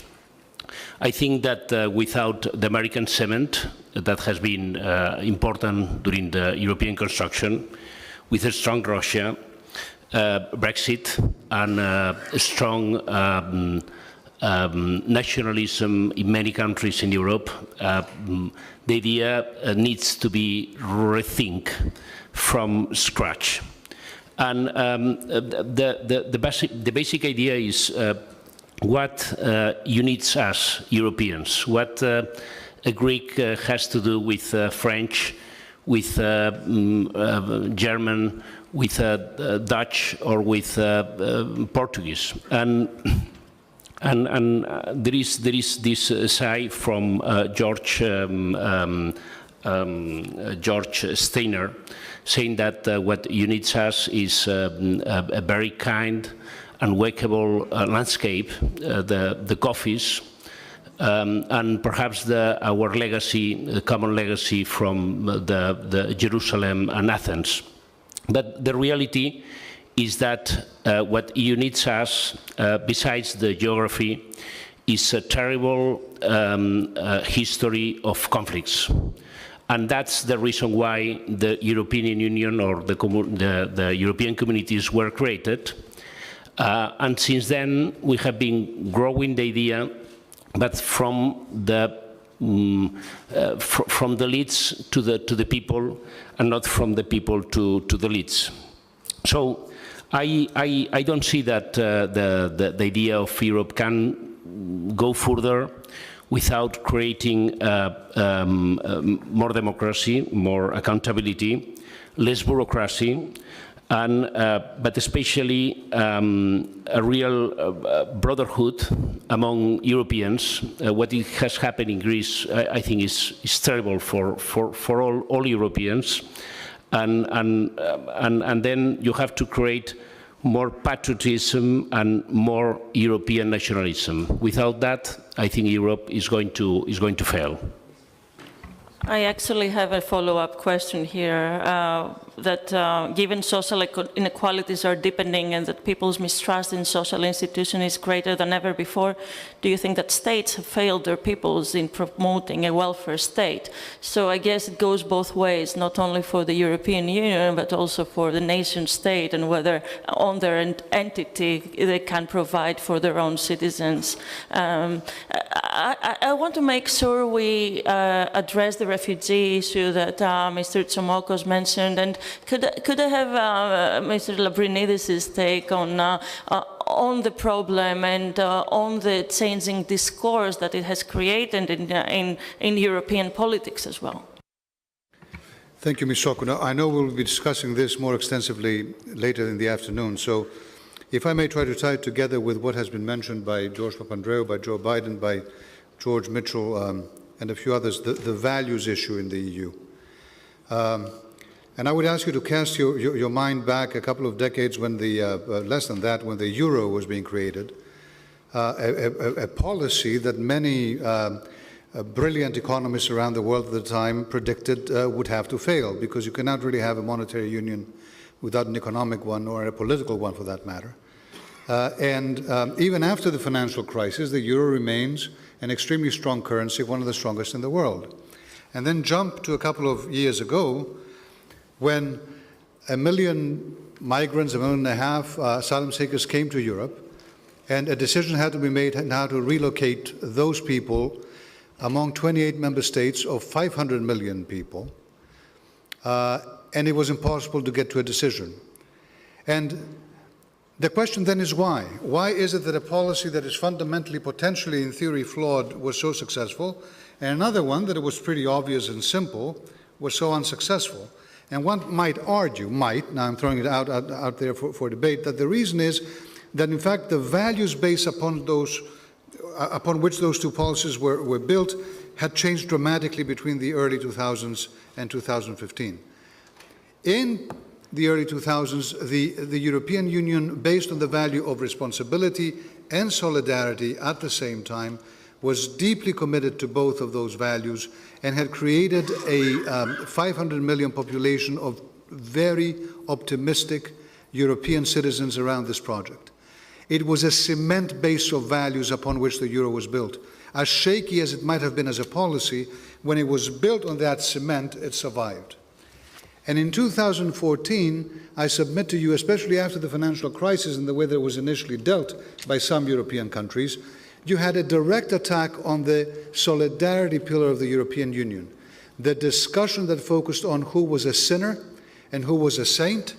I think that without the American cement that has been important during the European construction, with a strong Russia, Brexit, and strong nationalism in many countries in Europe, the idea needs to be rethink from scratch. And the basic idea is what unites us Europeans, what a Greek has to do with French, with German, with Dutch, or with Portuguese. And there is this side from George Steiner, saying that what unites us is a very kind and workable landscape, the coffees, and perhaps our legacy, the common legacy from the Jerusalem and Athens. But the reality is that what unites us, besides the geography, is a terrible history of conflicts. And that's the reason why the European Union or the European communities were created. And since then, we have been growing the idea, but from the leads to the people, and not from the people to the leads. So I don't see that the idea of Europe can go further without creating more democracy, more accountability, less bureaucracy, and, but especially a real brotherhood among Europeans. What has happened in Greece, I think, is terrible for all Europeans. And then you have to create more patriotism and more European nationalism. Without that, I think Europe is going to fail. I actually have a follow-up question here, that given social inequalities are deepening and that people's mistrust in social institutions is greater than ever before, do you think that states have failed their peoples in promoting a welfare state? So I guess it goes both ways, not only for the European Union, but also for the nation state, and whether on their entity they can provide for their own citizens. I want to make sure we address the refugee issue that Mr. Tsomokos mentioned, and could I have Mr. Lambrinidis' take on the problem and on the changing discourse that it has created in European politics as well? Thank you, Ms. Sokou. Now, I know we'll be discussing this more extensively later in the afternoon, so if I may try to tie it together with what has been mentioned by George Papandreou, by Joe Biden, by George Mitchell, and a few others, the values issue in the EU. And I would ask you to cast your mind back a couple of decades when less than that, when the euro was being created, a policy that many brilliant economists around the world at the time predicted would have to fail, because you cannot really have a monetary union without an economic one, or a political one for that matter. Even after the financial crisis, the euro remains an extremely strong currency, one of the strongest in the world. And then jump to a couple of years ago, when 1 million migrants, 1.5 million asylum seekers came to Europe, and a decision had to be made how to relocate those people among 28 member states of 500 million people, and it was impossible to get to a decision. And the question then is why? Why is it that a policy that is fundamentally, potentially, in theory, flawed was so successful, and another one that it was pretty obvious and simple was so unsuccessful? And one might argue, now I'm throwing it out there for debate, that the reason is that, in fact, the values based upon which those two policies were built had changed dramatically between the early 2000s and 2015. In the early 2000s, the European Union, based on the value of responsibility and solidarity at the same time, was deeply committed to both of those values and had created a 500 million population of very optimistic European citizens around this project. It was a cement base of values upon which the euro was built. As shaky as it might have been as a policy, when it was built on that cement, it survived. And in 2014, I submit to you, especially after the financial crisis and the way that it was initially dealt by some European countries, you had a direct attack on the solidarity pillar of the European Union. The discussion that focused on who was a sinner and who was a saint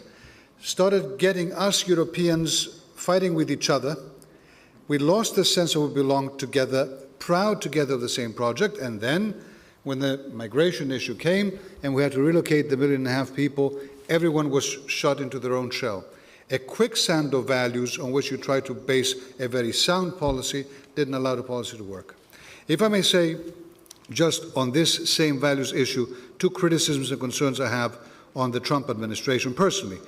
started getting us Europeans fighting with each other. We lost the sense of we belonged together, proud together of the same project, and then when the migration issue came and we had to relocate the 1.5 million people, everyone was shut into their own shell. A quicksand of values on which you try to base a very sound policy didn't allow the policy to work. If I may say, just on this same values issue, two criticisms and concerns I have on the Trump administration personally.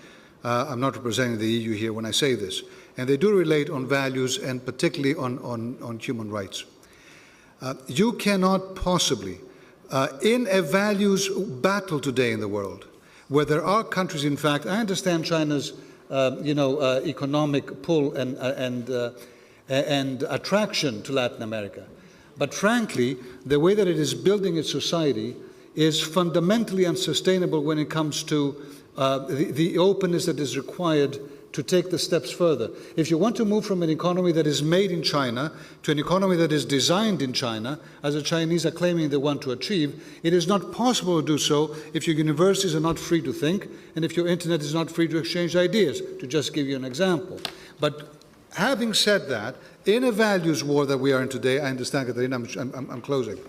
I'm not representing the EU here when I say this. And they do relate on values and particularly on human rights. You cannot possibly, in a values battle today in the world, where there are countries, in fact, I understand China's economic pull and attraction to Latin America. But frankly, the way that it is building its society is fundamentally unsustainable when it comes to the openness that is required to take the steps further. If you want to move from an economy that is made in China to an economy that is designed in China, as the Chinese are claiming they want to achieve, it is not possible to do so if your universities are not free to think and if your internet is not free to exchange ideas, to just give you an example. But Having said that, in a values war that we are in today, I understand, Katerina, I'm closing,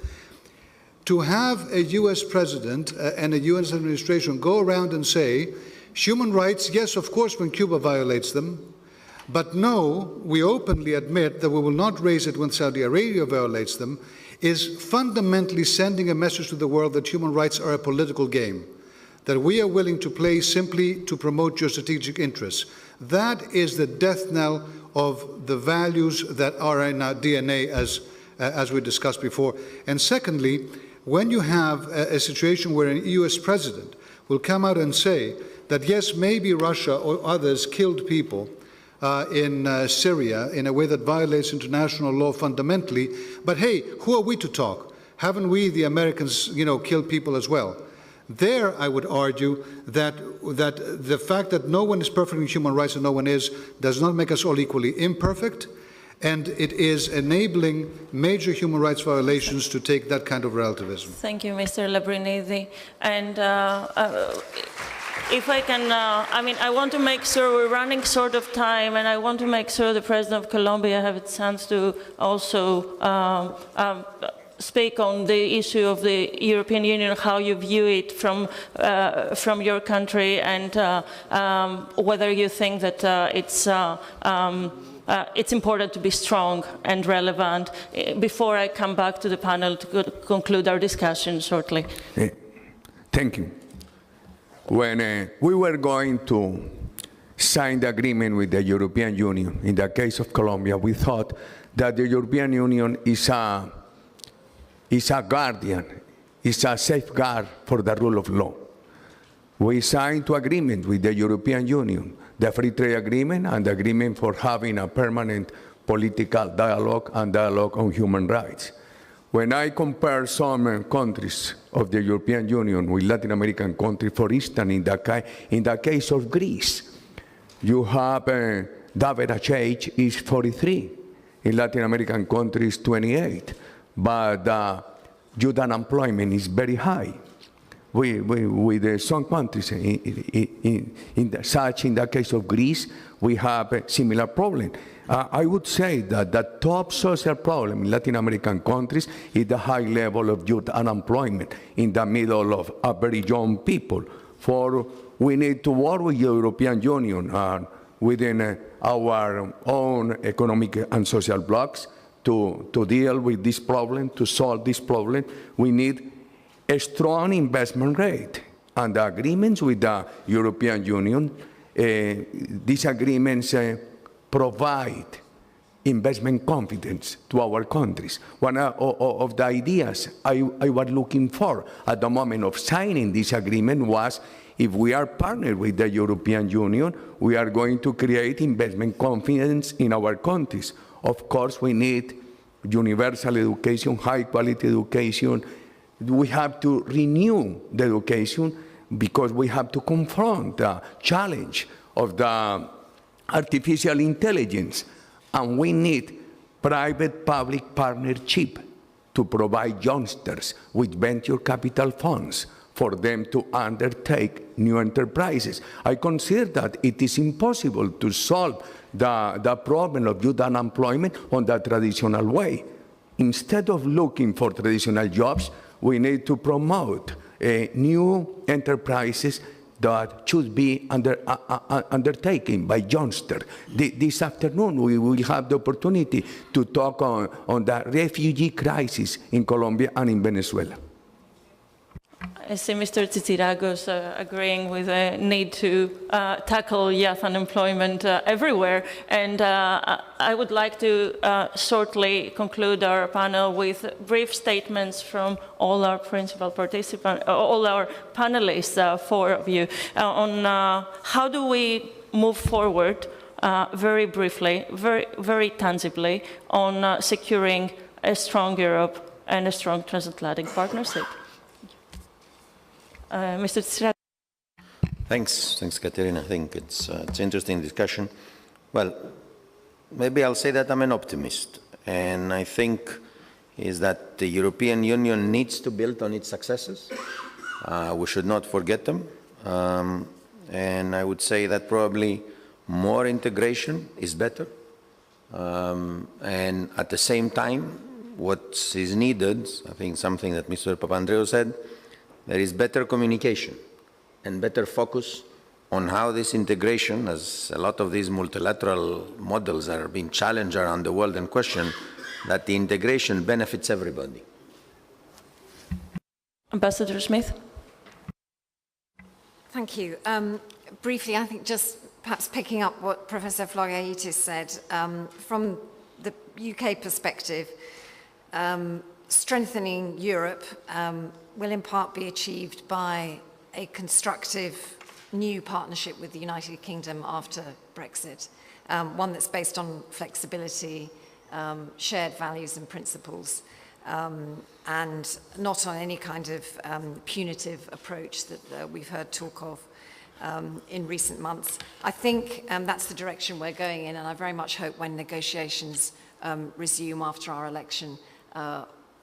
to have a US president and a US administration go around and say, human rights, yes, of course, when Cuba violates them, but no, we openly admit that we will not raise it when Saudi Arabia violates them, is fundamentally sending a message to the world that human rights are a political game, that we are willing to play simply to promote your strategic interests. That is the death knell of the values that are in our DNA, as we discussed before. And secondly, when you have a situation where an US president will come out and say that, yes, maybe Russia or others killed people in Syria in a way that violates international law fundamentally, but hey, who are we to talk? Haven't we, the Americans, killed people as well? There, I would argue that the fact that no one is perfect in human rights and no one is, does not make us all equally imperfect, and it is enabling major human rights violations to take that kind of relativism. Thank you, Mr. Labrinidi. And if I can, I want to make sure we're running short of time, and I want to make sure the President of Colombia has a chance to also speak on the issue of the European Union, how you view it from your country, and whether you think that it's important to be strong and relevant, before I come back to the panel to conclude our discussion shortly. Thank you. When we were going to sign the agreement with the European Union, in the case of Colombia, we thought that the European Union is a guardian, is a safeguard for the rule of law. We signed two agreements with the European Union, the free trade agreement and the agreement for having a permanent political dialogue and dialogue on human rights. When I compare some countries of the European Union with Latin American countries, for instance, in the case of Greece, you have the average age is 43. In Latin American countries, 28. But youth unemployment is very high. With some countries, in the case of Greece, we have a similar problem. I would say that the top social problem in Latin American countries is the high level of youth unemployment in the middle of a very young people. For we need to work with the European Union within our own economic and social blocks to deal with this problem, to solve this problem. We need a strong investment rate. And the agreements with the European Union, these agreements provide investment confidence to our countries. One of the ideas I was looking for at the moment of signing this agreement was, if we are partnered with the European Union, we are going to create investment confidence in our countries. Of course, we need universal education, high-quality education. We have to renew the education because we have to confront the challenge of the artificial intelligence. And we need private-public partnership to provide youngsters with venture capital funds for them to undertake new enterprises. I consider that it is impossible to solve the problem of youth unemployment on the traditional way. Instead of looking for traditional jobs, we need to promote new enterprises that should be undertaken by youngsters. This afternoon, we will have the opportunity to talk on the refugee crisis in Colombia and in Venezuela. I see Mr. Tsitsiragos agreeing with the need to tackle youth unemployment everywhere. And I would like to shortly conclude our panel with brief statements from all our principal participants, all our panelists, four of you, on how do we move forward very briefly, very tangibly, on securing a strong Europe and a strong transatlantic partnership. Mr. Tsitsiragos. Thanks, Katerina. I think it's an interesting discussion. Well, maybe I'll say that I'm an optimist, and I think is that the European Union needs to build on its successes. We should not forget them, and I would say that probably more integration is better. And at the same time, what is needed, I think something that Mr. Papandreou said, there is better communication and better focus on how this integration, as a lot of these multilateral models are being challenged around the world and questioned, that the integration benefits everybody. Ambassador Smith. Thank you. Briefly, I think just perhaps picking up what Professor Floriaitis said, from the UK perspective, strengthening Europe will in part be achieved by a constructive new partnership with the United Kingdom after Brexit, one that's based on flexibility, shared values and principles, and not on any kind of punitive approach that we've heard talk of in recent months. I think that's the direction we're going in, and I very much hope when negotiations resume after our election,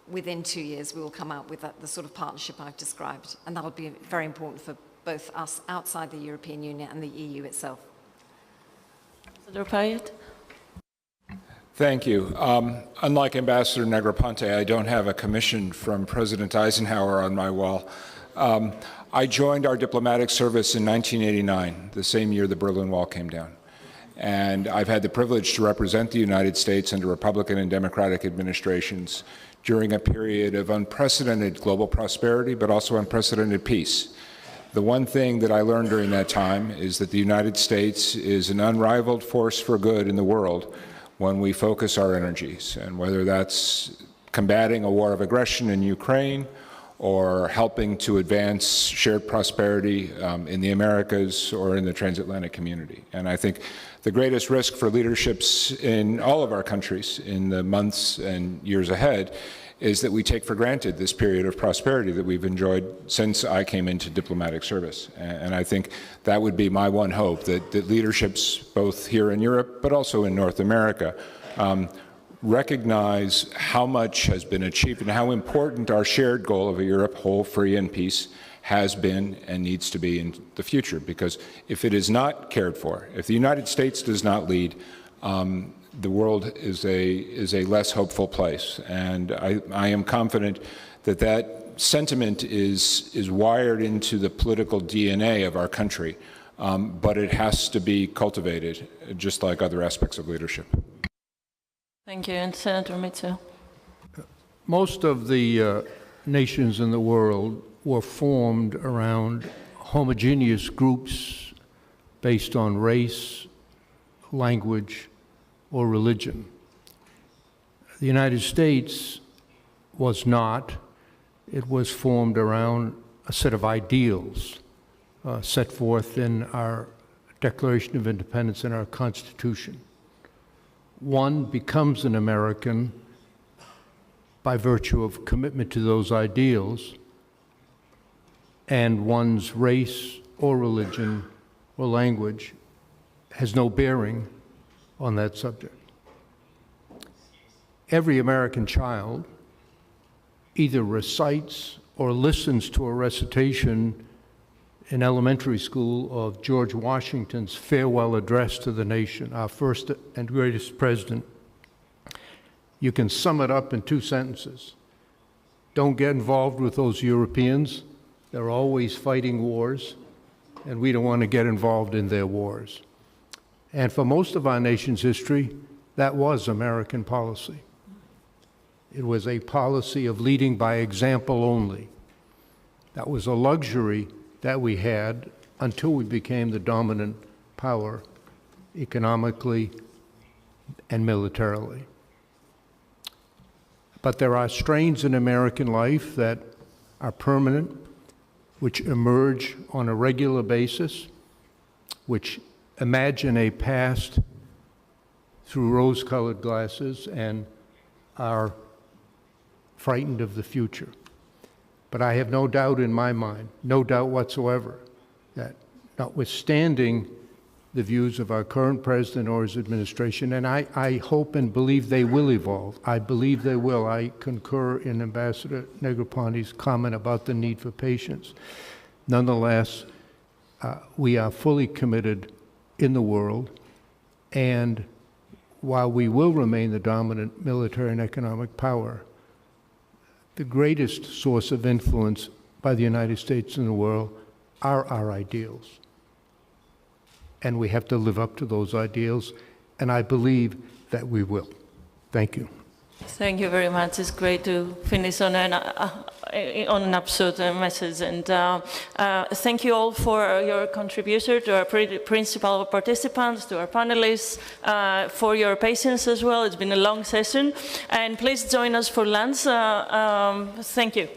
within 2 years, we will come out with the sort of partnership I've described, and that'll be very important for both us outside the European Union and the EU itself. Ambassador Pyatt. Thank you. Unlike Ambassador Negroponte, I don't have a commission from President Eisenhower on my wall. I joined our diplomatic service in 1989, the same year the Berlin Wall came down. And I've had the privilege to represent the United States under Republican and Democratic administrations during a period of unprecedented global prosperity, but also unprecedented peace. The one thing that I learned during that time is that the United States is an unrivaled force for good in the world when we focus our energies, and whether that's combating a war of aggression in Ukraine or helping to advance shared prosperity in the Americas or in the transatlantic community. And I think the greatest risk for leaderships in all of our countries in the months and years ahead is that we take for granted this period of prosperity that we've enjoyed since I came into diplomatic service. And I think that would be my one hope, that leaderships both here in Europe but also in North America recognize how much has been achieved and how important our shared goal of a Europe whole, free, and peace has been and needs to be in the future. Because if it is not cared for, if the United States does not lead, the world is a less hopeful place. And I am confident that that sentiment is wired into the political DNA of our country, but it has to be cultivated, just like other aspects of leadership. Thank you. And Senator Mitchell. Most of the nations in the world were formed around homogeneous groups based on race, language, or religion. The United States was not. It was formed around a set of ideals set forth in our Declaration of Independence and our Constitution. One becomes an American by virtue of commitment to those ideals, and one's race or religion or language has no bearing on that subject. Every American child either recites or listens to a recitation in elementary school of George Washington's farewell address to the nation, our first and greatest president. You can sum it up in 2 sentences. Don't get involved with those Europeans. They're always fighting wars, and we don't want to get involved in their wars. And for most of our nation's history, that was American policy. It was a policy of leading by example only. That was a luxury that we had until we became the dominant power economically and militarily. But there are strains in American life that are permanent, which emerge on a regular basis, which imagine a past through rose-colored glasses and are frightened of the future. But I have no doubt in my mind, no doubt whatsoever, that notwithstanding the views of our current president or his administration, and I hope and believe they will evolve. I believe they will. I concur in Ambassador Negroponte's comment about the need for patience. Nonetheless, we are fully committed in the world, and while we will remain the dominant military and economic power, the greatest source of influence by the United States in the world are our ideals. And we have to live up to those ideals, and I believe that we will. Thank you. Thank you very much. It's great to finish on an upbeat message. And thank you all for your contribution, to our principal participants, to our panelists, for your patience as well. It's been a long session. And please join us for lunch. Thank you.